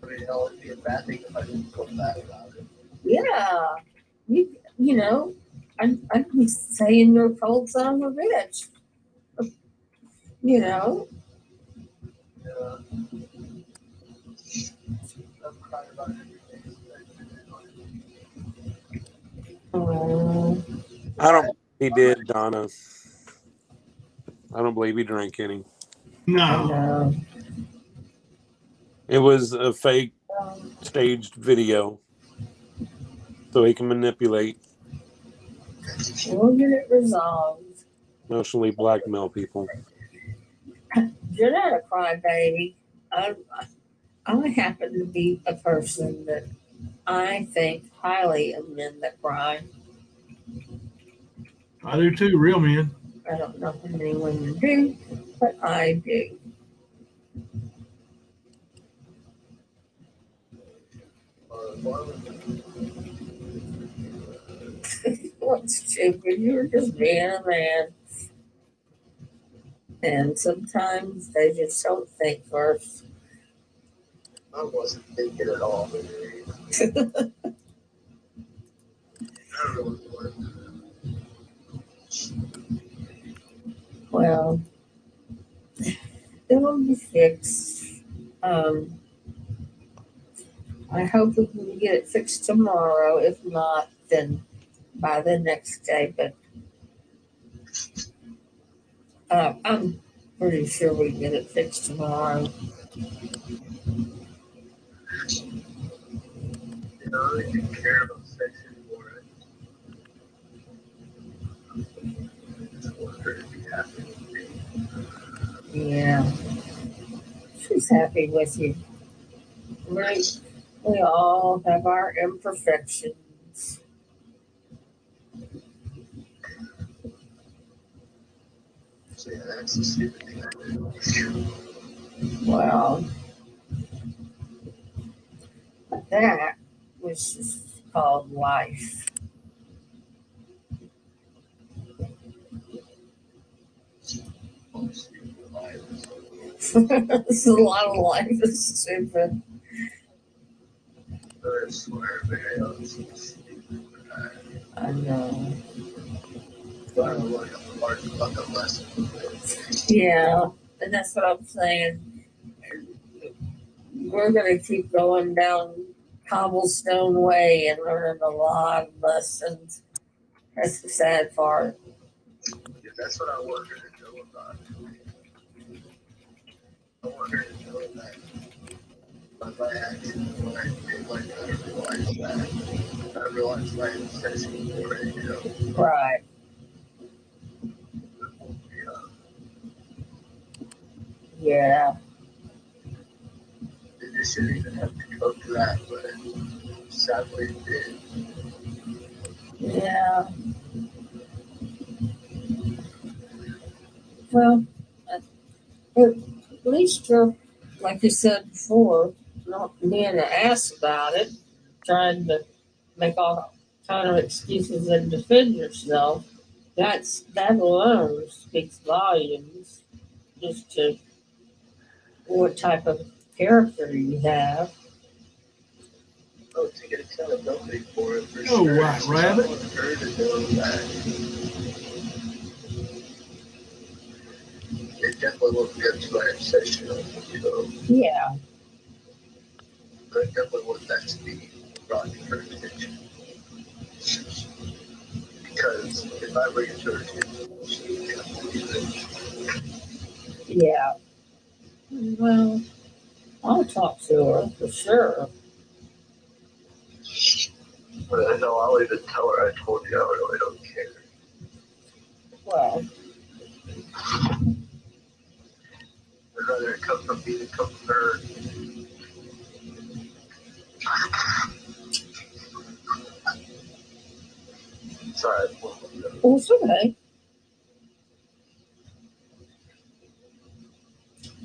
Speaker 8: I mean, it would be a bad thing if I didn't feel bad about it.
Speaker 7: Yeah, you know, I'd be saying you're a cold son of a bitch. You know.
Speaker 8: Yeah. I'm crying about everything.
Speaker 4: I don't believe he did, Donna. I don't believe he drank any.
Speaker 2: No.
Speaker 7: know.
Speaker 4: It was a fake staged video so he can manipulate,
Speaker 7: We'll get it resolved.
Speaker 4: emotionally blackmail people.
Speaker 7: You're not a crybaby. I, I happen to be a person that I think highly of men that cry.
Speaker 2: I do too, real men.
Speaker 7: I don't know how many women do, but I do. What's stupid? You're just being a man. And sometimes they just don't think first.
Speaker 8: I wasn't thinking at all. I don't know what it was.
Speaker 7: Well, it'll be fixed. I hope we can get it fixed tomorrow. If not, then by the next day. But I'm pretty sure we can get it fixed tomorrow.
Speaker 8: You know, I didn't care about sex anymore. I just want her to be happy with me.
Speaker 7: Yeah, she's happy with you. We all have our imperfections.
Speaker 8: So yeah, that's the stupid thing I did.
Speaker 7: Well, that was just called life. This is a lot of life. It's stupid.
Speaker 8: I swear, man, I'm so stupid.
Speaker 7: I know.
Speaker 8: But I learned a hard fucking lesson.
Speaker 7: Yeah, and that's what I'm saying. We're gonna keep going down cobblestone way and learning a lot of lessons. That's the sad part.
Speaker 8: Yeah, that's what I want her to know about it. I want her to know that by my actions, when I did like that, I realized my necessity for it, you know.
Speaker 7: Right. Yeah.
Speaker 8: It shouldn't even have to go to that, but sadly it did.
Speaker 7: Yeah. Well, at least you're, like you said before, not being an ass about it, trying to make all kind of excuses and defend yourself. That alone speaks volumes just to what type of character you have.
Speaker 8: Oh, to get accountability for it, for
Speaker 2: Oh,
Speaker 8: sure.
Speaker 2: White Rabbit.
Speaker 8: I want her to know that it definitely won't get to my obsession of it, you know.
Speaker 7: Yeah.
Speaker 8: But I definitely want that to be brought to her attention. Because if I bring it to her attention, she definitely should.
Speaker 7: Yeah. Well, I'll talk to her for sure.
Speaker 8: But I know I'll even tell her I told you I really don't care.
Speaker 7: Well,
Speaker 8: I'd rather it come from me than come from her. Sorry.
Speaker 7: it's okay.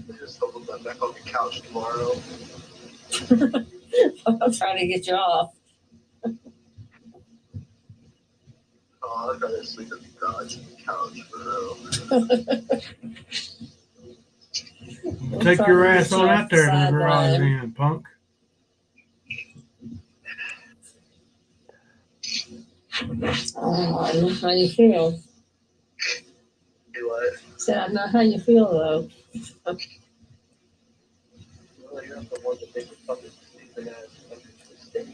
Speaker 8: I just hope I'm back on the couch tomorrow.
Speaker 7: I'm trying to get you off.
Speaker 8: Oh, I'd rather sleep in the garage than the couch for real.
Speaker 2: Take your ass on out there to the garage then, punk.
Speaker 7: Oh, I know how you feel.
Speaker 8: Do what?
Speaker 7: Said I know how you feel though.
Speaker 8: Well, you're not the one that makes a fucking stupid ass fucking mistake.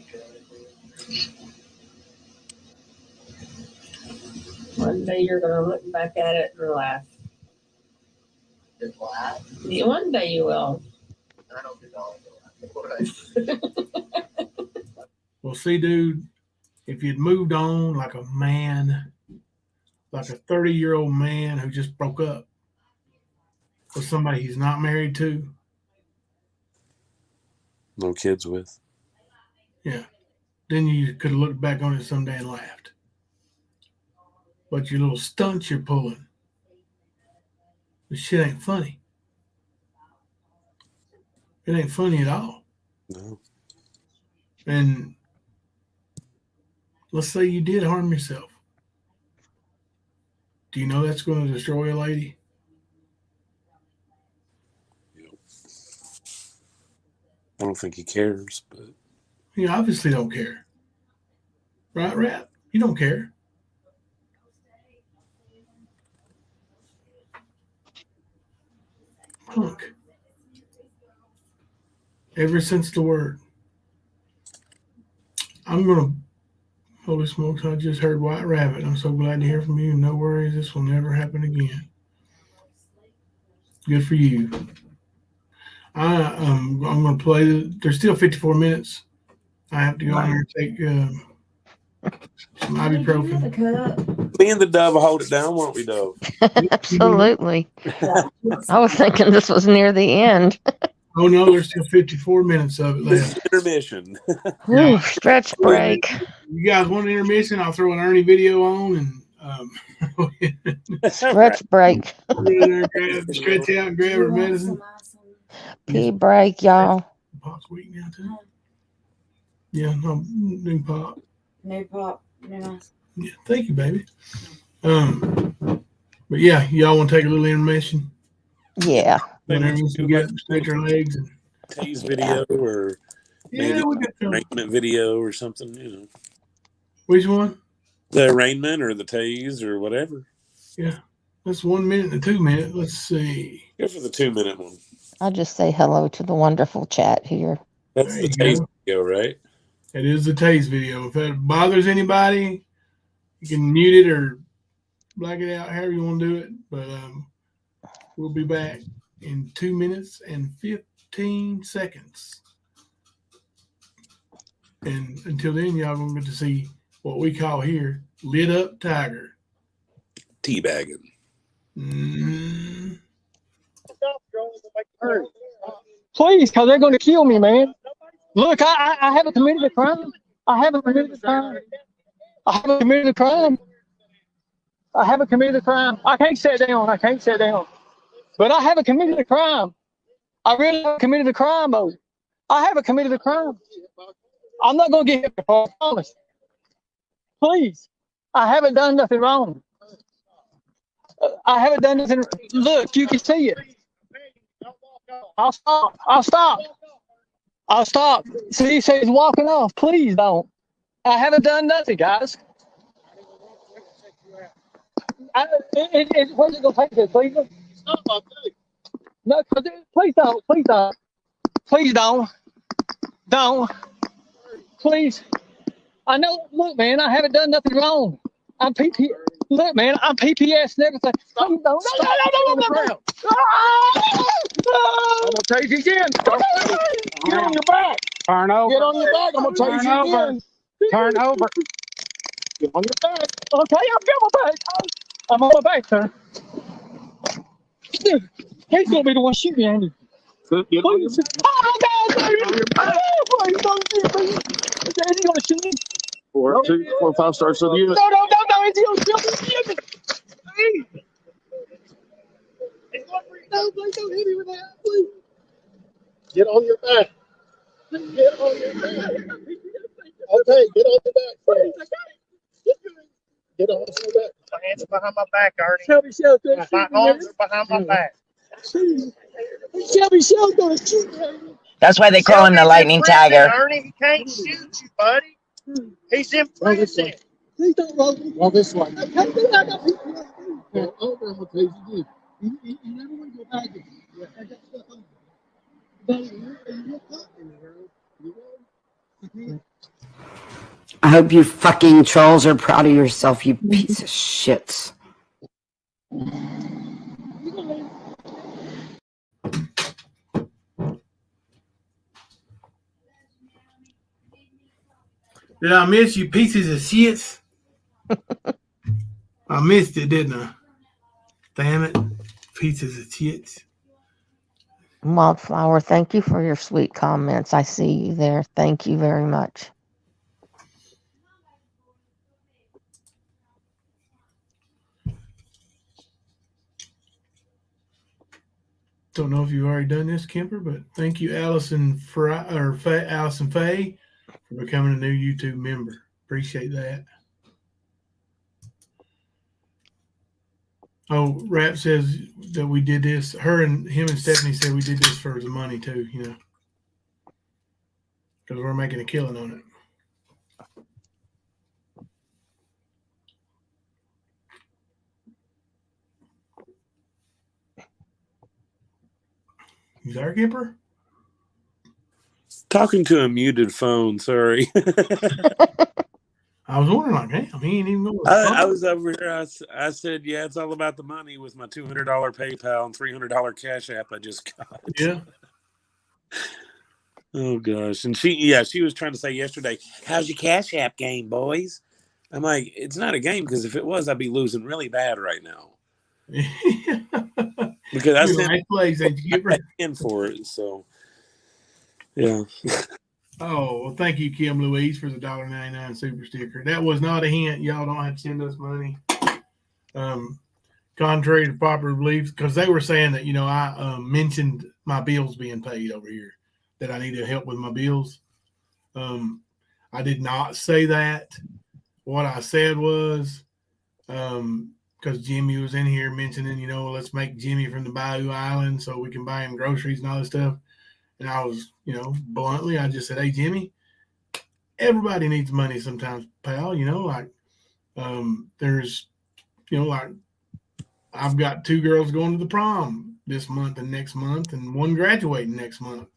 Speaker 7: One day you're gonna look back at it and laugh.
Speaker 8: And laugh?
Speaker 7: Yeah, one day you will.
Speaker 8: I don't think I'll ever laugh.
Speaker 2: Well, see, dude, if you'd moved on like a man, like a 30-year-old man who just broke up with somebody he's not married to,
Speaker 4: No kids with.
Speaker 2: yeah, then you could have looked back on it someday and laughed. But your little stunts you're pulling, this shit ain't funny. It ain't funny at all.
Speaker 4: No.
Speaker 2: And let's say you did harm yourself. Do you know that's going to destroy a lady?
Speaker 4: I don't think he cares, but
Speaker 2: You obviously don't care. Right, Rat? You don't care. Punk. Ever since the word. I'm going to, holy smokes, I just heard White Rabbit. I'm so glad to hear from you. No worries, this will never happen again. Good for you. I'm going to play, there's still 54 minutes. I have to go in there and take some ibuprofen.
Speaker 4: me and the Dove will hold it down, won't we, Dove?
Speaker 5: Absolutely. I was thinking this was near the end.
Speaker 2: Oh, no, there's still 54 minutes of it left.
Speaker 4: Intermission.
Speaker 5: Ooh, stretch break.
Speaker 2: You guys want an intermission? I'll throw an Ernie video on and
Speaker 5: Stretch break.
Speaker 2: stretch out and grab her medicine.
Speaker 5: Pee break, y'all.
Speaker 2: Pop's weak now, too. Yeah, no, new pop.
Speaker 9: New pop. New
Speaker 2: Yeah, thank you, baby. But yeah, y'all want to take a little intermission?
Speaker 5: Yeah.
Speaker 2: Whenever you get stretch your legs. And,
Speaker 4: Tase video or maybe arraignment video or something, you know.
Speaker 2: Which one?
Speaker 4: The arraignment or the tase or whatever.
Speaker 2: Yeah. That's 1 minute and 2 minutes. Let's see.
Speaker 4: Go for the 2 minute one.
Speaker 5: I'll just say hello to the wonderful chat here.
Speaker 4: That's the tase video, right?
Speaker 2: It is the tase video. If that bothers anybody, you can mute it or black it out, however you want to do it. But we'll be back in 2 minutes and 15 seconds. And until then, y'all going to get to see what we call here lit up tiger.
Speaker 4: Teabagging.
Speaker 10: Please, because they're going to kill me, man. Look, I haven't committed a crime. I haven't committed a crime. I haven't committed a crime. I haven't committed a crime. I can't sit down. I can't sit down. But I haven't committed a crime. I really haven't committed a crime, though. I haven't committed a crime. I'm not going to get hit before, I promise. Please. I haven't done nothing wrong. I haven't done nothing. Look, you can see it. I'll stop. I'll stop. I'll stop. See, he says walking off. Please don't. I haven't done nothing, guys. Where's it going to take this, please? No, please don't. Please don't. Please don't. Don't. Please. I know. Look, man, I haven't done nothing wrong. I'm PP. Look, man, I'm PPS and everything. Please don't. No. I'm going to take you again. Get on your back.
Speaker 11: Turn over.
Speaker 10: Get on your back. I'm going to take you again.
Speaker 11: Turn over.
Speaker 10: Get on your back. Okay, I'm on my back. I'm on my back, sir. Dude, he's going to be the one shooting me, ain't he? Please. Oh, God, baby. Please don't shoot me. Is he going to shoot me?
Speaker 11: 4, 2, 4, 5 starts with you.
Speaker 10: No. Is he going to shoot me? No, please don't hit me with that, please.
Speaker 11: Get on your back. Get on your back. Okay, get on your back, please. Get on your back.
Speaker 12: My hands are behind my back, Ernie.
Speaker 10: Shelby Shell's going to shoot me.
Speaker 12: My arms are behind my back.
Speaker 10: Shelby Shell's going to shoot me.
Speaker 13: That's why they call him the lightning tiger.
Speaker 12: Ernie, he can't shoot you, buddy. He's in prison.
Speaker 10: Please don't roll me.
Speaker 11: Well, this one.
Speaker 10: I can't do that. I'm going to tell you again. You never want to go back again. I got stuff on.
Speaker 13: I hope you fucking trolls are proud of yourself, you piece of shits.
Speaker 2: Did I miss you pieces of shits? I missed it, didn't I? Damn it. Pieces of shits.
Speaker 5: Wildflower, thank you for your sweet comments. I see you there. Thank you very much.
Speaker 2: Don't know if you've already done this, Kemper, but thank you, Allison Faye, for becoming a new YouTube member. Appreciate that. Oh, Rap says that we did this. Him and Stephanie said we did this for the money too, you know, because we're making a killing on it. You there, Kemper?
Speaker 4: Talking to a muted phone, sorry.
Speaker 2: I was wondering, like, damn, he ain't even going.
Speaker 4: I was over here. I said, yeah, it's all about the money with my $200 PayPal and $300 Cash App I just got.
Speaker 2: Yeah.
Speaker 4: Oh, gosh. And she was trying to say yesterday, how's your Cash App game, boys? I'm like, it's not a game, because if it was, I'd be losing really bad right now. Because I sent
Speaker 2: plays that you get
Speaker 4: in for it, so yeah.
Speaker 2: Oh, well, thank you, Kim Louise, for the $1.99 super sticker. That was not a hint. Y'all don't have to send us money. Contrary to popular belief, because they were saying that, you know, I mentioned my bills being paid over here, that I needed help with my bills. I did not say that. What I said was, because Jimmy was in here mentioning, let's make Jimmy from the Bayou Island so we can buy him groceries and all this stuff. And I was, bluntly, I just said, hey, Jimmy, everybody needs money sometimes, pal. There's, like I've got 2 girls going to the prom this month and next month, and 1 graduating next month,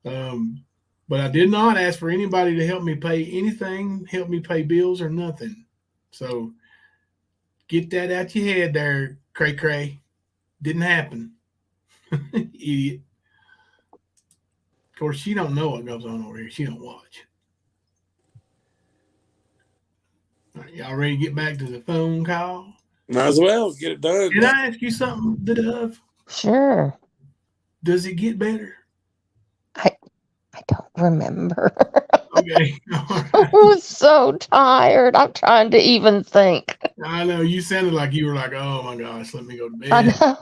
Speaker 2: but I did not ask for anybody to help me pay anything, help me pay bills or nothing. So get that out your head there, cray cray. Didn't happen. Idiot. Of course, she don't know what goes on over here. She don't watch. All right, y'all ready to get back to the phone call?
Speaker 4: Might as well get it done.
Speaker 2: Can I ask you something, the Dove?
Speaker 5: Sure.
Speaker 2: Does it get better?
Speaker 5: I don't remember.
Speaker 2: Okay.
Speaker 5: I was so tired. I'm trying to even think.
Speaker 2: I know you sounded like you were like, oh my gosh, let me go to bed.
Speaker 5: I know.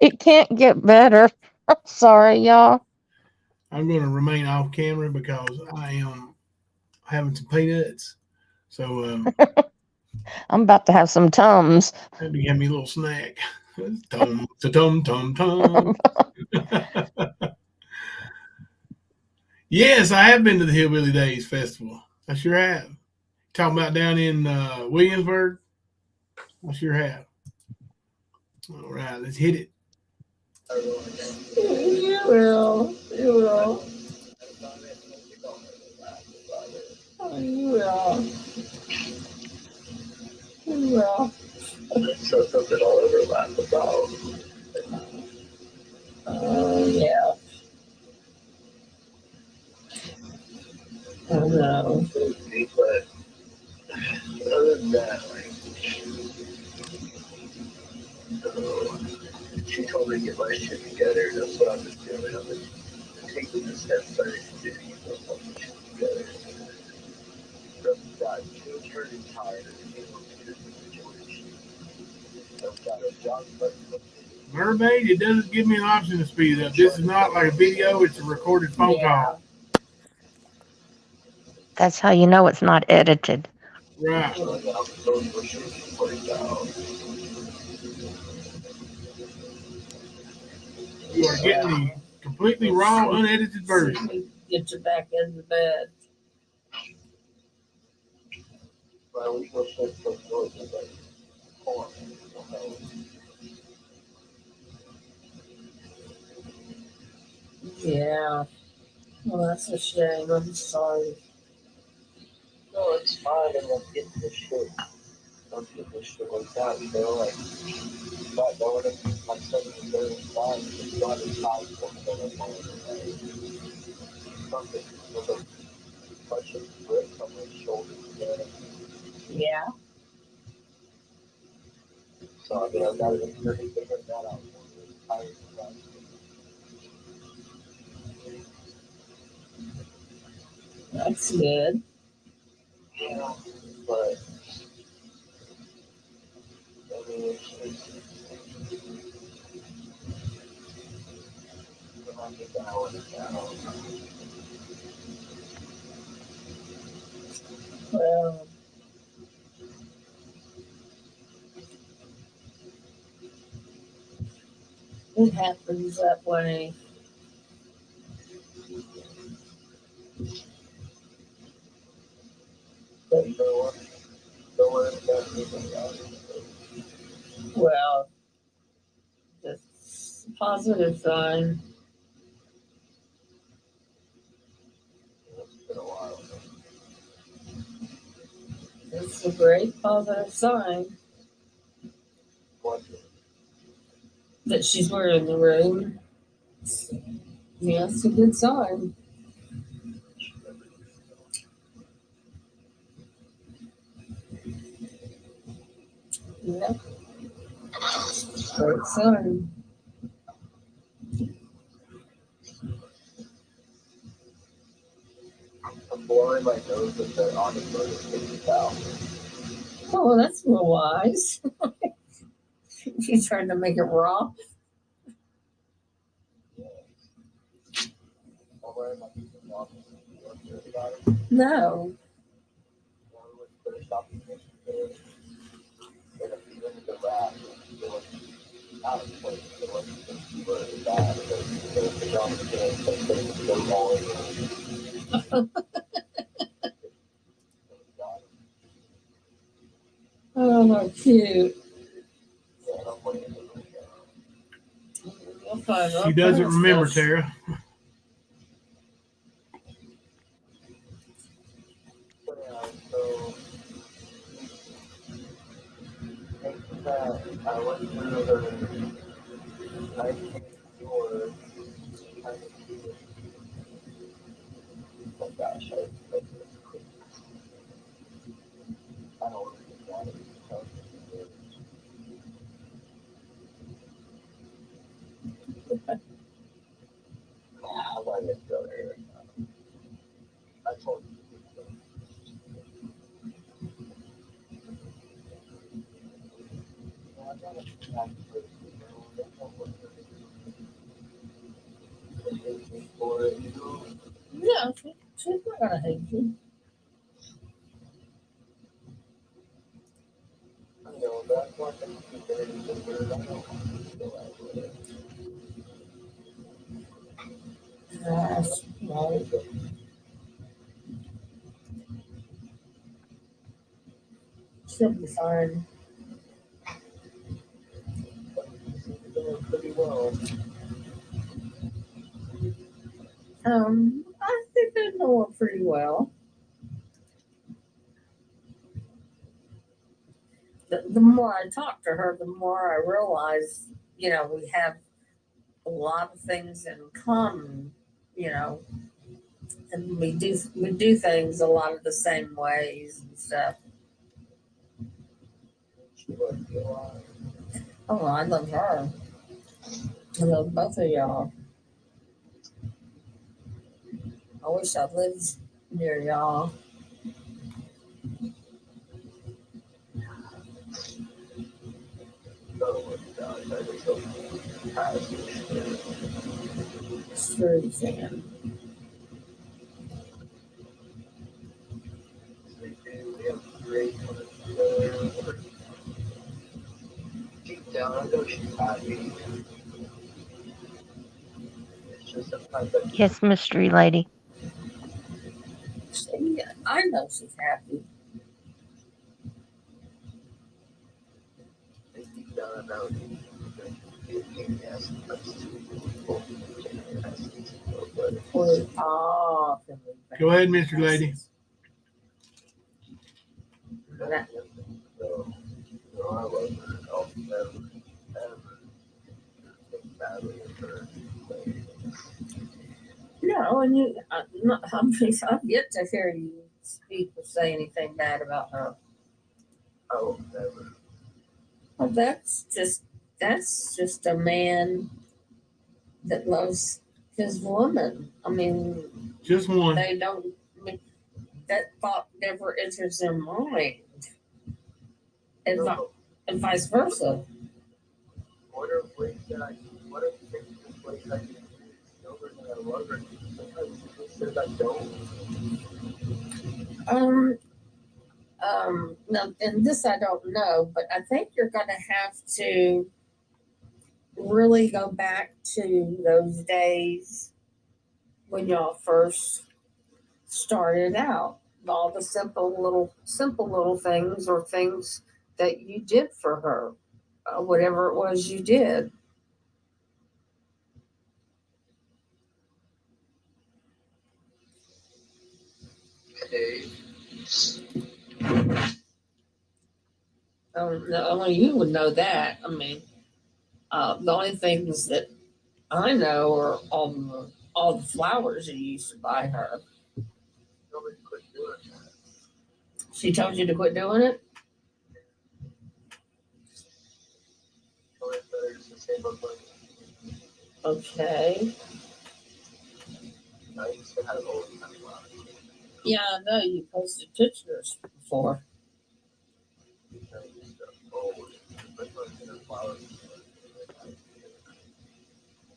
Speaker 5: It can't get better. I'm sorry, y'all.
Speaker 2: I'm going to remain off camera because I am having some peanuts. So
Speaker 5: I'm about to have some Tums.
Speaker 2: maybe have me a little snack. Tom, tom, tom, tom. Yes, I have been to the Hillbilly Days Festival. I sure have. Talking about down in Williamsburg. I sure have. All right, let's hit it.
Speaker 7: You will. You will. You will. You will.
Speaker 8: So something all overlap about.
Speaker 7: Oh, yeah. I know.
Speaker 8: But other than that, she told me to get my shit together. That's what I've been doing. I've been taking the steps I need to do to get my shit together. I've got children tired of dealing with this situation. I've got a job, but
Speaker 2: Mermaid, it doesn't give me an option to speed it up. This is not like a video, it's a recorded phone call.
Speaker 5: That's how you know it's not edited.
Speaker 2: Right. You are getting the completely raw, unedited version.
Speaker 7: Get you back in the bed. Yeah. Well, that's a shame. I'm sorry.
Speaker 8: no, it's fine. I'm not getting this shit. I'm getting this shit like that, like, not knowing if my son is very fine, it's not as high for me that I'm on something with a bunch of bricks on my shoulders,
Speaker 7: Yeah.
Speaker 8: So, I mean, I've got to figure that out. Tired of that.
Speaker 7: That's good.
Speaker 8: Yeah, but I mean, it's I'm just down and down.
Speaker 7: Well, it happens that way.
Speaker 8: But you know what? Don't worry about it.
Speaker 7: Well, that's a positive sign.
Speaker 8: It's been a while.
Speaker 7: It's a great positive sign
Speaker 8: What?
Speaker 7: that she's wearing the ring. Yeah, it's a good sign. Yeah. Great sign.
Speaker 8: I'm blowing my nose with the on the towel.
Speaker 7: Oh, that's real wise. She's trying to make it raw.
Speaker 8: I'm wearing my
Speaker 7: No. Oh, cute.
Speaker 2: She doesn't remember, Tara.
Speaker 7: Yeah, she's not gonna hate you. Yes, right. She'll be fine. I think I know her pretty well. The more I talk to her, the more I realize, we have a lot of things in common, and we do things a lot of the same ways and stuff. Oh, I love her. I love both of y'all. I wish I lived near y'all. Sure you can.
Speaker 8: Deep down, I know she's happy. It's just sometimes I
Speaker 5: Yes, mystery lady.
Speaker 7: I know she's happy.
Speaker 8: deep down I know
Speaker 2: Go ahead, Mr. Lady.
Speaker 7: No, and I've yet to hear you speak or say anything bad about her.
Speaker 8: Oh, never.
Speaker 7: Well, that's just a man that loves his woman. I mean,
Speaker 2: just one.
Speaker 7: They don't. That thought never enters their mind, and, and vice versa.
Speaker 8: What are ways that I can know her that I love her? Sometimes she says I don't.
Speaker 7: Now, and this I don't know, but I think you're going to have to really go back to those days when y'all first started out. All the simple little things or things that you did for her, whatever it was you did.
Speaker 8: Okay.
Speaker 7: Only you would know that. I mean, the only things that I know are all the flowers you used to buy her. She told you to quit doing it? Okay. Yeah, I know you posted pictures before.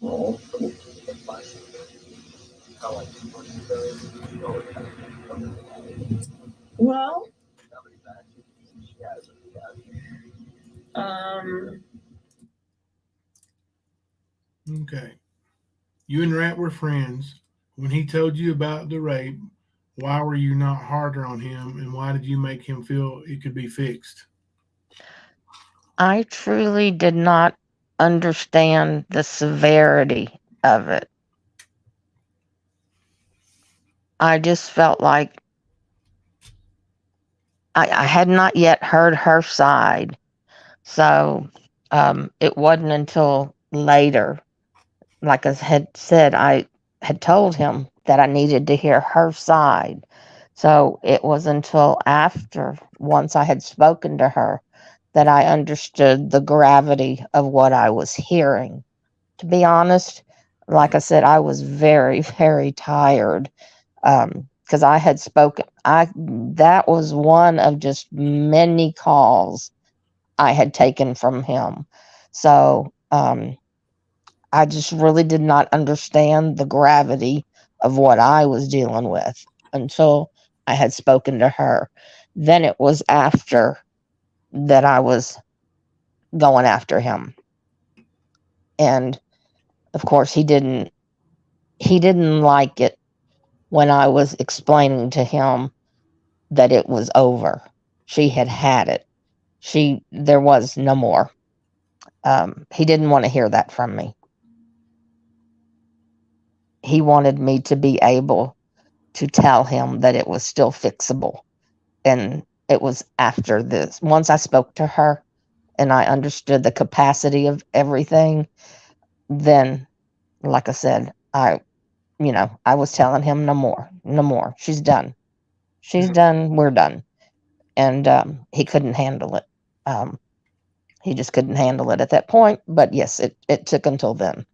Speaker 7: Oh. Well,
Speaker 2: Okay. You and Rat were friends. When he told you about the rape, why were you not harder on him, and why did you make him feel it could be fixed?
Speaker 5: I truly did not understand the severity of it. I just felt like I had not yet heard her side. So it wasn't until later, like I had said, I had told him that I needed to hear her side. So it was until after, once I had spoken to her, that I understood the gravity of what I was hearing. To be honest, like I said, I was very, very tired because I had spoken. That was one of just many calls I had taken from him. So I just really did not understand the gravity of what I was dealing with until I had spoken to her. Then it was after that I was going after him. And of course he didn't like it when I was explaining to him that it was over. She had had it. There was no more. He didn't want to hear that from me. He wanted me to be able to tell him that it was still fixable. And it was after this. Once I spoke to her and I understood the capacity of everything, then, like I said, I was telling him no more, no more. She's done. She's done. We're done. And he couldn't handle it. He just couldn't handle it at that point. But yes, it took until then.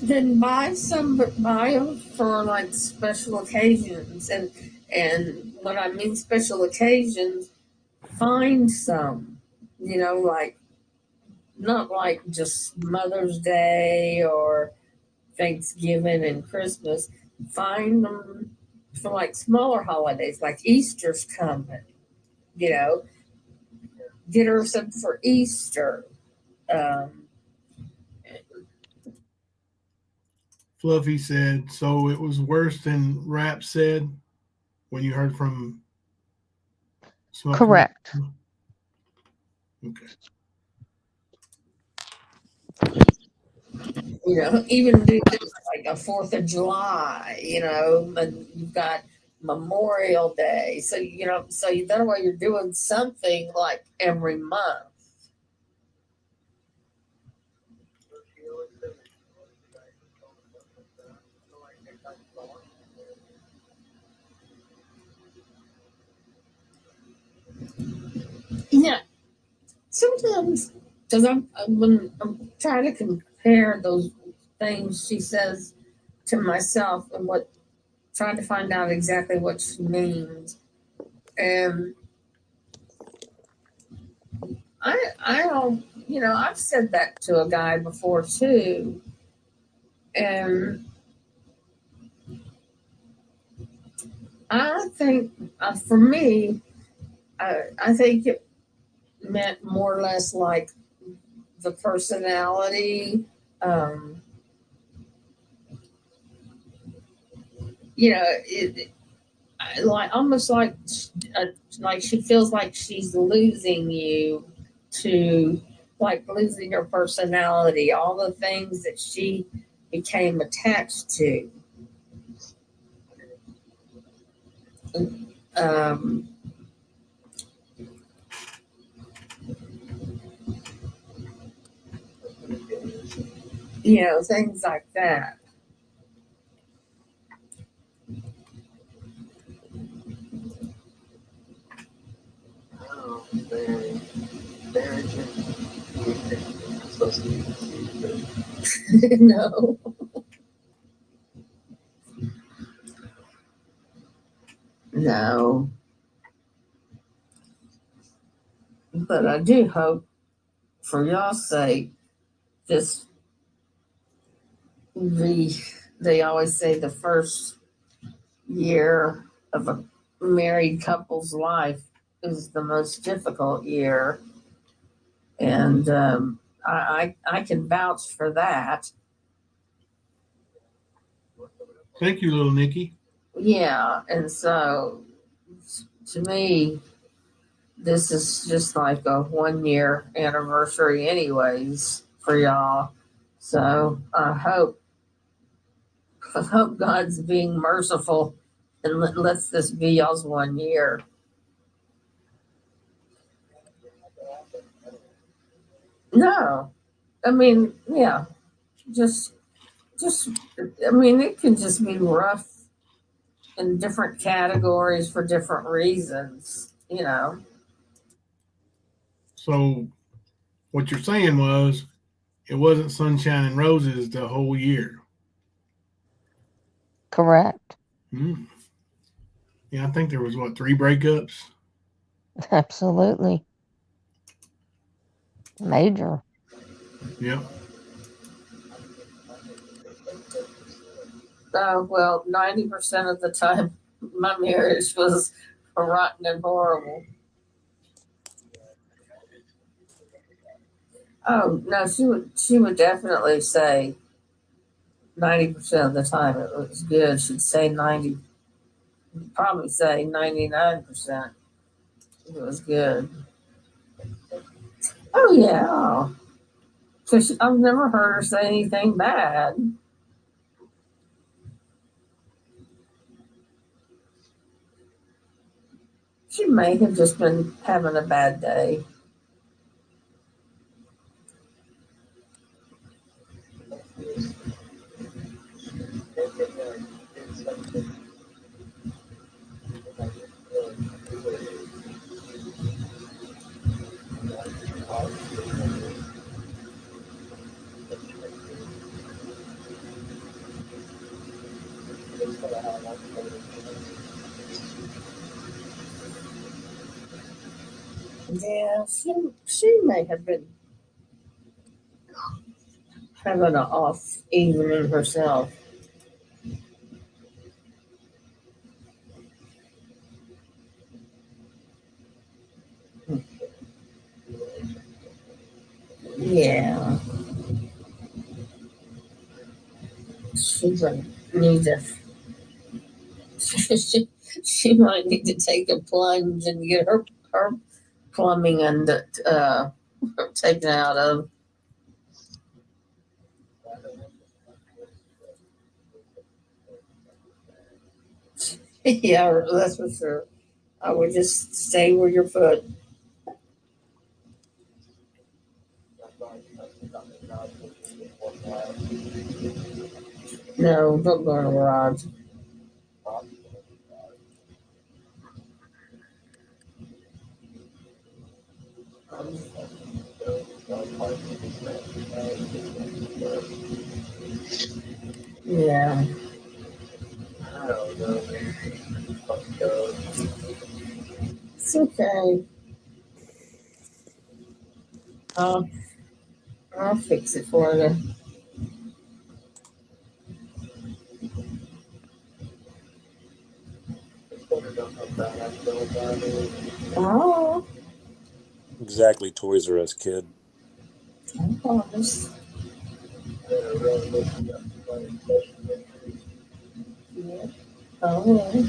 Speaker 7: Then buy them for like special occasions, and when I mean special occasions, find some, like not like just Mother's Day or Thanksgiving and Christmas. Find them for like smaller holidays, like Easter's coming. Get her something for Easter. Um,
Speaker 2: Fluffy said, so it was worse than Rap said when you heard from Smoky?
Speaker 5: Correct.
Speaker 2: Okay.
Speaker 7: Even do things like a 4th of July, and you've got Memorial Day. So, that way you're doing something like every month. Yeah. Sometimes, because when I'm trying to compare those things she says to myself and trying to find out exactly what she means. And I don't, I've said that to a guy before too. And I think for me, I think it meant more or less like the personality. Like almost like she feels like she's losing you to like losing her personality, all the things that she became attached to. Um, things like that.
Speaker 8: Oh, marriage supposed to be
Speaker 7: No. No. But I do hope, for y'all's sake, this they always say the first year of a married couple's life is the most difficult year. And I can vouch for that.
Speaker 2: Thank you, little Nikki.
Speaker 7: Yeah, and so to me, this is just like a 1 year anniversary, anyways, for y'all. So I hope God's being merciful and lets this be y'all's 1 year. No, I mean, yeah, just, I mean, it can just be rough in different categories for different reasons, you know.
Speaker 2: So what you're saying was it wasn't sunshine and roses the whole year.
Speaker 5: Correct.
Speaker 2: Yeah, I think there was 3 breakups.
Speaker 5: Absolutely. Major.
Speaker 2: Yep.
Speaker 7: Well, 90% of the time, my marriage was rotten and horrible. Oh no, she would definitely say 90% of the time it was good. She'd say 90, probably say 99% it was good. Oh yeah, because I've never heard her say anything bad. She may have just been having a bad day. Yeah, she may have been having an off evening herself. Yeah. She might need to. she might need to take a plunge and get her plumbing and taken out of. Yeah, that's for sure. I would just stay where your foot. No, don't go in the garage. Yeah. It's okay. I'll fix it for you. Oh,
Speaker 4: Exactly, Toys R Us kid.
Speaker 7: I promise. Yeah. Oh,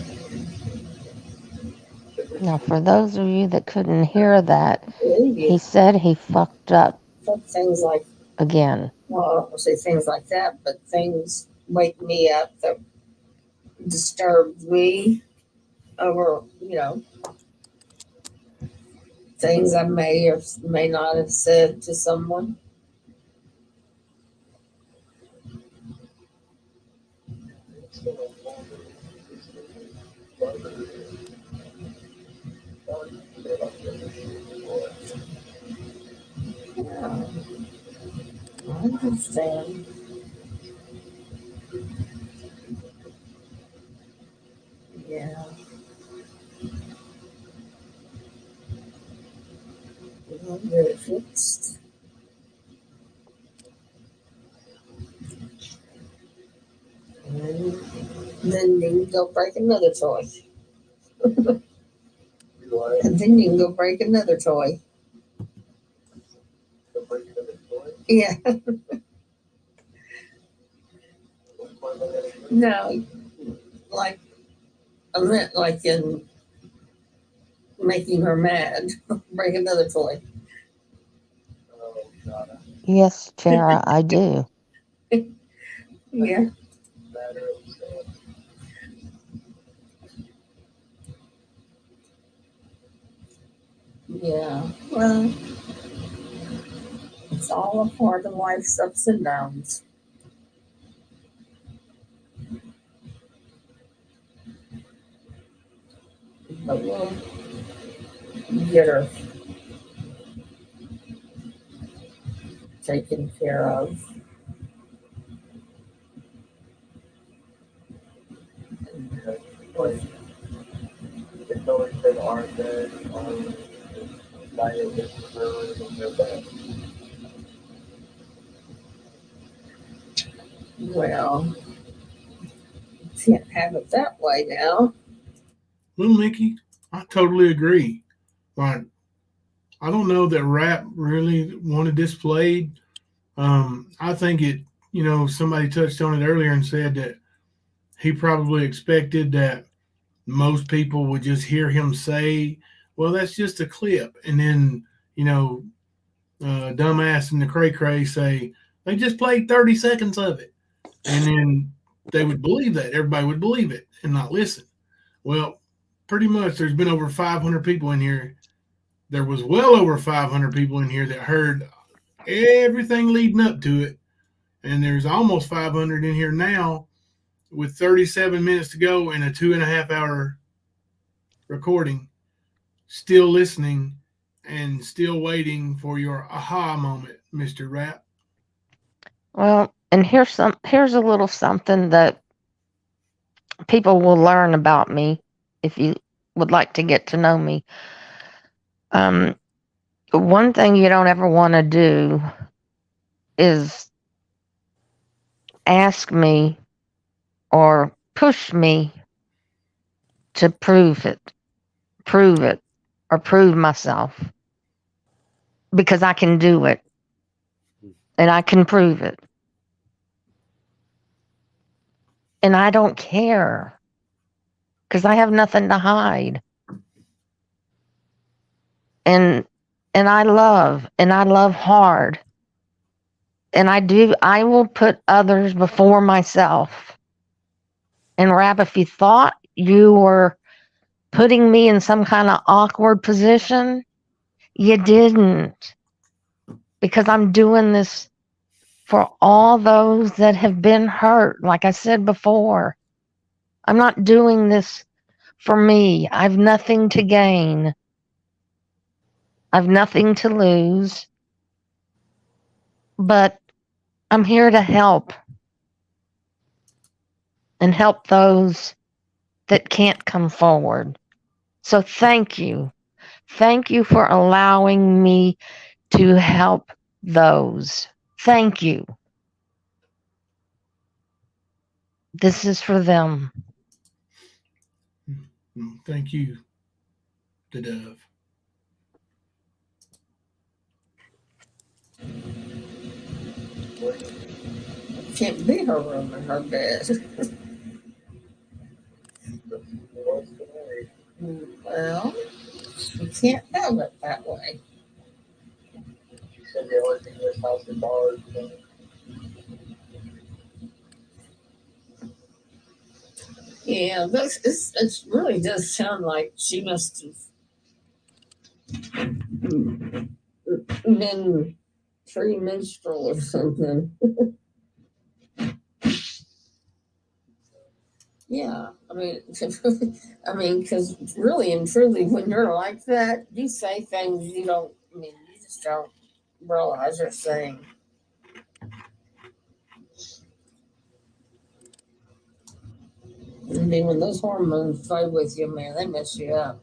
Speaker 5: Now, for those of you that couldn't hear that,
Speaker 7: yeah.
Speaker 5: he said he fucked up
Speaker 7: Things like,
Speaker 5: again.
Speaker 7: well, I don't say things like that, but things wake me up that disturb me over, things I may or may not have said to someone. Yeah, I understand. Yeah. We'll get it fixed. And then you can go break another toy. And then you can go break another toy. Yeah. No, like I meant like in making her mad. Bring another toy.
Speaker 5: Yes, Tara, I do.
Speaker 7: Yeah. Yeah. Well, it's all a part of life's ups and downs. But we'll get her taken care of.
Speaker 8: It's always been our bed, our diet is their bed.
Speaker 7: Well, can't have it that way now.
Speaker 2: Well, Mickey, I totally agree. Like, I don't know that rap really wanted this played. I think it, somebody touched on it earlier and said that he probably expected that most people would just hear him say, well, that's just a clip. And then, dumbass and the cray cray say, they just played 30 seconds of it. And then they would believe that. Everybody would believe it and not listen. Well, pretty much there's been over 500 people in here. There was well over 500 people in here that heard everything leading up to it. And there's almost 500 in here now with 37 minutes to go and a 2.5 hour recording, still listening and still waiting for your aha moment, Mr. Rap.
Speaker 5: Well, and here's a little something that people will learn about me if you would like to get to know me. One thing you don't ever want to do is ask me or push me to prove it, or prove myself, because I can do it and I can prove it. And I don't care because I have nothing to hide. And I love hard. And I will put others before myself. And Rap, if you thought you were putting me in some kind of awkward position, you didn't. Because I'm doing this for all those that have been hurt. Like I said before, I'm not doing this for me. I've nothing to gain. I've nothing to lose. But I'm here to help. And help those that can't come forward. So thank you. Thank you for allowing me to help those. Thank you. This is for them.
Speaker 2: Thank you, the dove.
Speaker 7: Can't be her room and her bed. Well, we can't have it that way.
Speaker 8: She said the only thing in this house is ours.
Speaker 7: Yeah, it really does sound like she must have been premenstrual or something. Yeah, I mean, because really and truly, when you're like that, you say things you don't. I mean, you just don't realize you're saying. I mean, when those hormones play with you, man, they mess you up.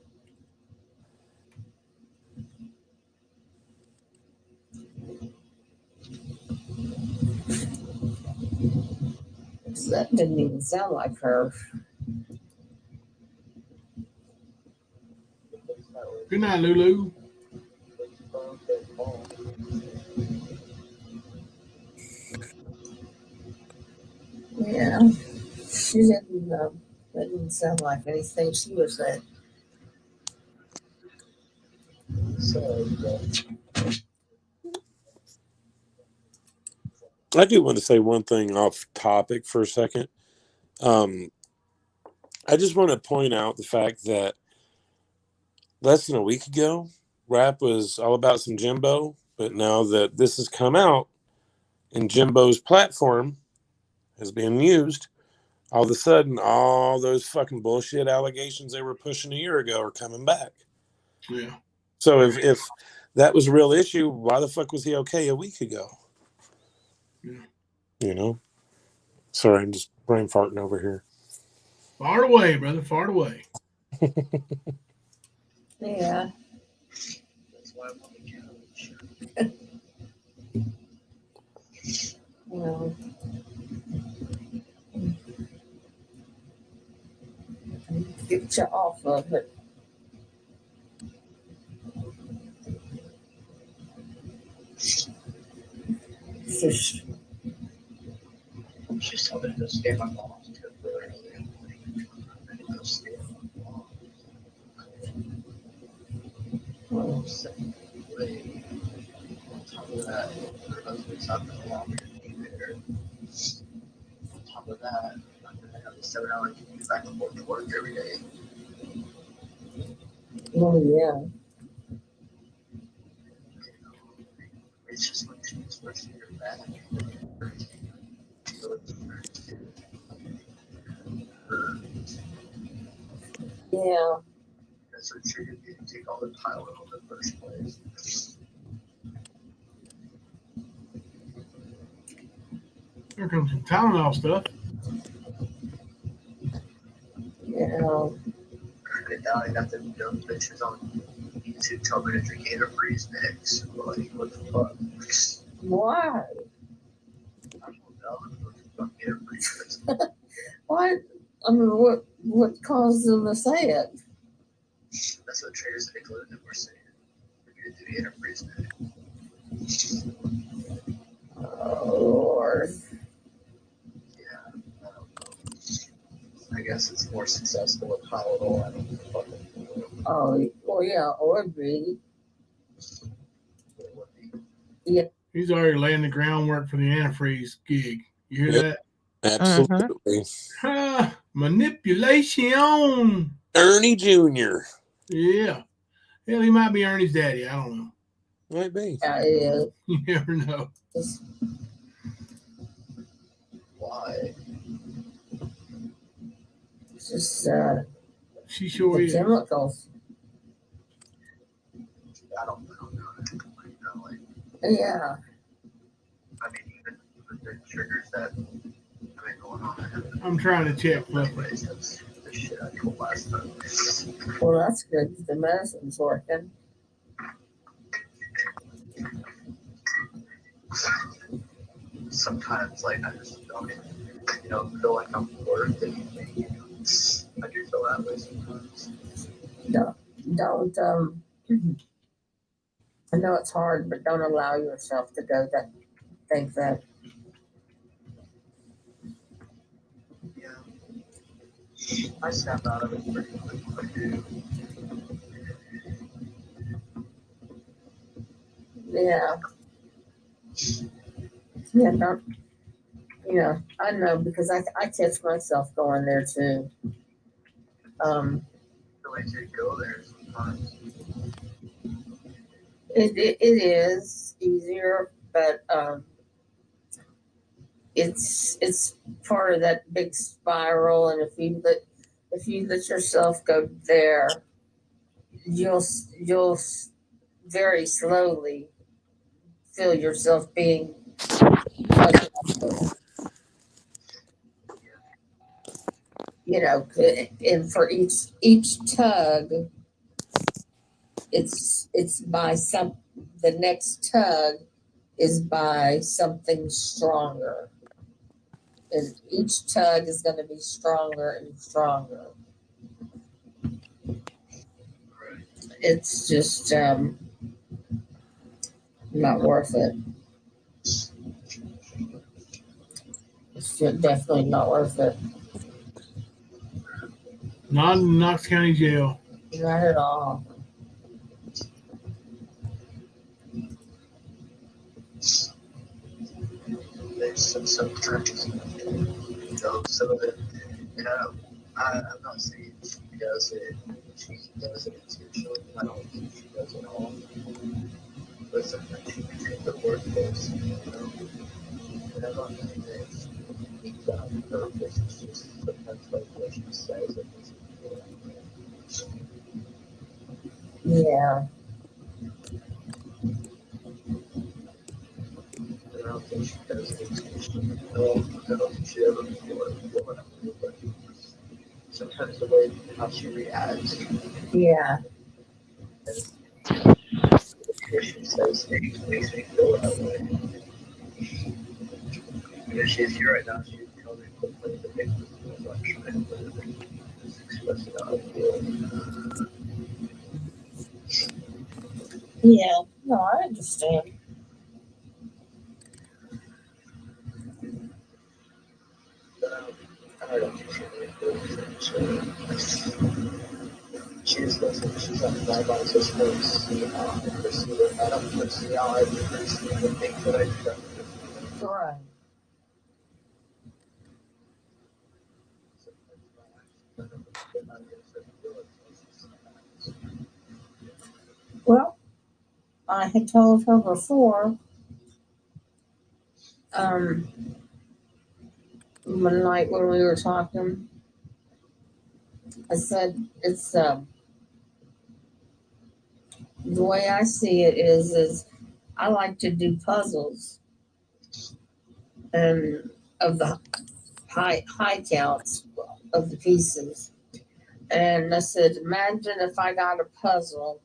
Speaker 7: That didn't even sound like her.
Speaker 2: Good night, Lulu.
Speaker 7: Yeah. She didn't, that didn't sound like anything she was saying.
Speaker 8: So,
Speaker 4: I do want to say one thing off topic for a second. I just want to point out the fact that less than a week ago, rap was all about some Jimbo, but now that this has come out and Jimbo's platform is being used, all of a sudden, all those fucking bullshit allegations they were pushing a year ago are coming back.
Speaker 2: Yeah.
Speaker 4: So if that was a real issue, why the fuck was he okay a week ago?
Speaker 2: Yeah.
Speaker 4: You know? Sorry, I'm just brain farting over here.
Speaker 2: Far away, brother. Far away.
Speaker 7: Yeah.
Speaker 8: that's why I'm on the couch.
Speaker 7: Well, get you off of it. Just,
Speaker 8: She's telling me to stay my mom's temporarily. I'm going to stay my mom.
Speaker 7: well,
Speaker 8: Secondly, on top of that, her husband's not going to allow me to be there. On top of that, I'm going to have a 7-hour commute back and forth to work every day.
Speaker 7: well, yeah.
Speaker 8: It's just like she's especially your back.
Speaker 7: Yeah.
Speaker 8: That's what triggered me to take all the Tylenol in the first place.
Speaker 2: Here comes some Tylenol stuff.
Speaker 7: Yeah.
Speaker 8: And now I got them dumb bitches on YouTube telling me to drink antifreeze next. Like, what the fuck?
Speaker 7: Why?
Speaker 8: I don't know. What the fuck antifreeze is?
Speaker 7: Why? I mean, what caused them to say it?
Speaker 8: That's what traders and included were saying. We're going to do antifreeze next.
Speaker 7: Oh, Lord.
Speaker 8: Yeah, I don't know. I guess it's more successful with Tylenol. I don't fucking know.
Speaker 7: Oh, well, yeah, or be.
Speaker 8: It would be.
Speaker 7: Yeah.
Speaker 2: He's already laying the groundwork for the antifreeze gig. You hear
Speaker 4: Yep.
Speaker 2: that?
Speaker 4: Absolutely.
Speaker 2: Manipulation.
Speaker 4: Ernie Jr.
Speaker 2: Yeah. Hell, he might be Ernie's daddy. I don't know.
Speaker 4: Might be.
Speaker 7: Yeah, yeah.
Speaker 2: You never know.
Speaker 8: Why?
Speaker 7: It's just
Speaker 2: She sure
Speaker 7: the
Speaker 2: is.
Speaker 7: chemicals.
Speaker 8: I don't know. Like,
Speaker 7: Yeah.
Speaker 8: I mean, even the triggers that have been going on.
Speaker 2: I'm trying to check.
Speaker 8: Anyways, that's the shit I told last time.
Speaker 7: Well, that's good. The medicine's working.
Speaker 8: Sometimes, like, I just don't, feel like I'm worth anything. I do feel that way sometimes.
Speaker 7: Don't I know it's hard, but don't allow yourself to go think that.
Speaker 8: Yeah. I snap out of it pretty quickly.
Speaker 7: Yeah. Yeah, don't, I know because I catch myself going there too.
Speaker 8: I feel like you go there sometimes.
Speaker 7: It is easier, but it's part of that big spiral, and if you let yourself go there, you'll very slowly feel yourself being uncomfortable. And for each tug, it's by the next tug is by something stronger, and each tug is going to be stronger and stronger. It's just not worth it. definitely not worth it.
Speaker 2: Not in Knox County Jail.
Speaker 7: Not at all.
Speaker 8: Sometimes, some of it, I'm not saying she does it intentionally. I don't think she does it all. But sometimes she can take the word close, And I'm not saying that she does that on purpose. It's just sometimes like what she says it doesn't feel like
Speaker 7: Yeah.
Speaker 8: I don't think she does it intentionally. I don't think she ever would. But sometimes the way how she reacts.
Speaker 7: Yeah.
Speaker 8: What she says things makes me feel that way. And if she's here right now, she'd tell me quickly the pictures of what she meant to express it how I feel.
Speaker 7: Yeah. No, I understand.
Speaker 8: I don't think she really feels it. She's listening. She's on my box. Just to see how I perceive it. I don't perceive how I perceive the things that I've done.
Speaker 7: Right. Well, I had told her before, one night when we were talking, I said, it's, the way I see it is I like to do puzzles and of the high counts of the pieces. And I said, imagine if I got a puzzle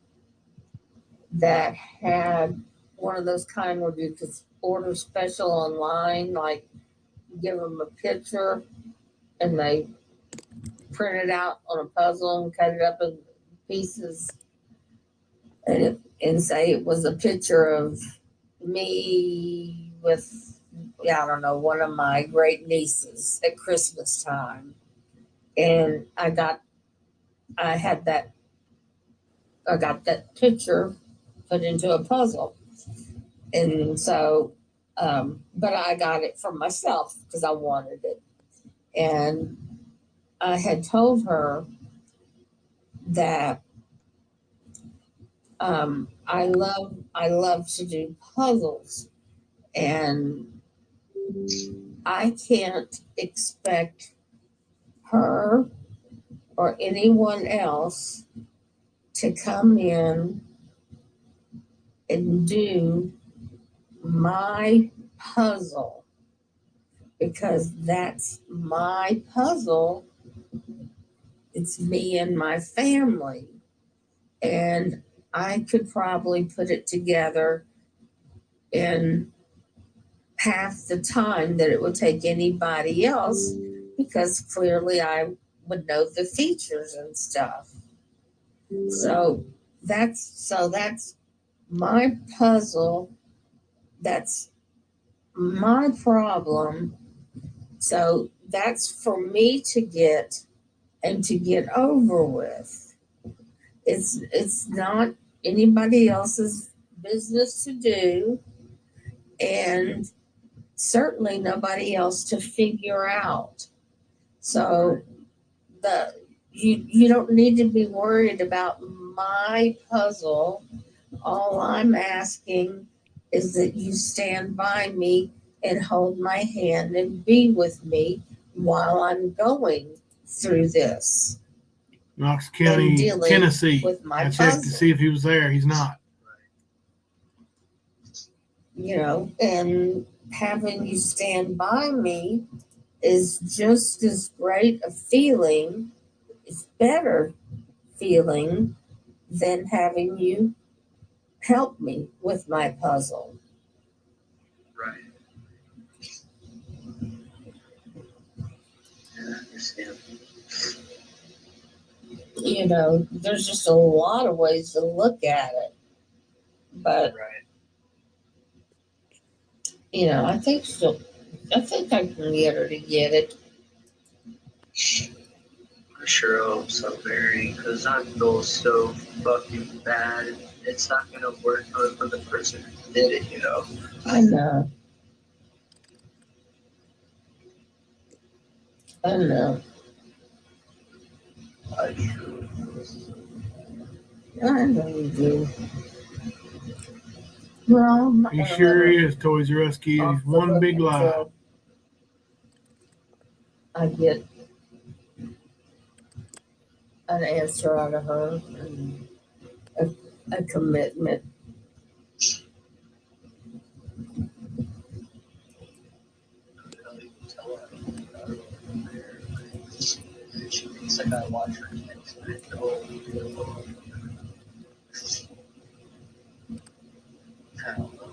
Speaker 7: that had one of those kind where you could order special online, like give them a picture and they print it out on a puzzle and cut it up in pieces and say it was a picture of me with, I don't know, one of my great nieces at Christmas time. And I got that picture put into a puzzle. And so, but I got it for myself because I wanted it. And I had told her that I love to do puzzles, and I can't expect her or anyone else to come in and do my puzzle, because that's my puzzle. It's me and my family. And I could probably put it together in half the time that it would take anybody else, because clearly I would know the features and stuff. So that's my puzzle. That's my problem. So that's for me to get and to get over with. It's not anybody else's business to do, and certainly nobody else to figure out. So you don't need to be worried about my puzzle. All I'm asking is that you stand by me and hold my hand and be with me while I'm going through this.
Speaker 2: Knox County, Tennessee. I checked
Speaker 7: puzzle.
Speaker 2: to see if he was there. He's not.
Speaker 7: And having you stand by me is just as great a feeling, it's better feeling than having you help me with my puzzle.
Speaker 8: Right. Yeah, I understand.
Speaker 7: There's just a lot of ways to look at it. But,
Speaker 8: right.
Speaker 7: I think I think I can get her to get it.
Speaker 8: I sure hope so, Mary, because I feel so fucking bad. It's not gonna work out for the person who did it, you know?
Speaker 7: I know. I know.
Speaker 8: I sure
Speaker 7: I know you do. Well, I'm not
Speaker 2: He
Speaker 7: gonna
Speaker 2: sure
Speaker 7: let her
Speaker 2: is, Toys R Us kid.
Speaker 7: off
Speaker 2: He's
Speaker 7: the
Speaker 2: one
Speaker 7: hook
Speaker 2: big lie.
Speaker 7: until I get an answer out of her and a commitment.
Speaker 8: tell her. She thinks I gotta watch her next. I know. I don't know.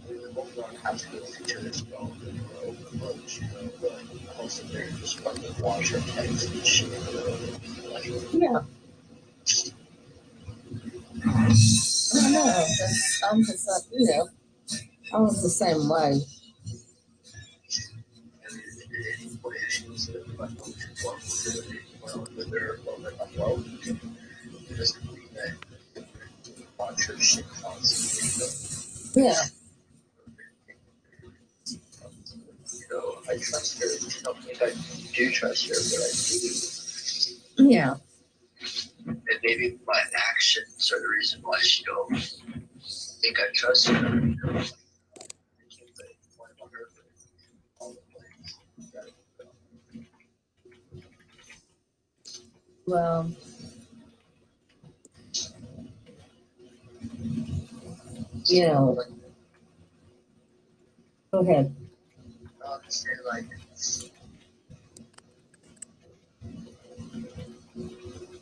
Speaker 8: We both want to have to go each other's phone and open lunch, you know, but also they're just fucking watch her text and shit, you know? Like,
Speaker 7: Yeah. I know. I'm just like, you know, I was the same way.
Speaker 8: anyway, she was like, oh, she's welcome to it. Well, with her, well, like, I'm welcome to it. It doesn't mean that watch her shit constantly,
Speaker 7: Yeah.
Speaker 8: you know, I trust her. I don't think I do trust her, but I do.
Speaker 7: Yeah.
Speaker 8: And maybe my actions are the reason why she don't think I trust her. You know? I can't put any point on her for all the plans.
Speaker 7: Well, you know, go ahead.
Speaker 8: I'll just say, like,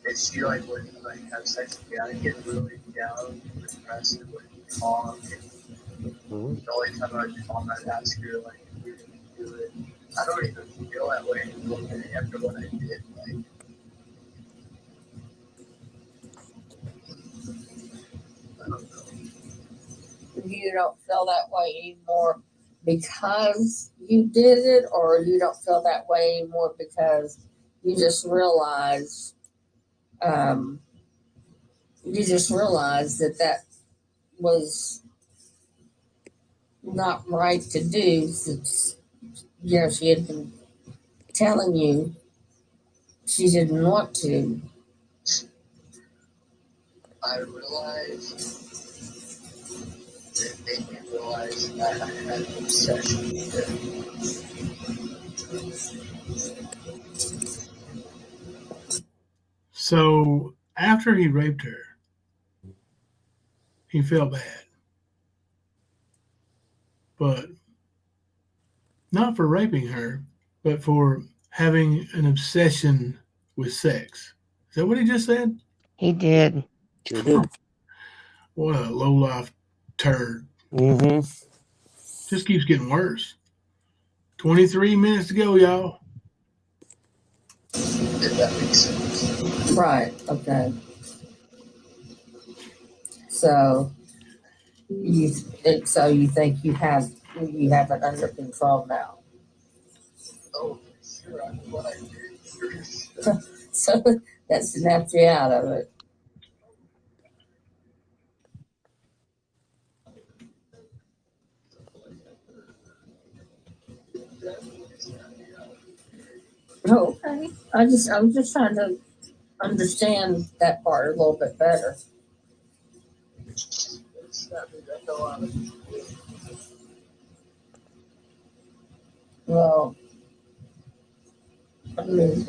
Speaker 8: it's you like when you like have sex with me, I get really down and depressed and when you talk. And the only time I'd talk, I'd ask her like, if you're gonna do it. I don't even feel that way after what I did. Like, I don't know.
Speaker 7: You don't feel that way anymore because you did it, or you don't feel that way anymore because you just realize, that was not right to do, since she had been telling you she didn't want to.
Speaker 8: I realized it made me realize that I had an obsession with it.
Speaker 2: So after he raped her, he felt bad. But not for raping her, but for having an obsession with sex. Is that what he just said?
Speaker 5: He did.
Speaker 4: Sure did.
Speaker 2: What a low life turd.
Speaker 4: Mm-hmm.
Speaker 2: Just keeps getting worse. 23 minutes to go, y'all.
Speaker 8: If that makes sense.
Speaker 7: Right. Okay. So you think you have it under control now?
Speaker 8: Oh, sure, I know what I did.
Speaker 7: So that snapped you out of it. Okay. I'm just trying to understand that part a little bit better. Well, I mean,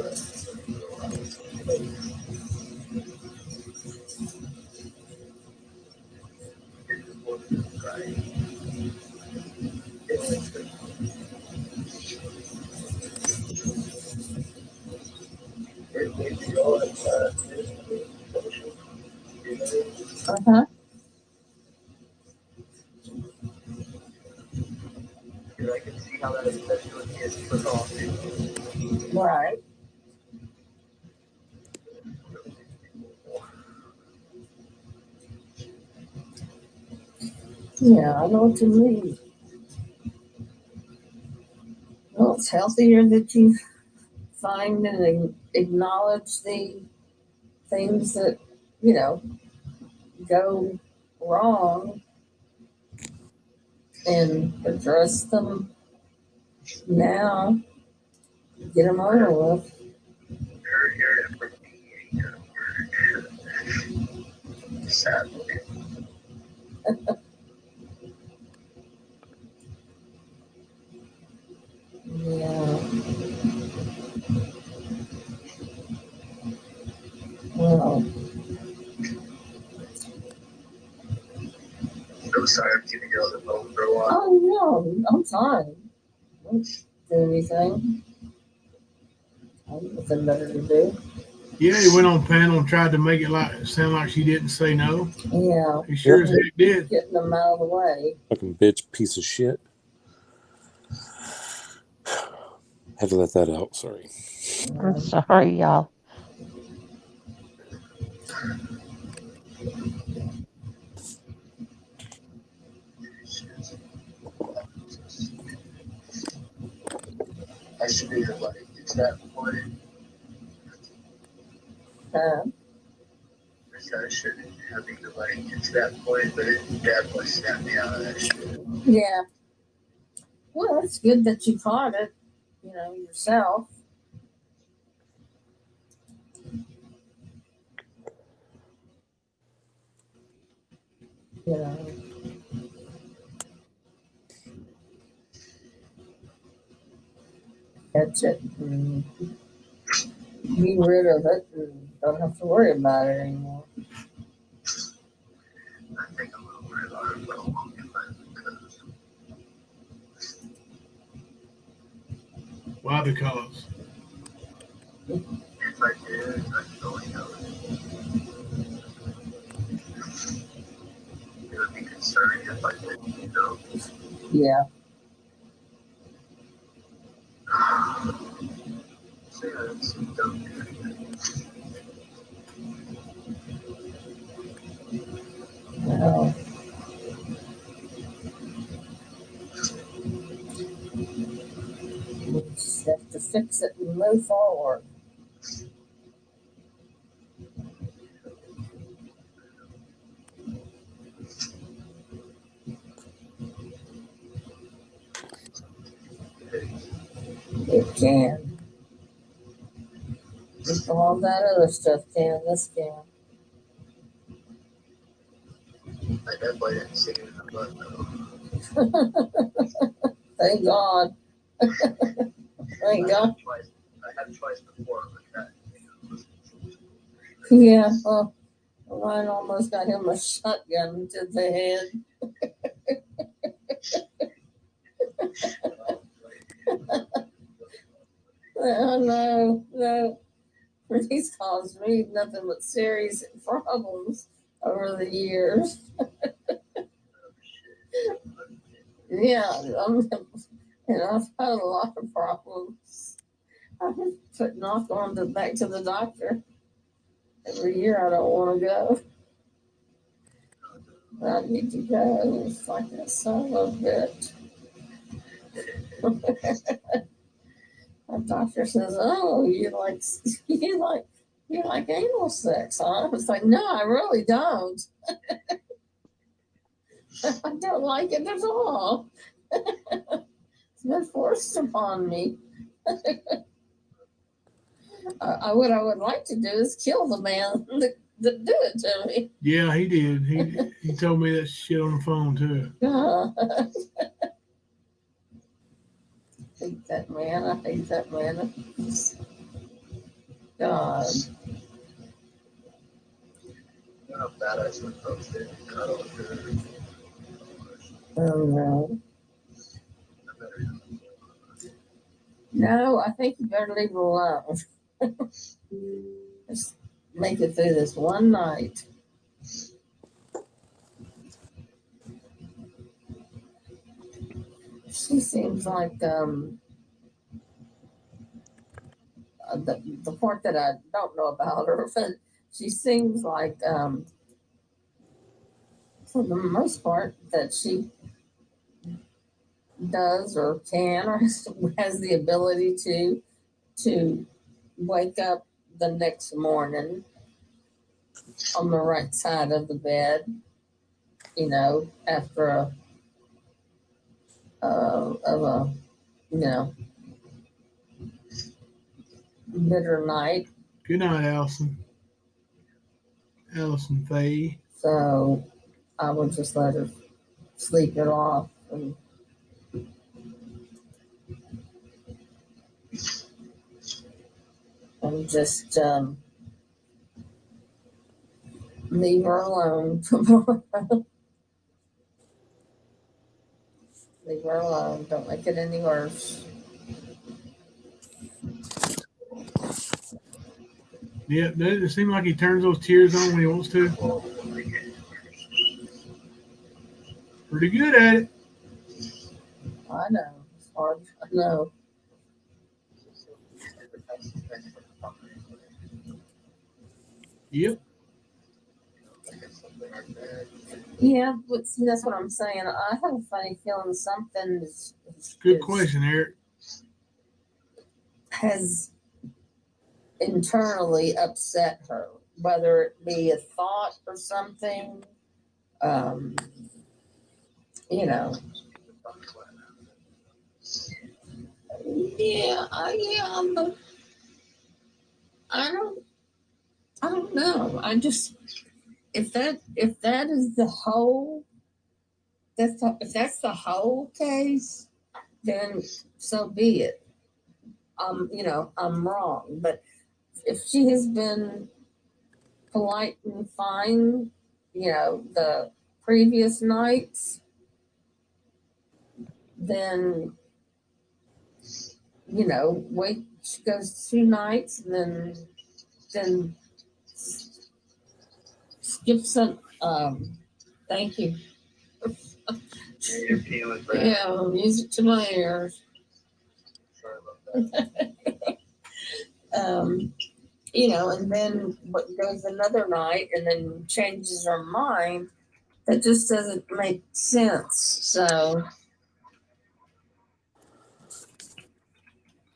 Speaker 7: uh-huh.
Speaker 8: I can see how that obsession with me is put off.
Speaker 7: Right. Yeah, I know what you mean. healthier that you find and acknowledge the things that, you know, go wrong and address them now, get them over with.
Speaker 8: Hearing from me ain't gonna work. Sadly.
Speaker 7: Yeah. Well,
Speaker 8: So sorry I'm keeping you on the phone for a while.
Speaker 7: oh no, I'm fine. I don't do anything. I have nothing better to do.
Speaker 2: Yeah, he went on panel and tried to make it sound like she didn't say no.
Speaker 7: Yeah.
Speaker 2: He sure as heck did.
Speaker 7: Getting them out of the way.
Speaker 4: Fucking bitch, piece of shit. Had to let that out. Sorry.
Speaker 5: I'm sorry, y'all.
Speaker 8: I should be like, it's that point. I shouldn't have even like, it's that point, but it definitely snapped me out of that shit.
Speaker 7: Yeah. Well, it's good that you caught it, you know, yourself. You know. Catch it and be rid of it and don't have to worry about it anymore.
Speaker 8: I think I'm gonna worry about it for a long time because.
Speaker 2: Why? Because
Speaker 8: If I did, I'd go and know it would be concerning if I didn't, you know.
Speaker 7: Yeah.
Speaker 8: So yeah, it's don't do anything.
Speaker 7: Well, you just have to fix it and move forward. It can. Just all that other stuff can. This can.
Speaker 8: I definitely didn't see it in the butt though.
Speaker 7: Thank God. Thank God.
Speaker 8: I had twice before, but that.
Speaker 7: Yeah. Well, mine almost got him a shotgun to the head. No. He's caused me nothing but serious problems over the years. Yeah, I've had a lot of problems. I've been putting off going back to the doctor. Every year I don't want to go. But I need to go. It's like that son of a bitch. My doctor says, "Oh, you like anal sex, huh?" I was like, "No, I really don't. I don't like it at all. It's been forced upon me." What I would like to do is kill the man that do it to me.
Speaker 2: Yeah, he did. He told me that shit on the phone too.
Speaker 7: I hate that man. God.
Speaker 8: How bad I should approach it.
Speaker 7: Oh no. No, I think you better leave it alone. Just make it through this one night. She seems like the part that I don't know about her, but she seems like for the most part that she does or can or has the ability to wake up the next morning on the right side of the bed, you know, after a bitter night.
Speaker 2: Good night, Allison. Allison Faye.
Speaker 7: So I would just let her sleep it off and just leave her alone tomorrow. Leave her alone. Don't make it any worse.
Speaker 2: Yeah, does it seem like he turns those tears on when he wants to? Pretty good at it.
Speaker 7: I know. It's hard. I know.
Speaker 2: Yep.
Speaker 7: Yeah, but see, that's what I'm saying. I have a funny feeling something
Speaker 2: Good question, Eric.
Speaker 7: has internally upset her, whether it be a thought or something. You know. Yeah, but I don't know. I just if that is the whole if that's the whole case, then so be it. You know, I'm wrong, but if she has been polite and fine, you know, the previous nights, then you know, wait. She goes 2 nights, and then skip some. Thank you.
Speaker 8: You're feeling bad.
Speaker 7: Yeah, music to my ears.
Speaker 8: Sorry about that.
Speaker 7: You know, and then what goes another night and then changes her mind. That just doesn't make sense. So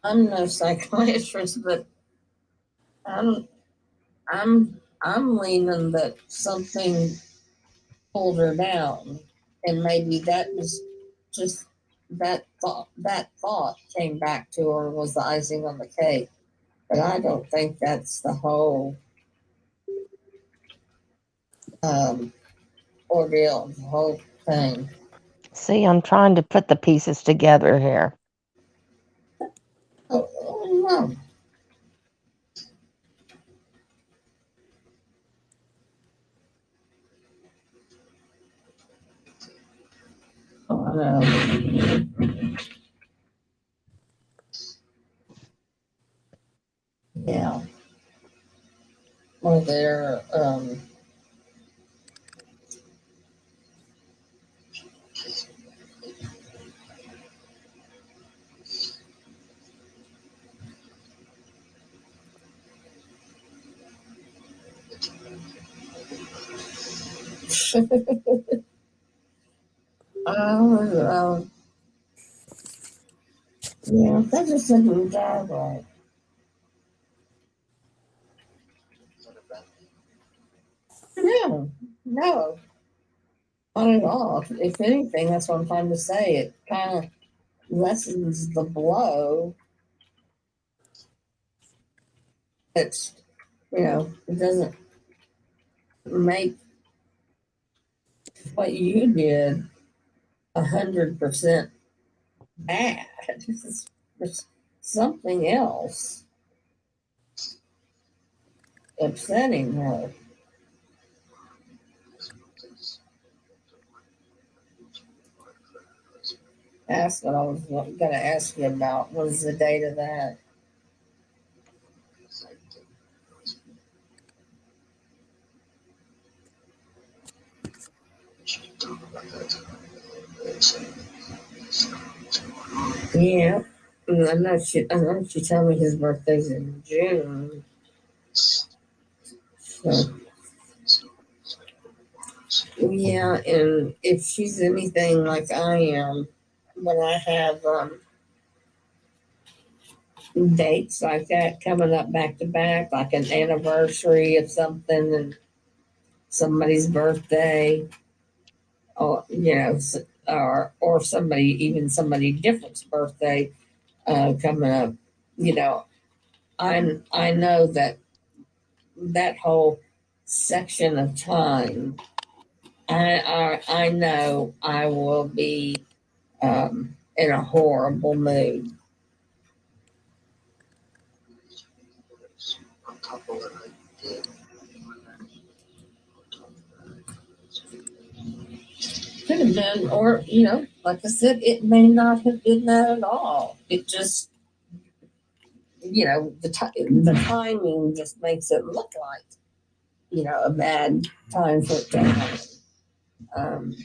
Speaker 7: I'm no psychiatrist, but I'm leaning that something pulled her down, and maybe that was just that thought came back to her was the icing on the cake. But I don't think that's the whole ordeal, the whole thing.
Speaker 5: See, I'm trying to put the pieces together here.
Speaker 7: Oh no. Oh no. Yeah. Well, they're oh, yeah, that just doesn't jive right. No, no, not at all. If anything, that's what I'm trying to say. It kind of lessens the blow. It's, you know, it doesn't make what you did 100% bad. There's something else upsetting her. That's what I was going to ask you about. What is the date of that? Yeah, I know she told me his birthday's in June. So, yeah, and if she's anything like I am, when I have dates like that coming up back to back, like an anniversary of something and somebody's birthday, or or somebody different's birthday coming up. I know that whole section of time. I know I will be in a horrible mood. Could have been, or like I said, it may not have been that at all. It just, the timing just makes it look like, a bad time for it to happen.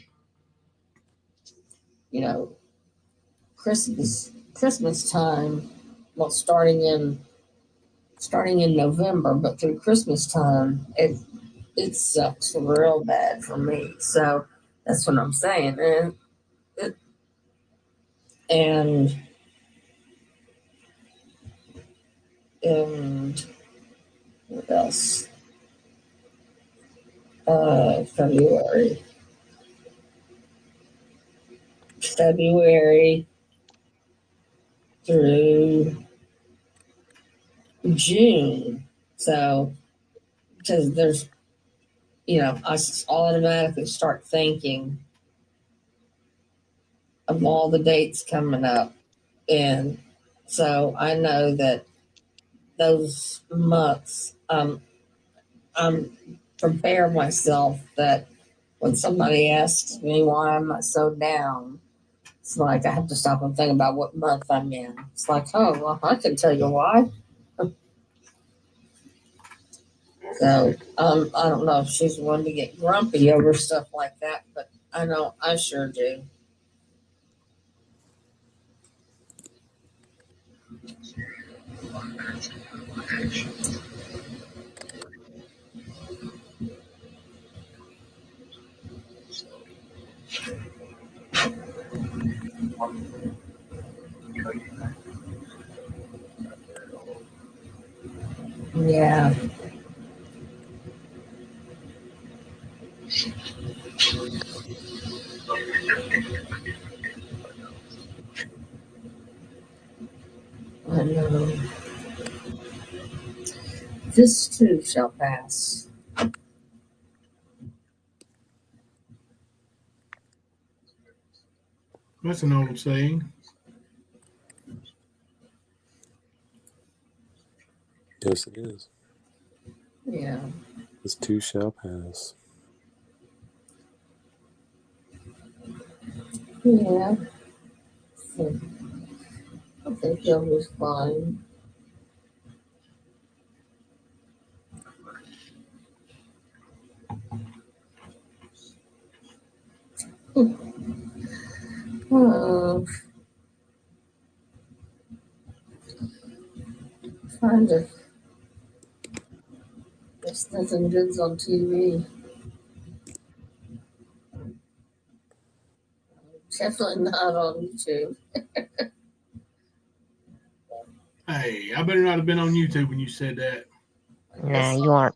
Speaker 7: You know, Christmas time, well, starting in November, but through Christmas time, it sucks real bad for me. So that's what I'm saying, and what else? February through June. So, because there's, I automatically start thinking of all the dates coming up. And so I know that those months, I'm prepare myself that when somebody asks me why am I so down, it's like I have to stop and think about what month I'm in. It's like, oh, well, I can tell you why. So I don't know if she's one to get grumpy over stuff like that, but I know I sure do. Yeah. I know. This too shall pass.
Speaker 2: That's an old saying.
Speaker 4: Yes, it is.
Speaker 7: Yeah.
Speaker 4: This too shall pass.
Speaker 7: Yeah. I think he'll be fine. Trying to. There's nothing good on TV. Definitely not on YouTube.
Speaker 2: Hey, I better not have been on YouTube when you said that.
Speaker 5: Nah, you aren't.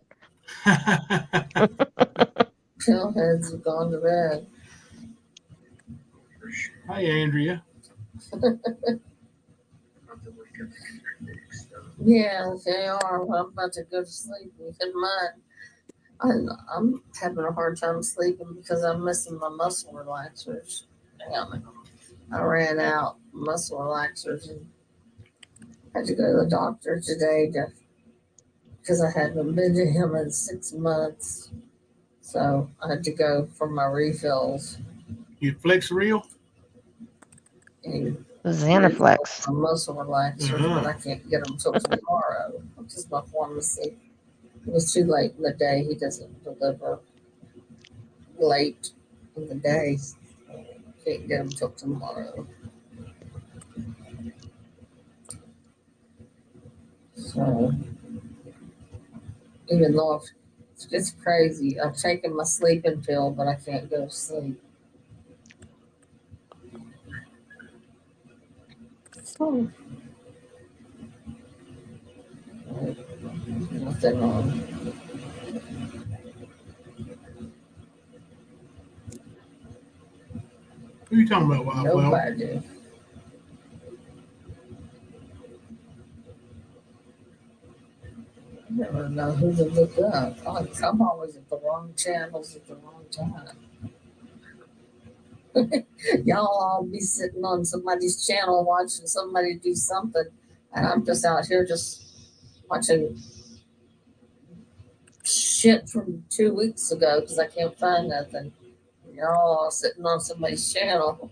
Speaker 7: Pillheads have gone to bed.
Speaker 2: Hi, Andrea.
Speaker 7: Yeah, they are. I'm about to go to sleep. I'm having a hard time sleeping because I'm missing my muscle relaxers. Damn it. I ran out muscle relaxers and had to go to the doctor today because I hadn't been to him in 6 months. So I had to go for my refills.
Speaker 2: You flex real?
Speaker 7: And
Speaker 5: Xanaflex.
Speaker 7: my muscle relaxers, but I can't get them till tomorrow because my pharmacy. It was too late in the day. He doesn't deliver late in the day. Can't get them till tomorrow. So even though it's crazy, I've taken my sleeping pill, but I can't go to sleep. Oh. Nothing wrong.
Speaker 2: Who are you talking about, Wild Flower?
Speaker 7: Nobody. I never know who to look up. I'm always at the wrong channels at the wrong time. Y'all all be sitting on somebody's channel watching somebody do something, and I'm just out here just watching shit from 2 weeks ago because I can't find nothing. You're all sitting on somebody's channel.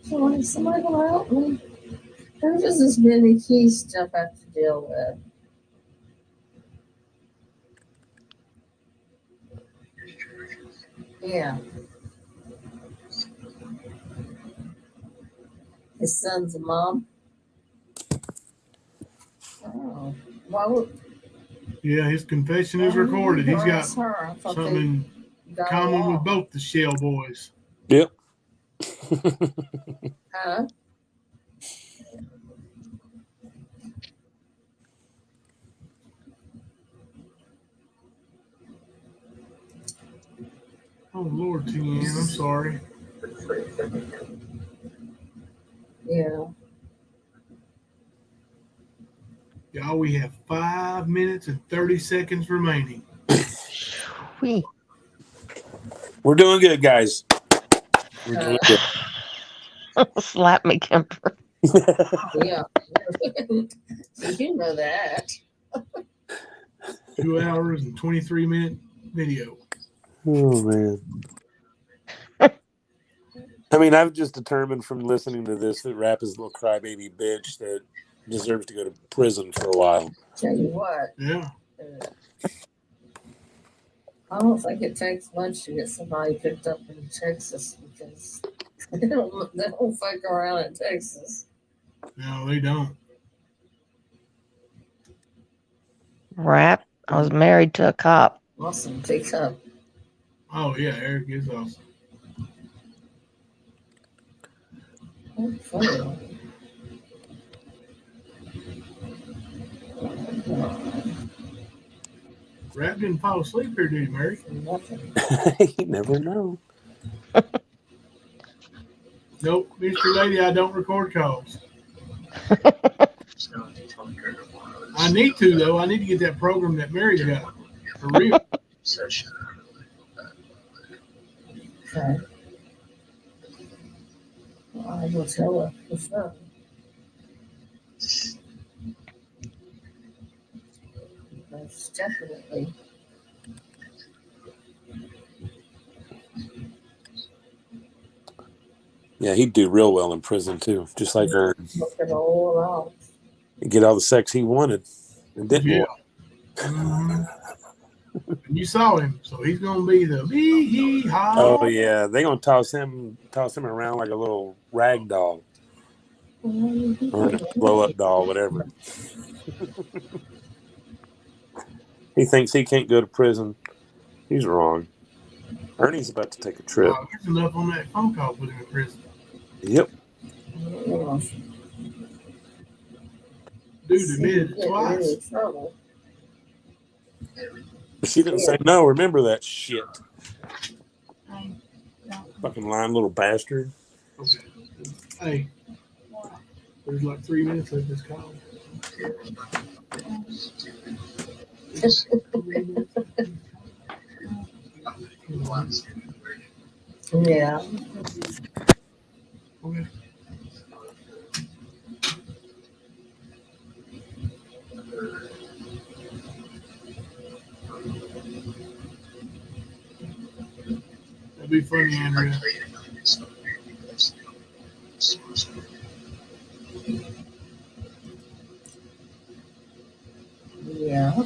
Speaker 7: So somebody will help me. There's just this many key stuff I have to deal with. Yeah. His son's a mom. Oh, why would?
Speaker 2: Yeah, his confession is recorded. He's got
Speaker 7: her.
Speaker 2: something in common with both the Shell boys.
Speaker 4: Yep.
Speaker 7: Huh?
Speaker 2: Oh, Lord, Tian, I'm sorry.
Speaker 7: Yeah.
Speaker 2: Y'all, we have 5 minutes and 30 seconds remaining.
Speaker 4: We're doing good, guys. We're doing good.
Speaker 5: Slap me, Kemper.
Speaker 7: Yeah. You know that.
Speaker 2: 2 hours and 23-minute video.
Speaker 4: Oh, man. I mean, I've just determined from listening to this that Rap is a little crybaby bitch that deserves to go to prison for a while.
Speaker 7: Tell you what.
Speaker 2: Yeah.
Speaker 7: I don't think it takes much to get somebody picked up in Texas because they don't fuck around in Texas.
Speaker 2: No, they don't.
Speaker 5: Rap. I was married to a cop.
Speaker 7: Awesome. Pick up.
Speaker 2: Oh, yeah, Eric is awesome.
Speaker 7: Oh, funny.
Speaker 2: Rap didn't fall asleep here, did he, Mary?
Speaker 7: Nothing.
Speaker 4: You never know.
Speaker 2: Nope, Mr. Lady, I don't record calls. I need to, though. I need to get that program that Mary's got. For real.
Speaker 7: Okay. Well, I will tell her for sure. Most definitely.
Speaker 4: Yeah, he'd do real well in prison, too, just like her. He'd get all the sex he wanted and didn't want.
Speaker 2: Mm-hmm. And you saw him, so he's going to be the bee-hee-haw.
Speaker 4: Oh, yeah. They're going to toss him around like a little rag doll. Or a blow-up doll, whatever. He thinks he can't go to prison. He's wrong. Ernie's about to take a trip.
Speaker 2: Oh, there's enough on that phone call put him in prison.
Speaker 4: Yep.
Speaker 2: Dude admitted it twice.
Speaker 4: She didn't say no. Remember that shit. Fucking lying little bastard.
Speaker 2: Okay. Hey, there's like 3 minutes left this call.
Speaker 7: Yeah.
Speaker 2: Okay. That'd be funny, Andrea.
Speaker 7: Yeah.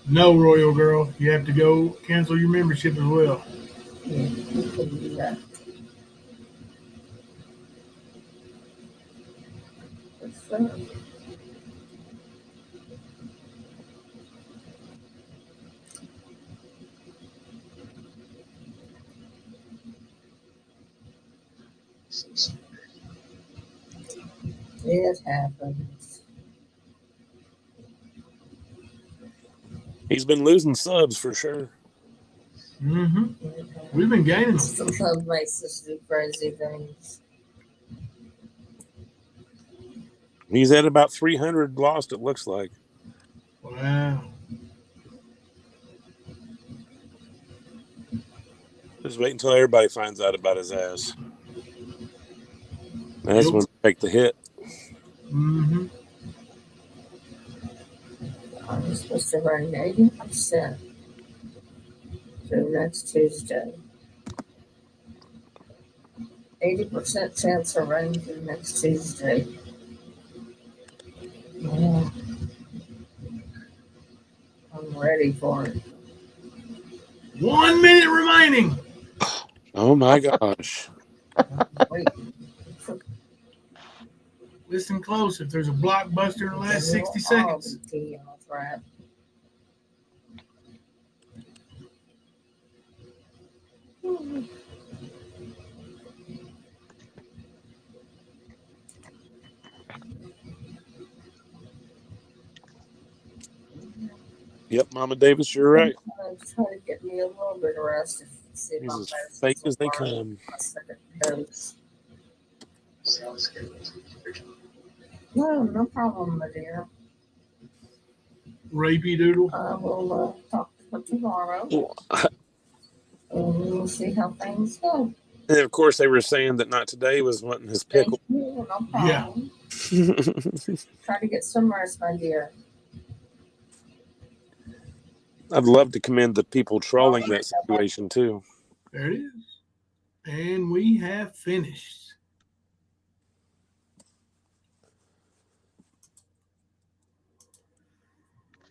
Speaker 2: No, Royal Girl. You have to go cancel your membership as well.
Speaker 7: Yeah. It happens.
Speaker 4: He's been losing subs for sure.
Speaker 2: Mm-hmm. We've been gaining them.
Speaker 7: Sometimes makes us do crazy things.
Speaker 4: He's at about 300 lost, it looks like.
Speaker 2: Wow.
Speaker 4: Just wait until everybody finds out about his ass. That's when they take the hit.
Speaker 7: Mm-hmm. I'm supposed to run 80% through next Tuesday. 80% chance of running through next Tuesday. Yeah. I'm ready for it.
Speaker 2: 1 minute remaining.
Speaker 4: Oh my gosh.
Speaker 7: Wait.
Speaker 2: Listen close. If there's a blockbuster in the last 60 seconds.
Speaker 7: Right.
Speaker 4: Yep, Mama Davis, you're right.
Speaker 7: Try to get me a little bit of rest. See
Speaker 4: He's
Speaker 7: my
Speaker 4: as fake as they come.
Speaker 7: my second dose. No problem, my dear.
Speaker 2: Rapey doodle.
Speaker 7: I will talk to you tomorrow. And we'll see how things go.
Speaker 4: And of course, they were saying that Not Today was wanting his pickle.
Speaker 7: No problem.
Speaker 2: Yeah.
Speaker 7: Try to get some rest, my dear.
Speaker 4: I'd love to commend the people trolling that situation too.
Speaker 2: There it is. And we have finished.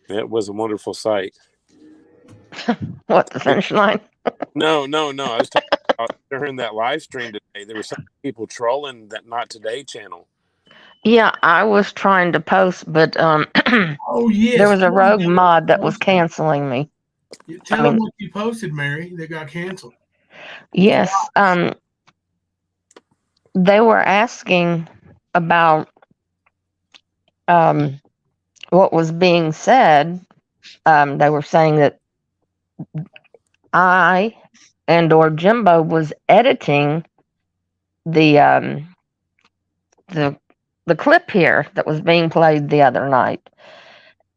Speaker 4: It was a wonderful sight.
Speaker 5: What, the finish line?
Speaker 4: No. I was talking about during that live stream today. There were some people trolling that Not Today channel.
Speaker 5: Yeah, I was trying to post, but
Speaker 2: Oh, yes.
Speaker 5: there was a rogue mod that was canceling me.
Speaker 2: Tell them what you posted, Mary, that got canceled.
Speaker 5: Yes, they were asking about what was being said. They were saying that I or Jimbo was editing the clip here that was being played the other night,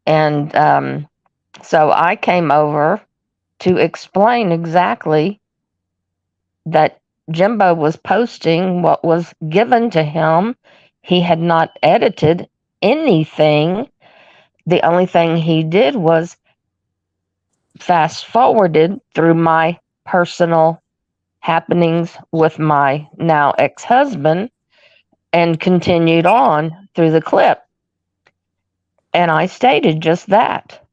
Speaker 5: and so I came over to explain exactly that Jimbo was posting what was given to him. He had not edited anything. The only thing he did was fast forwarded through my personal happenings with my now ex-husband and continued on through the clip. And I stated just that.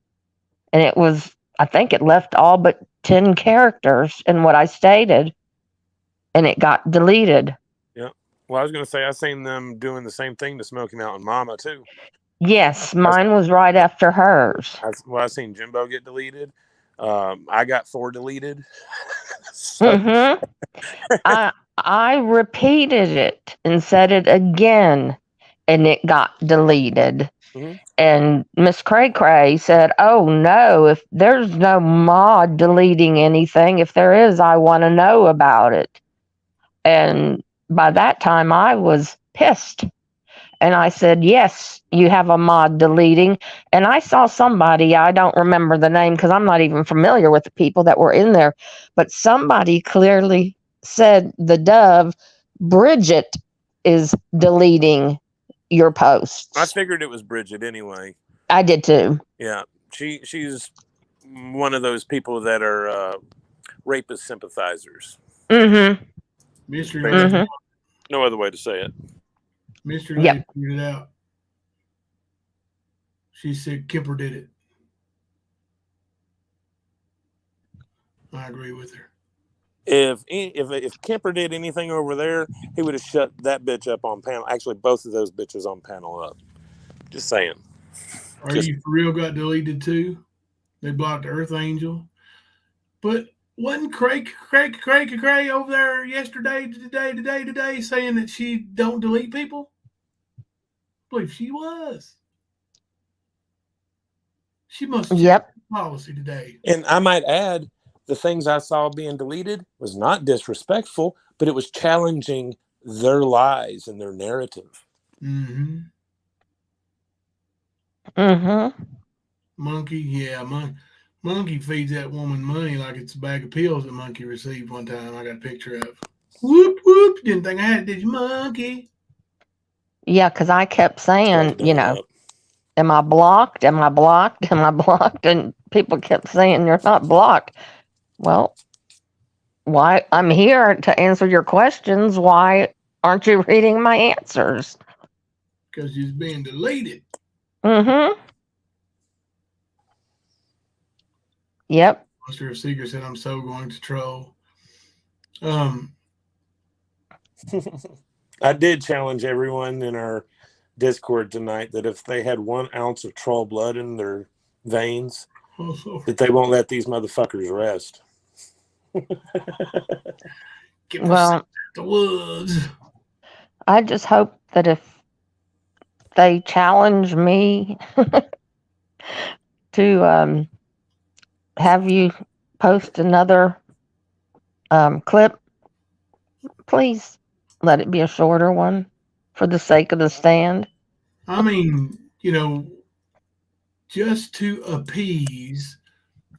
Speaker 5: And it was, I think it left all but 10 characters in what I stated, and it got deleted.
Speaker 4: Yeah. Well, I was going to say, I seen them doing the same thing to Smoky Mountain Momma too.
Speaker 5: Yes, mine was right after hers.
Speaker 4: I seen Jimbo get deleted. I got 4 deleted. So.
Speaker 5: Mm-hmm. I repeated it and said it again, and it got deleted. Mm-hmm. And Miss Cray Cray said, "Oh no, if there's no mod deleting anything, if there is, I want to know about it." And by that time, I was pissed. And I said, "Yes, you have a mod deleting." And I saw somebody, I don't remember the name because I'm not even familiar with the people that were in there, but somebody clearly said the dove, Bridget, is deleting your posts.
Speaker 4: I figured it was Bridget anyway.
Speaker 5: I did too.
Speaker 4: Yeah, she's one of those people that are rapist sympathizers.
Speaker 5: Mm-hmm.
Speaker 2: Mystery.
Speaker 5: Mm-hmm.
Speaker 4: No other way to say it.
Speaker 2: Mystery Lady figured it out. She said Kipper did it. I agree with her.
Speaker 4: If Kemper did anything over there, he would have shut that bitch up on panel. Actually, both of those bitches on panel up. Just saying.
Speaker 2: You for real got deleted too? They blocked Earth Angel. But wasn't Cray over there yesterday, today, saying that she don't delete people? I believe she was. She must have
Speaker 5: Yep.
Speaker 2: policy today.
Speaker 4: And I might add, the things I saw being deleted was not disrespectful, but it was challenging their lies and their narrative.
Speaker 2: Mm-hmm.
Speaker 5: Mm-hmm.
Speaker 2: Monkey, yeah, Monkey feeds that woman money like it's a bag of pills that Monkey received one time. I got a picture of. Whoop, whoop. Didn't think I had it, did you, Monkey?
Speaker 5: Yeah, because I kept saying,
Speaker 4: Started done up.
Speaker 5: am I blocked? Am I blocked? Am I blocked? And people kept saying, you're not blocked. Well, why? I'm here to answer your questions. Why aren't you reading my answers?
Speaker 2: Because she's being deleted.
Speaker 5: Mm-hmm. Yep.
Speaker 2: Monster of Secret said, I'm so going to troll.
Speaker 4: I did challenge everyone in our Discord tonight that if they had 1 ounce of troll blood in their veins, that they won't let these motherfuckers rest.
Speaker 5: Well,
Speaker 2: the woods.
Speaker 5: I just hope that if they challenge me to have you post another clip, please let it be a shorter one for the sake of the stand.
Speaker 2: I mean, just to appease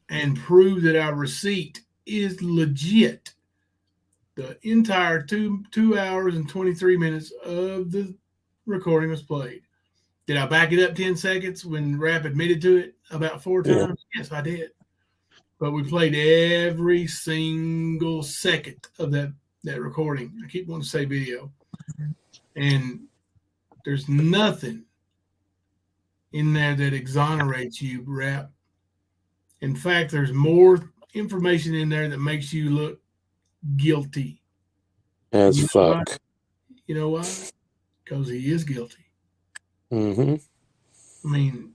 Speaker 2: and prove that our receipt is legit. The entire two hours and 23 minutes of the recording was played. Did I back it up 10 seconds when Rap admitted to it about 4 times? Yeah. Yes, I did. But we played every single second of that recording. I keep wanting to say video. And there's nothing in there that exonerates you, Rap. In fact, there's more information in there that makes you look guilty.
Speaker 4: As fuck.
Speaker 2: Why? You know why? Because he is guilty.
Speaker 4: Mm-hmm.
Speaker 2: I mean,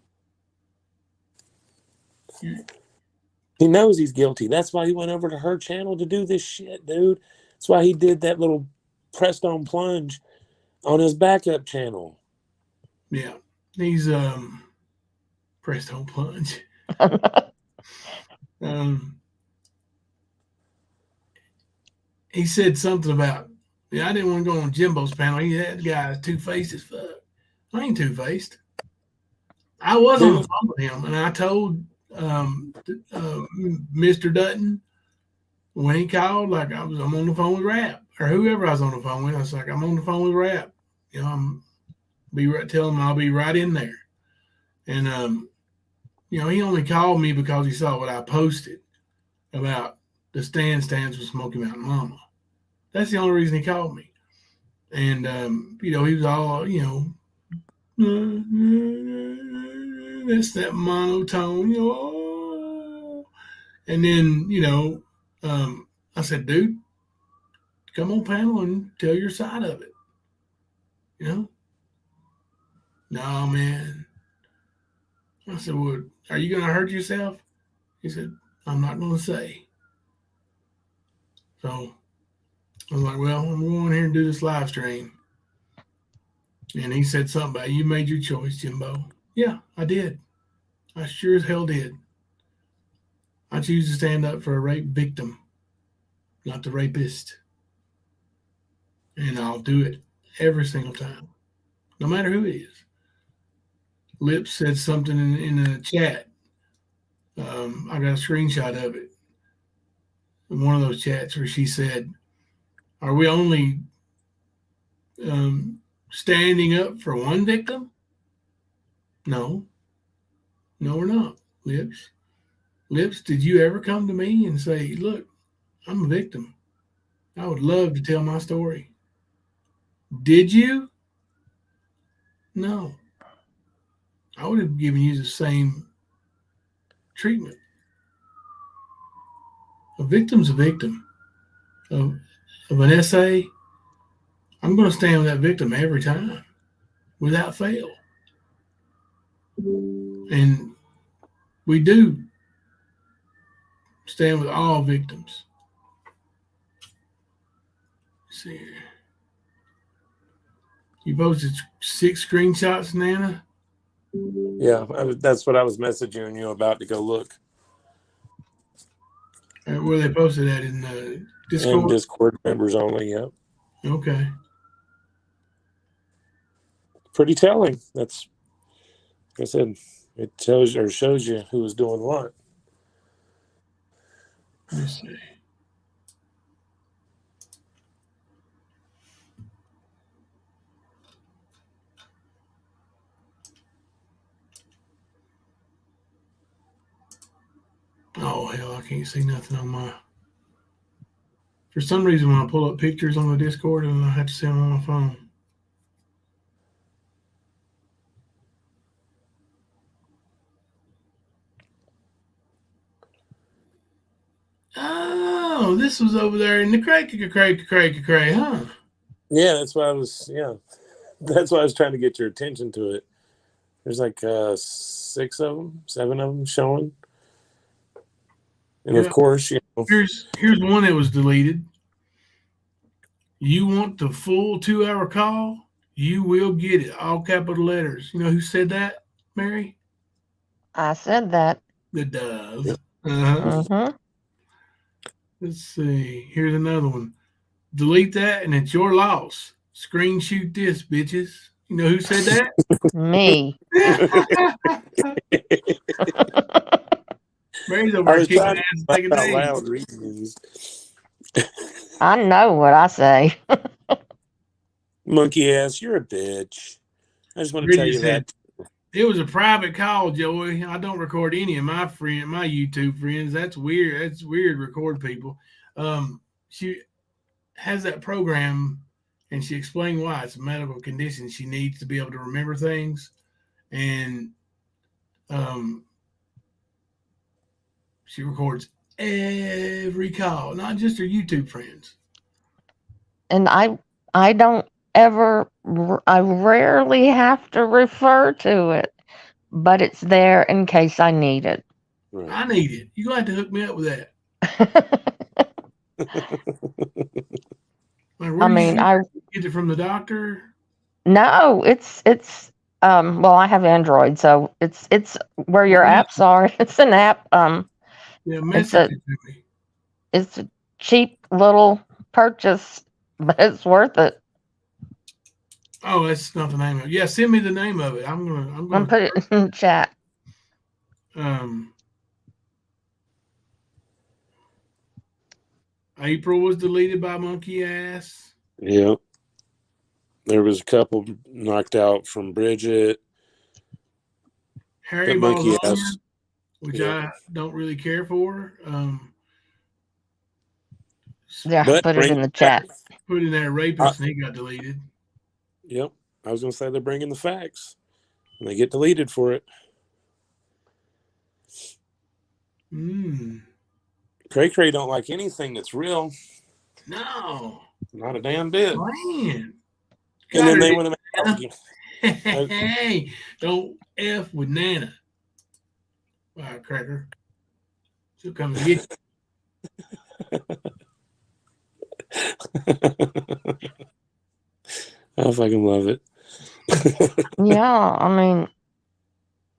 Speaker 4: he knows he's guilty. That's why he went over to her channel to do this shit, dude. That's why he did that little pressed on plunge on his backup channel.
Speaker 2: Yeah, he's pressed on plunge. He said something about, I didn't want to go on Jimbo's panel. That guy's two-faced as fuck. I ain't two-faced. I was on the phone with him, and I told Mr. Dutton when he called, like I'm on the phone with Rap, or whoever I was on the phone with. I was like, I'm on the phone with Rap. Tell him I'll be right in there. And he only called me because he saw what I posted about the stands with Smoky Mountain Momma. That's the only reason he called me. And he was all, that's that monotone, And then, I said, dude, come on panel and tell your side of it. No, man. I said, well, are you going to hurt yourself? He said, I'm not going to say. So I was like, well, I'm going to go in here and do this live stream. And he said something about, you made your choice, Jimbo. Yeah, I did. I sure as hell did. I choose to stand up for a rape victim, not the rapist. And I'll do it every single time, no matter who it is. Lips said something in the chat. I got a screenshot of it. In one of those chats where she said, are we only standing up for one victim? No, we're not. Lips, did you ever come to me and say, look, I'm a victim. I would love to tell my story. Did you? No. I would have given you the same treatment. A victim's a victim. Of an essay, I'm going to stand with that victim every time, without fail. And we do Stand with all victims. Let's see here. You posted 6 screenshots, Nana?
Speaker 4: Yeah, that's what I was messaging you about to go look.
Speaker 2: Where they posted that in Discord?
Speaker 4: And Discord members only, yeah.
Speaker 2: Okay.
Speaker 4: Pretty telling. That's, like I said, it tells or shows you who was doing what.
Speaker 2: Let me see. Oh, hell, I can't see nothing on my... For some reason, when I pull up pictures on the Discord, and I have to see them on my phone. Oh, this was over there in the cray, huh?
Speaker 4: Yeah, that's why I was. Yeah, that's why I was trying to get your attention to it. There's like 6 of them, 7 of them showing, and
Speaker 2: Yeah.
Speaker 4: of course, you know,
Speaker 2: here's one that was deleted. You want the full 2-hour call? You will get it. All capital letters. You know who said that, Mary?
Speaker 5: I said that.
Speaker 2: The Dove.
Speaker 4: Yep.
Speaker 5: Mm-hmm.
Speaker 2: Let's see. Here's another one. Delete that, and it's your loss. Screen shoot this, bitches. You know who said that?
Speaker 5: Me.
Speaker 2: Mary's over
Speaker 4: I
Speaker 2: there
Speaker 4: was
Speaker 2: kicking
Speaker 4: trying
Speaker 2: ass
Speaker 4: to
Speaker 2: taking
Speaker 4: laugh out
Speaker 2: names.
Speaker 4: loud reading these.
Speaker 5: I know what I say.
Speaker 4: Monkey ass, you're a bitch. I just want to tell
Speaker 2: Bridget
Speaker 4: you
Speaker 2: said,
Speaker 4: that.
Speaker 2: it was a private call, Joey. I don't record any of my YouTube friends. That's weird. That's weird. Record people. She has that program, and she explained why. It's a medical condition. She needs to be able to remember things, and she records every call, not just her YouTube friends.
Speaker 5: And I don't ever, I rarely have to refer to it, but it's there in case I need it.
Speaker 4: Right.
Speaker 2: I need it. You're going to have to hook me up with that. Like,
Speaker 5: I mean, I
Speaker 2: get it from the doctor.
Speaker 5: No, it's well, I have Android, so it's where your apps are. It's an app.
Speaker 2: Yeah, message it to me.
Speaker 5: It's a cheap little purchase, but it's worth it.
Speaker 2: Oh, that's not the name of it. Yeah, send me the name of it. I'm gonna
Speaker 5: put it in the chat.
Speaker 2: April was deleted by Monkey Ass.
Speaker 4: Yep. There was a couple knocked out from Bridget.
Speaker 2: Harry
Speaker 4: Monkey
Speaker 2: Balzania,
Speaker 4: Ass,
Speaker 2: which
Speaker 4: yeah.
Speaker 2: I don't really care for.
Speaker 5: Yeah,
Speaker 4: but
Speaker 5: put it in the chat.
Speaker 2: Put in that rapist, and he got deleted.
Speaker 4: Yep. I was going to say they're bringing the facts, and they get deleted for it. Cray Cray don't like anything that's real.
Speaker 2: No.
Speaker 4: Not a damn bit.
Speaker 2: Man.
Speaker 4: And then they want to make
Speaker 2: Hey, don't F with Nana. All right, Cracker. She'll come and get you.
Speaker 4: I fucking love it.
Speaker 5: Yeah, I mean.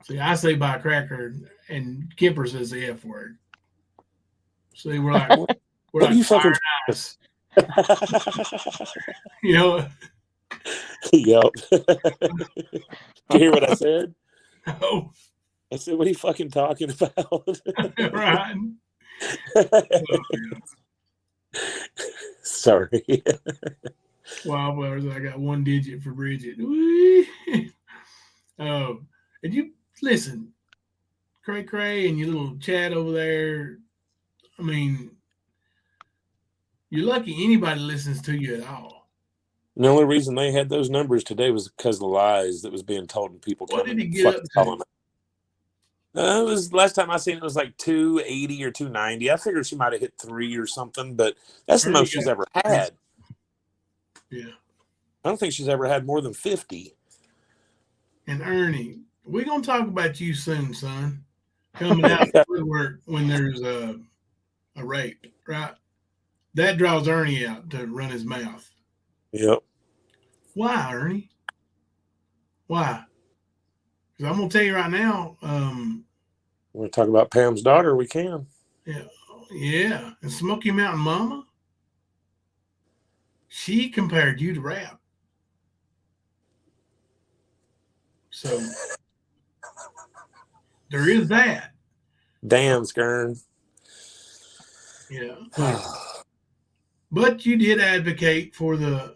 Speaker 2: See, I say by Cracker, and Kipper says the F word. See, we're like
Speaker 4: you fucking
Speaker 2: eyes. You know.
Speaker 4: Yep. You hear what I said?
Speaker 2: Oh.
Speaker 4: I said, what are you fucking talking about?
Speaker 2: Right.
Speaker 4: Sorry.
Speaker 2: Wildflowers, I got 1 digit for Bridget. And you listen, Cray and your little chat over there. I mean, you're lucky anybody listens to you at all.
Speaker 4: The only reason they had those numbers today was because of the lies that was being told, and people
Speaker 2: what
Speaker 4: coming
Speaker 2: did he get up to?
Speaker 4: It was last time I seen it was like 280 or 290. I figured she might have hit 3 or something, but that's the most she's ever had.
Speaker 2: Yeah.
Speaker 4: I don't think she's ever had more than 50.
Speaker 2: And Ernie, we're gonna talk about you soon, son. Coming out of woodwork when there's a rape, right? That draws Ernie out to run his mouth.
Speaker 4: Yep.
Speaker 2: Why, Ernie? Why? Because I'm gonna tell you right now.
Speaker 4: When we talk about Pam's daughter, we can.
Speaker 2: Yeah. And Smoky Mountain Momma, she compared you to rap. So there is that.
Speaker 4: Damn, Skern.
Speaker 2: Yeah. But you did advocate for the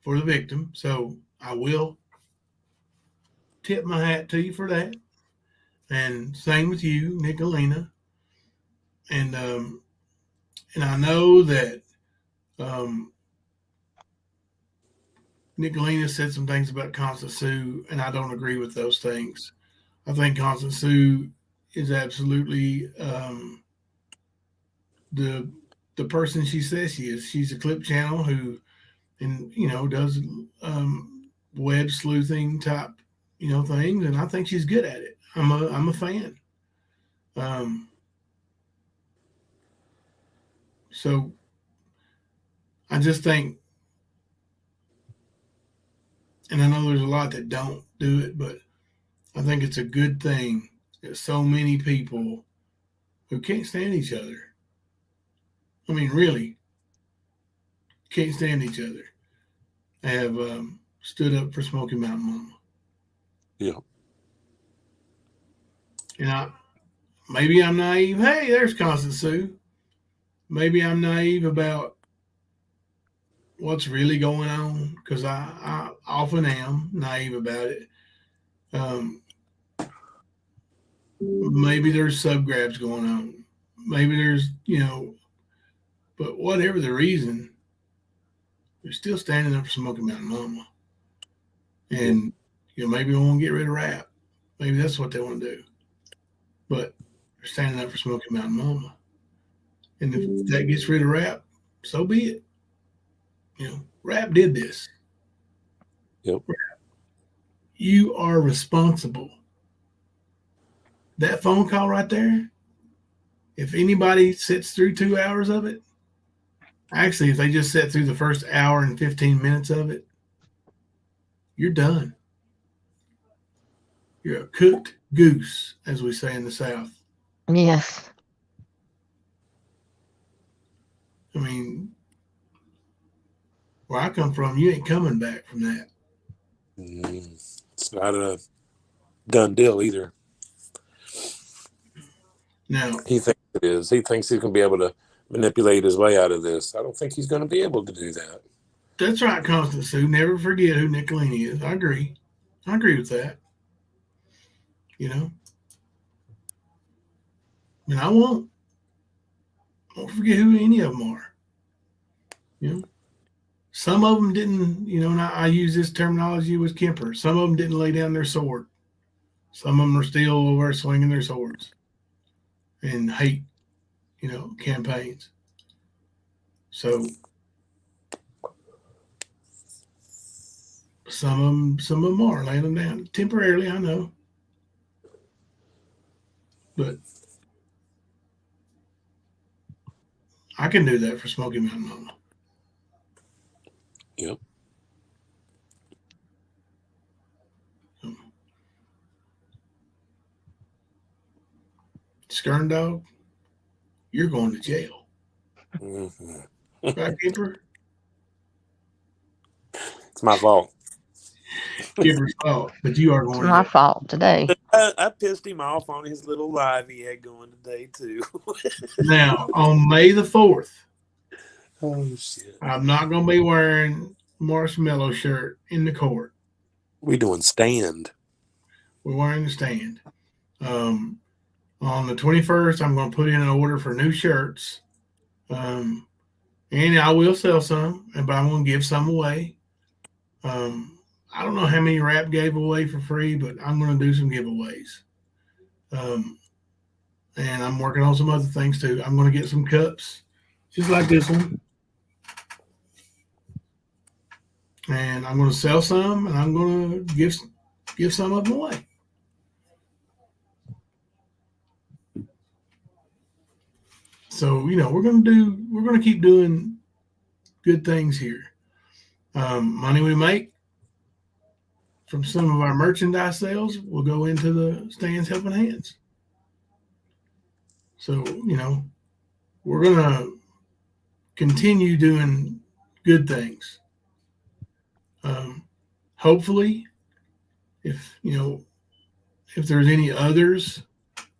Speaker 2: victim, so I will tip my hat to you for that. And same with you, Nicolina. And I know that Nicolina said some things about Constance Sue, and I don't agree with those things. I think Constance Sue is absolutely the person she says she is. She's a clip channel who, and does web sleuthing type things, and I think she's good at it. I'm a fan. So I just think, and I know there's a lot that don't do it, but I think it's a good thing that so many people who can't stand each other, I mean, really can't stand each other, have stood up for Smoky Mountain Momma.
Speaker 4: Yeah.
Speaker 2: And maybe I'm naive. Hey, there's Constance Sue. Maybe I'm naive about what's really going on, because I often am naive about it. Maybe there's sub grabs going on. Maybe there's, but whatever the reason, they're still standing up for Smoky Mountain Momma. And, maybe they want to get rid of rap. Maybe that's what they want to do. But they're standing up for Smoky Mountain Momma. And if that gets rid of rap, so be it. Rap did this.
Speaker 4: Yep.
Speaker 2: You are responsible. That phone call right there, if anybody sits through 2 hours of it, actually, if they just sit through the first hour and 15 minutes of it, you're done. You're a cooked goose, as we say in the South.
Speaker 5: Yes.
Speaker 2: I mean, where I come from, you ain't coming back from that.
Speaker 4: It's not a done deal either.
Speaker 2: Now,
Speaker 4: he thinks it is. He thinks he's going to be able to manipulate his way out of this. I don't think he's going to be able to do that.
Speaker 2: That's right, Constance Sue. Never forget who Nicolini is. I agree. I agree with that. And I won't forget who any of them are. Some of them didn't, and I use this terminology with Kemper. Some of them didn't lay down their sword. Some of them are still over swinging their swords and hate, campaigns. So some of them are laying them down temporarily, I know. But I can do that for Smoky Mountain Momma.
Speaker 4: Yep.
Speaker 2: Skern Dog, you're going to jail.
Speaker 4: Mm-hmm.
Speaker 2: Right, Kemper?
Speaker 4: It's my fault.
Speaker 2: Kemper's fault, but you are going
Speaker 5: It's
Speaker 2: to
Speaker 5: my
Speaker 2: jail.
Speaker 5: fault today.
Speaker 4: I pissed him off on his little live he had going today, too.
Speaker 2: Now, on May the 4th,
Speaker 4: oh, shit.
Speaker 2: I'm not going to be wearing marshmallow shirt in the court.
Speaker 4: We doing stand.
Speaker 2: We're wearing the stand. On the 21st, I'm going to put in an order for new shirts. And I will sell some, but I'm going to give some away. I don't know how many rap gave away for free, but I'm going to do some giveaways. And I'm working on some other things too. I'm going to get some cups, just like this one. And I'm going to sell some, and I'm going to give some of them away. So we're gonna keep doing good things here. Money we make from some of our merchandise sales will go into the Stands Helping Hands. So we're gonna continue doing good things. Hopefully, if there's any others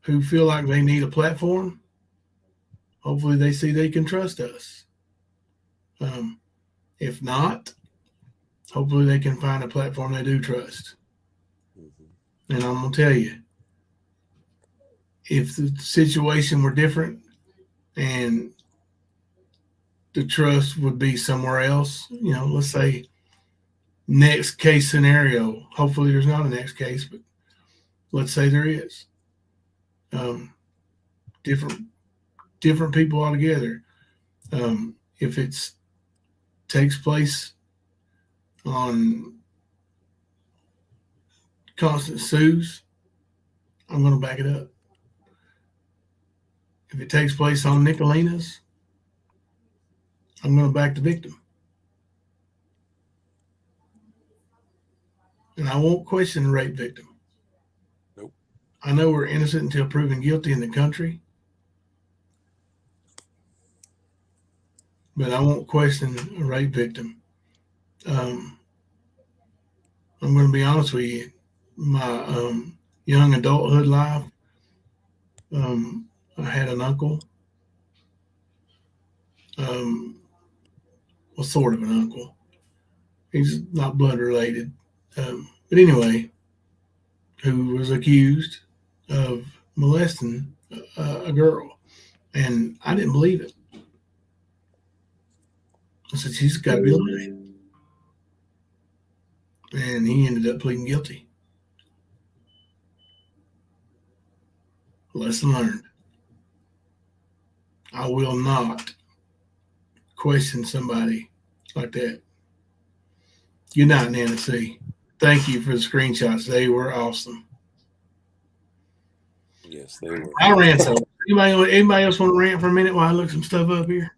Speaker 2: who feel like they need a platform, hopefully they see they can trust us. If not, hopefully they can find a platform they do trust. And I'm going to tell you, if the situation were different and the trust would be somewhere else, let's say next case scenario, hopefully there's not a next case, but let's say there is. Different people altogether. If it takes place on Constant Sue's, I'm going to back it up. If it takes place on Nicolina's, I'm going to back the victim. And I won't question the rape victim.
Speaker 4: Nope.
Speaker 2: I know we're innocent until proven guilty in the country, but I won't question a rape victim. I'm going to be honest with you. My young adulthood life, I had an uncle, well, sort of an uncle. He's not blood related. But anyway, who was accused of molesting a girl. And I didn't believe it. I said, she's got to be lying. And he ended up pleading guilty. Lesson learned. I will not question somebody like that. Good night, Nana C. Thank you for the screenshots. They were awesome.
Speaker 4: Yes, they were.
Speaker 2: I ran some. Anybody else want to rant for a minute while I look some stuff up here?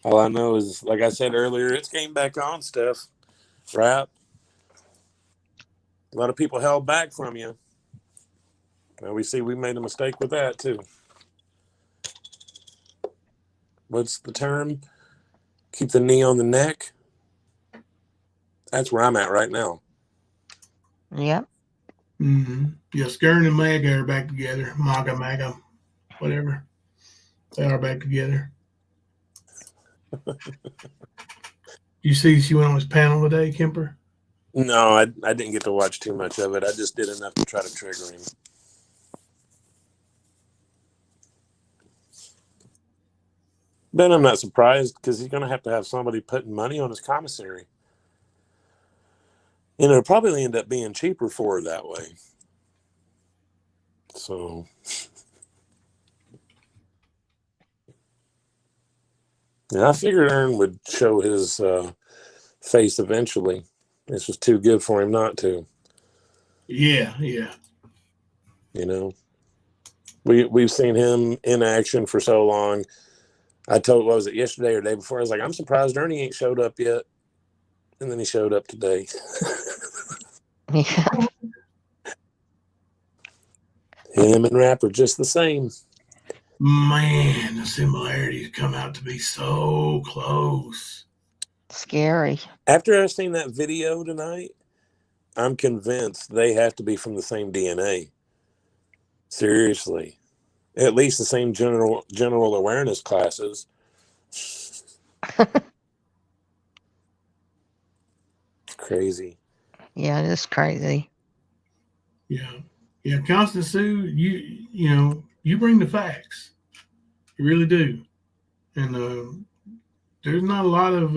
Speaker 4: All I know is, like I said earlier, it's came back on, Steph. Rap. A lot of people held back from you. Well, we see we made a mistake with that, too. What's the term? Keep the knee on the neck. That's where I'm at right now.
Speaker 5: Yep.
Speaker 2: Mm-hmm. Yeah, Skern and Maga are back together. Maga, whatever. They are back together. You see she went on his panel today, Kemper?
Speaker 4: No, I didn't get to watch too much of it. I just did enough to try to trigger him. Then I'm not surprised because he's going to have somebody putting money on his commissary. And it'll probably end up being cheaper for her that way. So, yeah, I figured Ern would show his face eventually. This was too good for him not to.
Speaker 2: Yeah.
Speaker 4: We've seen him in action for so long. I told, what was it, yesterday or the day before? I was like, I'm surprised Ernie ain't showed up yet. And then he showed up today.
Speaker 5: Yeah.
Speaker 4: Him and Rap are just the same.
Speaker 2: Man, the similarities come out to be so close.
Speaker 5: Scary.
Speaker 4: After I've seen that video tonight, I'm convinced they have to be from the same DNA. Seriously. At least the same general awareness classes. Crazy.
Speaker 5: Yeah, it is crazy.
Speaker 2: Yeah. Constant Sue, you bring the facts. You really do. And there's not a lot of,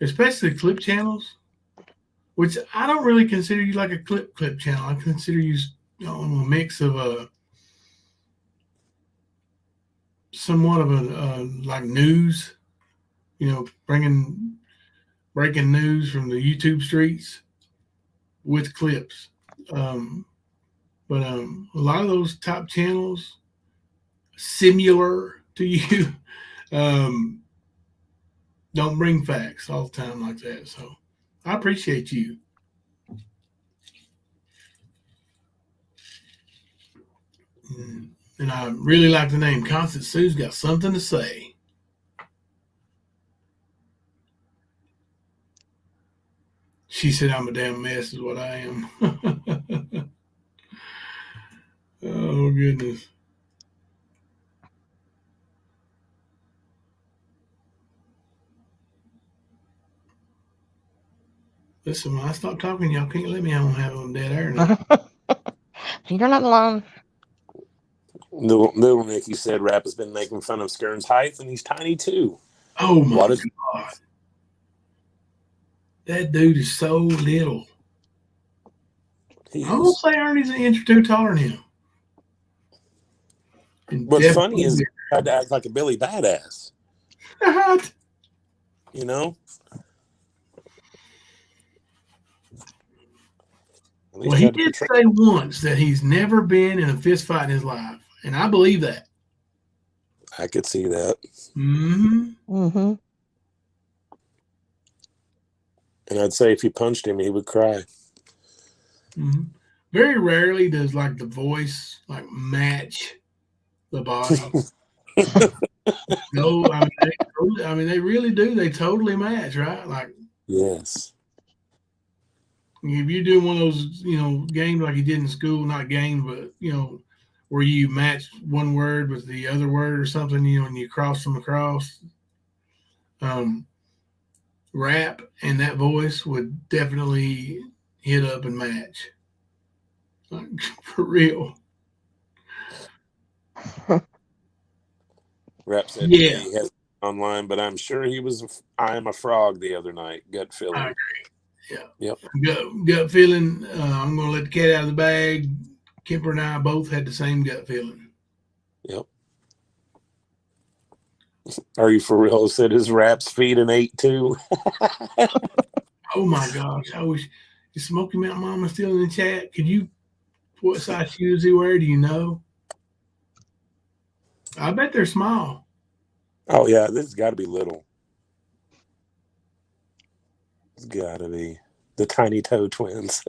Speaker 2: especially clip channels, which I don't really consider you like a clip channel. I consider you a mix of somewhat of a like news, bringing breaking news from the YouTube streets with clips. But But a lot of those top channels, similar to you, don't bring facts all the time like that. So I appreciate you. And I really like the name. Constant Sue's got something to say. She said, I'm a damn mess is what I am. Oh, goodness. Listen, when I stop talking, y'all can't let me on dead air now.
Speaker 5: You're not alone.
Speaker 4: Little Nicky said Rap has been making fun of Skern's height, and he's tiny too.
Speaker 2: Oh, my God. That dude is so little. I'm going to say Ernie's an inch or two taller than him. And
Speaker 4: what's funny is he tried to act like a Billy Badass. You know?
Speaker 2: Well, he did say once that he's never been in a fist fight in his life. And I believe that.
Speaker 4: I could see that.
Speaker 2: Mm-hmm.
Speaker 5: Mm-hmm.
Speaker 4: And I'd say if you punched him, he would cry.
Speaker 2: Mm-hmm. Very rarely does like the voice like match the body. No, I mean they really do. They totally match, right? Like
Speaker 4: yes.
Speaker 2: If you do one of those, games like you did in school, not games, but where you match one word with the other word or something, and you cross them across. Rap and that voice would definitely hit up and match. Like, for real.
Speaker 4: Rap said
Speaker 2: yeah.
Speaker 4: he has online, but I'm sure he was I am a frog the other night. Gut feeling.
Speaker 2: I agree. Yeah.
Speaker 4: Yep.
Speaker 2: Gut feeling. I'm going to let the cat out of the bag. Kemper and I both had the same gut feeling.
Speaker 4: Yep. Are you for real? Said his Rap's feet an 8'2".
Speaker 2: Oh my gosh! I wish. Is Smoky Mountain Momma still in the chat? Could you? What size shoes he wear? Do you know? I bet they're small.
Speaker 4: Oh yeah, this has got to be little. It's got to be the Tiny Toe Twins.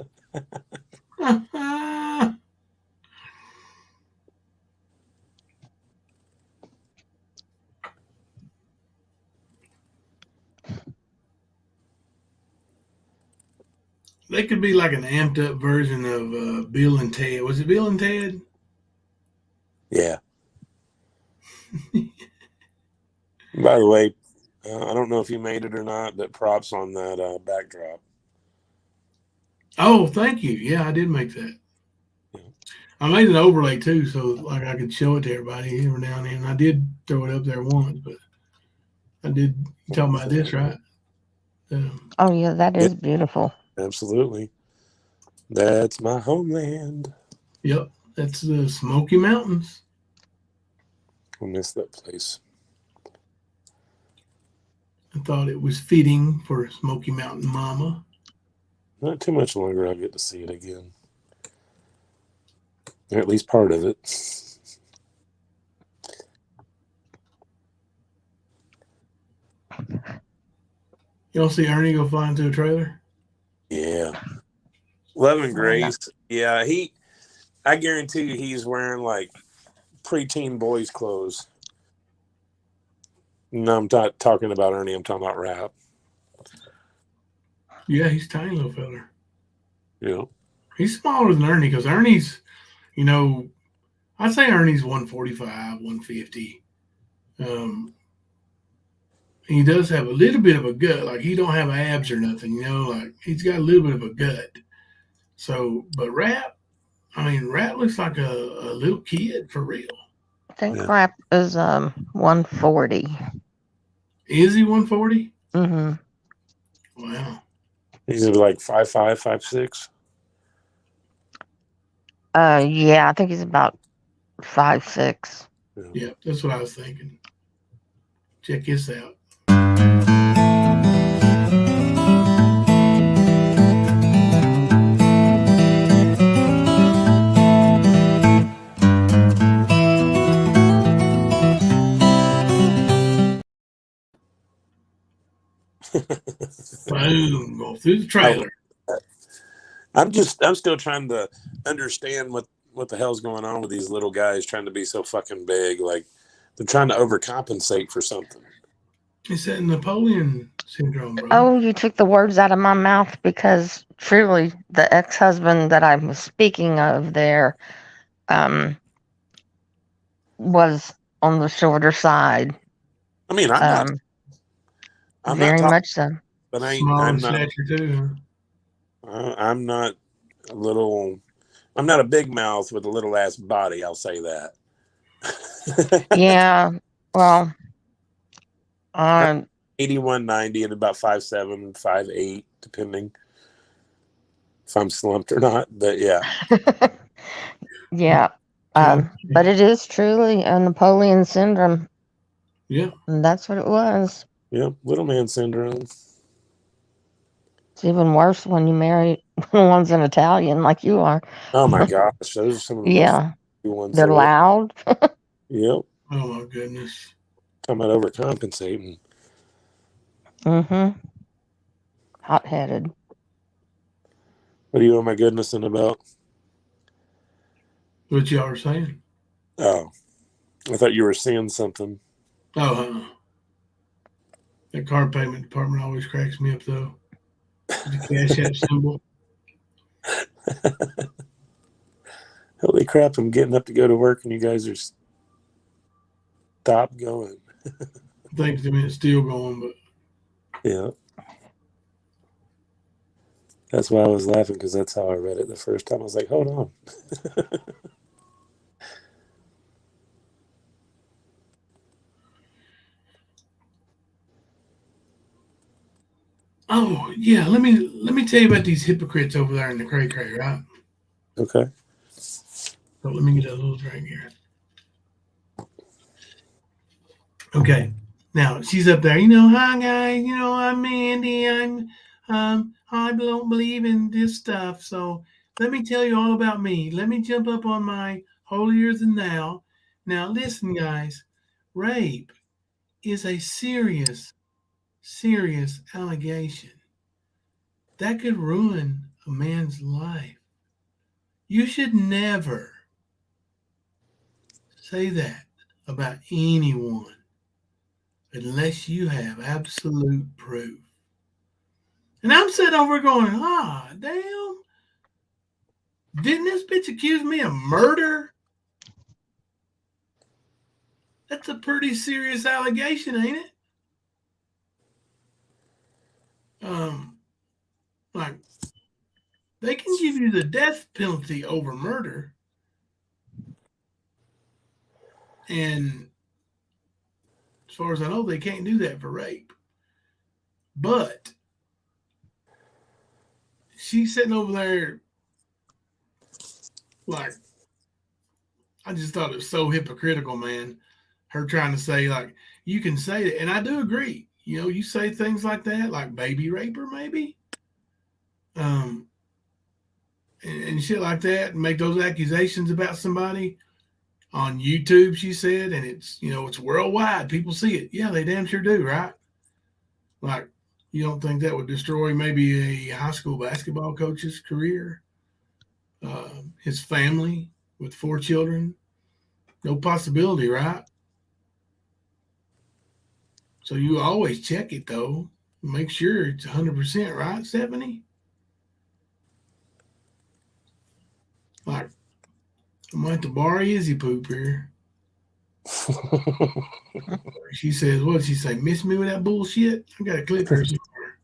Speaker 2: They could be like an amped up version of Bill and Ted. Was it Bill and Ted?
Speaker 4: Yeah. By the way, I don't know if you made it or not, but props on that backdrop.
Speaker 2: Oh, thank you. Yeah, I did make that. Yeah. I made an overlay too, so like I could show it to everybody every now and then. I did throw it up there once, but I did. You talking about this, right?
Speaker 5: Oh yeah, that is beautiful.
Speaker 4: Absolutely. That's my homeland.
Speaker 2: Yep, that's the Smoky Mountains.
Speaker 4: I miss that place.
Speaker 2: I thought it was fitting for Smoky Mountain Momma.
Speaker 4: Not too much longer, I'll get to see it again. Or at least part of it.
Speaker 2: You don't see Ernie go fly into a trailer?
Speaker 4: Yeah. Love and Grace. Yeah, I guarantee you he's wearing like preteen boys' clothes. No, I'm not talking about Ernie. I'm talking about Rap.
Speaker 2: Yeah, he's a tiny little feller.
Speaker 4: Yeah.
Speaker 2: He's smaller than Ernie because Ernie's, I'd say Ernie's 145, 150. He does have a little bit of a gut. Like he don't have abs or nothing, like he's got a little bit of a gut. So, but Rap looks like a little kid for real.
Speaker 5: I think Rap is 140.
Speaker 2: Is he 140?
Speaker 5: Mm-hmm.
Speaker 2: Wow.
Speaker 4: He's like 5'5", 5'6".
Speaker 5: Yeah, I think he's about 5'6".
Speaker 2: Yeah, that's what I was thinking. Check this out. boom, go through the trailer.
Speaker 4: I'm still trying to understand what the hell's going on with these little guys trying to be so fucking big. Like they're trying to overcompensate for something.
Speaker 2: It's that Napoleon syndrome, bro.
Speaker 5: Oh, you took the words out of my mouth, because truly the ex-husband that I was speaking of there was on the shorter side.
Speaker 4: I mean, I'm
Speaker 5: very
Speaker 4: not
Speaker 5: much so.
Speaker 4: but
Speaker 2: Small
Speaker 4: I'm
Speaker 2: in
Speaker 4: not.
Speaker 2: stature too.
Speaker 4: I'm not a little. I'm not a big mouth with a little ass body. I'll say that.
Speaker 5: Yeah. Well,
Speaker 4: 81, 90, and about 5'7", 5'8", depending if I'm slumped or not. But yeah.
Speaker 5: yeah. But it is truly a Napoleon syndrome.
Speaker 2: Yeah.
Speaker 5: And that's what it was.
Speaker 4: Yeah, little man syndrome.
Speaker 5: It's even worse when you marry one's an Italian like you are.
Speaker 4: Oh my gosh, those are some of the
Speaker 5: Yeah.
Speaker 4: most ones.
Speaker 5: They're loud.
Speaker 4: Yep.
Speaker 2: Oh my goodness.
Speaker 4: Talking about overcompensating.
Speaker 5: Mm-hmm. Hot-headed.
Speaker 4: What are you, oh my goodness, about?
Speaker 2: What y'all are saying?
Speaker 4: Oh, I thought you were seeing something.
Speaker 2: Oh, that car payment department always cracks me up, though. The Cash App symbol.
Speaker 4: Holy crap, I'm getting up to go to work and you guys are stop going.
Speaker 2: I think it's still going, but.
Speaker 4: Yeah. That's why I was laughing, because that's how I read it the first time. I was like, hold on.
Speaker 2: Oh yeah, let me tell you about these hypocrites over there in the cray, right?
Speaker 4: Okay.
Speaker 2: So let me get a little drink here. Okay. Now she's up there, hi guys, I'm Mandy. I don't believe in this stuff. So let me tell you all about me. Let me jump up on my holier than thou. Now listen, guys, rape is a serious allegation that could ruin a man's life. You should never say that about anyone unless you have absolute proof. And I'm sitting over going, damn. Didn't this bitch accuse me of murder? That's a pretty serious allegation, ain't it? Like, they can give you the death penalty over murder. And as far as I know, they can't do that for rape. But she's sitting over there, like, I just thought it was so hypocritical, man. Her trying to say, like, you can say that. And I do agree. You say things like that, like baby raper, maybe. And shit like that, and make those accusations about somebody on YouTube, she said, and it's, it's worldwide. People see it. Yeah, they damn sure do, right? Like, you don't think that would destroy maybe a high school basketball coach's career? His family with 4 children? No possibility, right? So you always check it, though. Make sure it's 100%, right, Stephanie? Like, I might have to borrow Izzy poop here. She says, what did she say? Miss me with that bullshit? I got a clip here somewhere.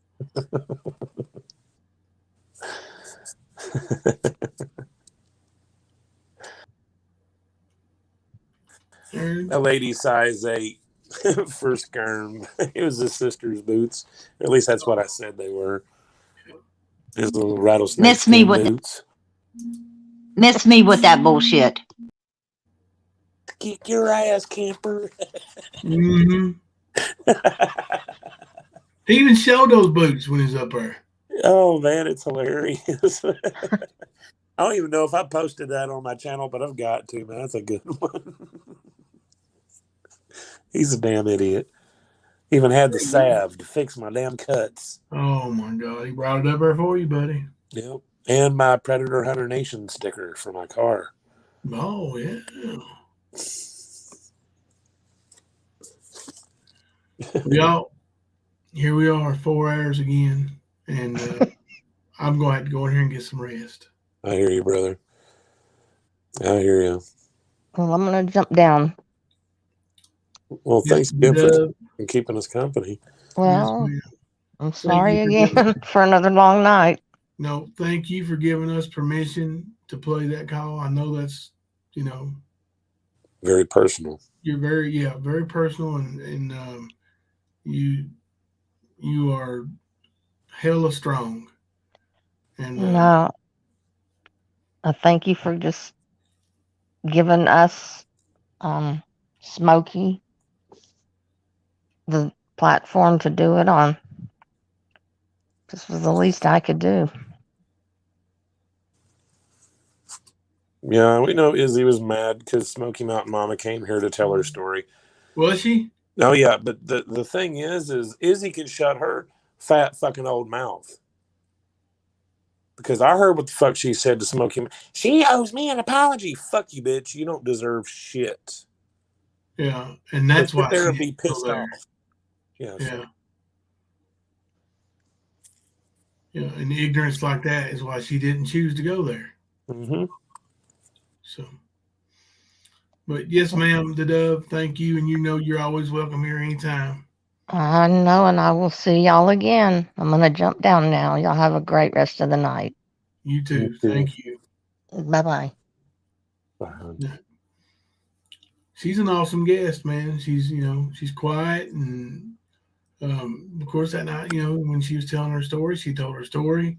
Speaker 4: A lady size 8 for skerm. It was his sister's boots. At least that's what I said they were. His little rattlesnake
Speaker 14: Miss me with
Speaker 4: boots.
Speaker 14: Miss me with that bullshit.
Speaker 4: Kick your ass, camper.
Speaker 2: Mm-hmm. He even showed those boots when he was up there.
Speaker 4: Oh man, it's hilarious. I don't even know if I posted that on my channel, but I've got to, man. That's a good one. He's a damn idiot. Even had the salve to fix my damn cuts.
Speaker 2: Oh my God, he brought it up there for you, buddy.
Speaker 4: Yep. And my Predator Hunter Nation sticker for my car.
Speaker 2: Oh yeah. Y'all, here we are, 4 hours again, and I'm going to have to go in here and get some rest.
Speaker 4: I hear you, brother. I hear you.
Speaker 5: Well, I'm going to jump down.
Speaker 4: Well, thanks again for keeping us company.
Speaker 5: Well,
Speaker 2: Yes,
Speaker 5: I'm sorry again for another long night.
Speaker 2: No, thank you for giving us permission to play that call. I know that's,
Speaker 4: very personal.
Speaker 2: You're very personal, and you are hella strong. And
Speaker 5: no, I thank you for just giving us, Smoky, the platform to do it on. This was the least I could do.
Speaker 4: Yeah, we know Izzy was mad because Smoky Mountain Momma came here to tell her story.
Speaker 2: Was she?
Speaker 4: Oh, yeah, but the thing is Izzy can shut her fat fucking old mouth. Because I heard what the fuck she said to Smoky. She owes me an apology. Fuck you, bitch. You don't deserve shit.
Speaker 2: Yeah, and that's why
Speaker 4: she be pissed off.
Speaker 2: Yeah. Yeah, and ignorance like that is why she didn't choose to go there.
Speaker 4: Mm-hmm.
Speaker 2: So, but yes, ma'am, the Dove, thank you, and you're always welcome here anytime.
Speaker 5: I know, and I will see y'all again. I'm going to jump down now. Y'all have a great rest of the night.
Speaker 2: You too. Thank you.
Speaker 5: Bye-bye.
Speaker 2: Yeah. She's an awesome guest, man. She's, she's quiet, and of course that night, when she was telling her story, she told her story,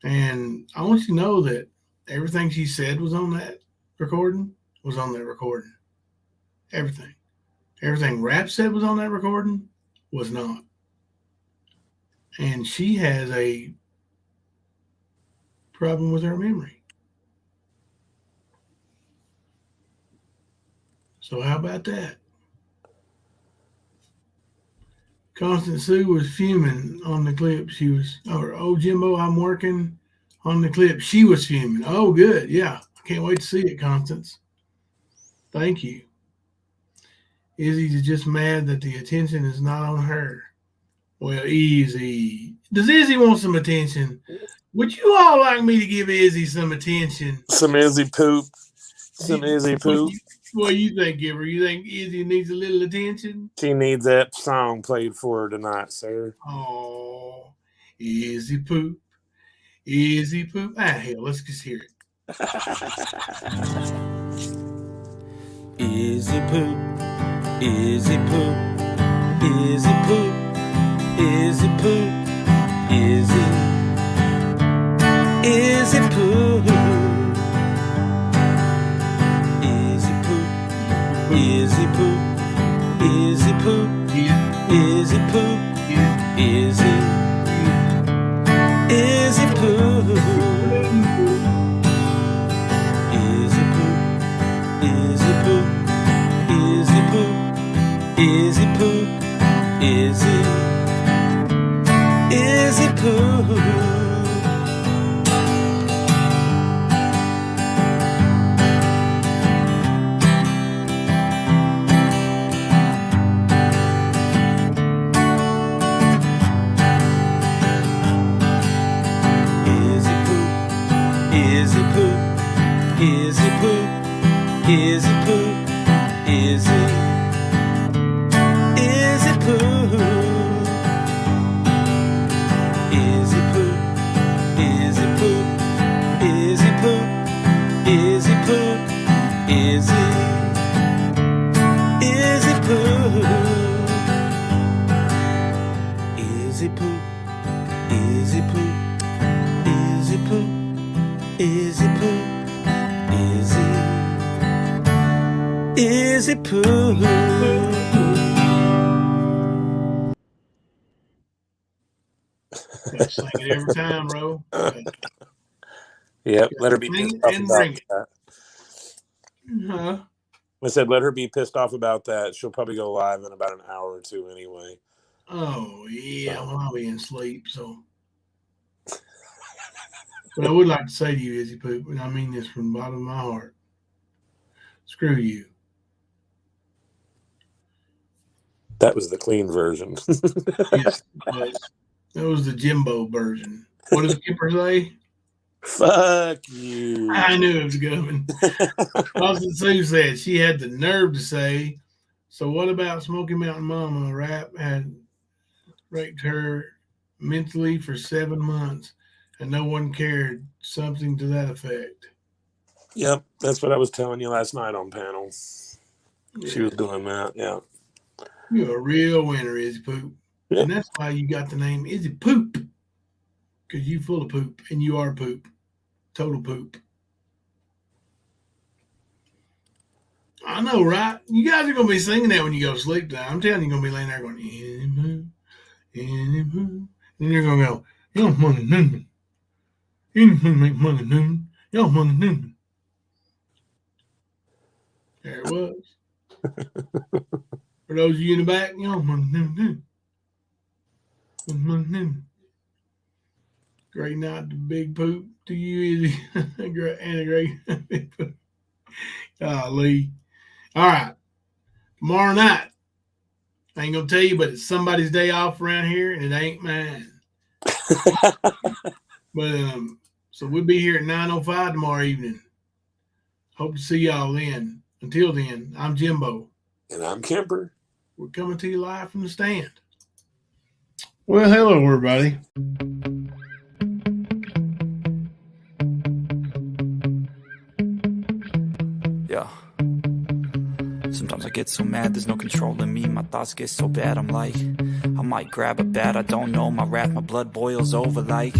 Speaker 2: and I want you to know that everything she said was on that recording. Everything Rap said was on that recording was not. And she has a problem with her memory. So how about that? Constant Sue was fuming on the clip. She was, oh, Jimbo, I'm working on the clip. She was fuming. Oh, good. Yeah. I can't wait to see it, Constance. Thank you. Izzy's just mad that the attention is not on her. Well, Izzy. Does Izzy want some attention? Would you all like me to give Izzy some attention?
Speaker 4: Some Izzy poop. Some Izzy poop.
Speaker 2: What do you think, Giver? You think Izzy needs a little attention?
Speaker 4: She needs that song played for her tonight, sir.
Speaker 2: Oh, Izzy poop. Izzy poop. Hell, let's just hear it.
Speaker 3: Izzy poop. Izzy poop. Izzy poop. Izzy poop. Izzy. Izzy poop. Izzy poop. Izzy poop. Izzy poop. Izzy poop. Izzy. Izzy poop. Izzy poop. Izzy poop. Izzy poop. Izzy poop. Izzy. Izzy poop. Izzy poop, Izzy poop, Izzy poop, Izzy, Izzy poop, Izzy poop, Izzy poop, Izzy poop, Izzy poop, Izzy, Izzy poop, Izzy poop, Izzy poop, Izzy poop. Izzy poop, Izzy, Izzy poop.
Speaker 2: Gotta sing it every time, bro.
Speaker 4: Yep, let her be pissed off about that.
Speaker 2: Huh?
Speaker 4: I said, let her be pissed off about that. She'll probably go live in about an hour or two anyway.
Speaker 2: Oh, yeah. Well, I'll be in sleep, so. But I would like to say to you, Izzy Poop, and I mean this from the bottom of my heart. Screw you.
Speaker 4: That was the clean version.
Speaker 2: Yes, that was the Jimbo version. What does Kipper say?
Speaker 4: Fuck you.
Speaker 2: I knew it was coming. Austin Sue said she had the nerve to say, so what about Smoky Mountain Momma? Rap had raped her mentally for 7 months and no one cared. Something to that effect.
Speaker 4: Yep, that's what I was telling you last night on panel.
Speaker 2: Yeah.
Speaker 4: She was doing that, yeah.
Speaker 2: You're a real winner, Izzy Poop.
Speaker 4: Yeah.
Speaker 2: And that's why you got the name Izzy Poop. Because you full of poop, and you are poop. Total poop. I know, right? You guys are going to be singing that when you go to sleep tonight. I'm telling you, you're going to be laying there going, Izzy Poop, Izzy Poop. And you're going to go, yo, money, noon. You make money, noon. Yo, money, noon. There it was. For those of you in the back, yo, money, noon. Money, noon. Great night to Big Poop. To you, Izzy. And a great Big Poop. Golly. All right. Tomorrow night. I ain't going to tell you, but it's somebody's day off around here, and it ain't mine. But so we'll be here at 9:05 tomorrow evening. Hope to see y'all then. Until then, I'm Jimbo.
Speaker 4: And I'm Kemper.
Speaker 2: We're coming to you live from the stand.
Speaker 15: Well, hello, everybody.
Speaker 3: Yeah. Sometimes I get so mad, there's no controlling me. My thoughts get so bad, I'm like, I might grab a bat, I don't know. My wrath, my blood boils over like,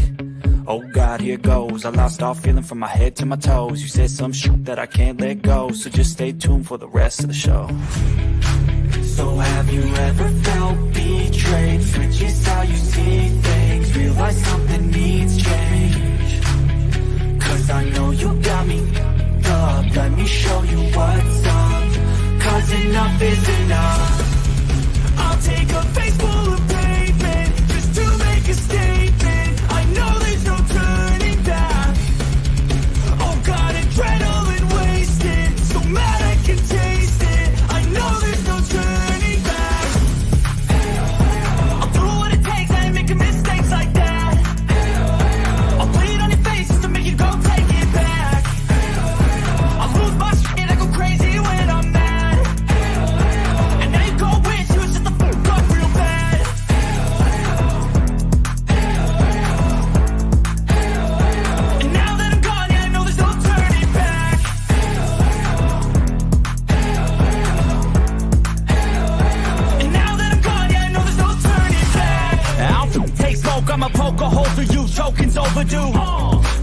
Speaker 3: oh God, here goes. I lost all feeling from my head to my toes. You said some shit that I can't let go, so just stay tuned for the rest of the show. So have you ever felt betrayed? Switches how you see things, realize something needs change. Cause I know you got me up, let me show you what's up. Cause enough is enough. I'll take a face full of pavement just to make a statement. I know there's no turning back. Oh God, adrenaline wasted, so mad I can taste it. I know there's no turning back. I'll do what it takes, I ain't making mistakes like that. I'll bleed on your face just to make you go take it back. I lose my shit, I go crazy when I'm mad. And I ain't gon' wish you was just a fuck up real bad. And now that I'm gone, yeah, I know there's no turning back. And now that I'm gone, yeah, I know there's no turning back. I'll take smoke, I'ma poke a hole through you, choking's overdue.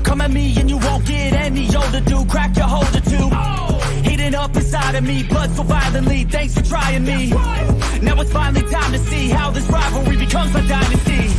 Speaker 3: Come at me and you won't get any older, dude. Crack your holder too. Heating up inside of me, blood so violently. Thanks for trying me. Now it's finally time to see how this rivalry becomes a dynasty.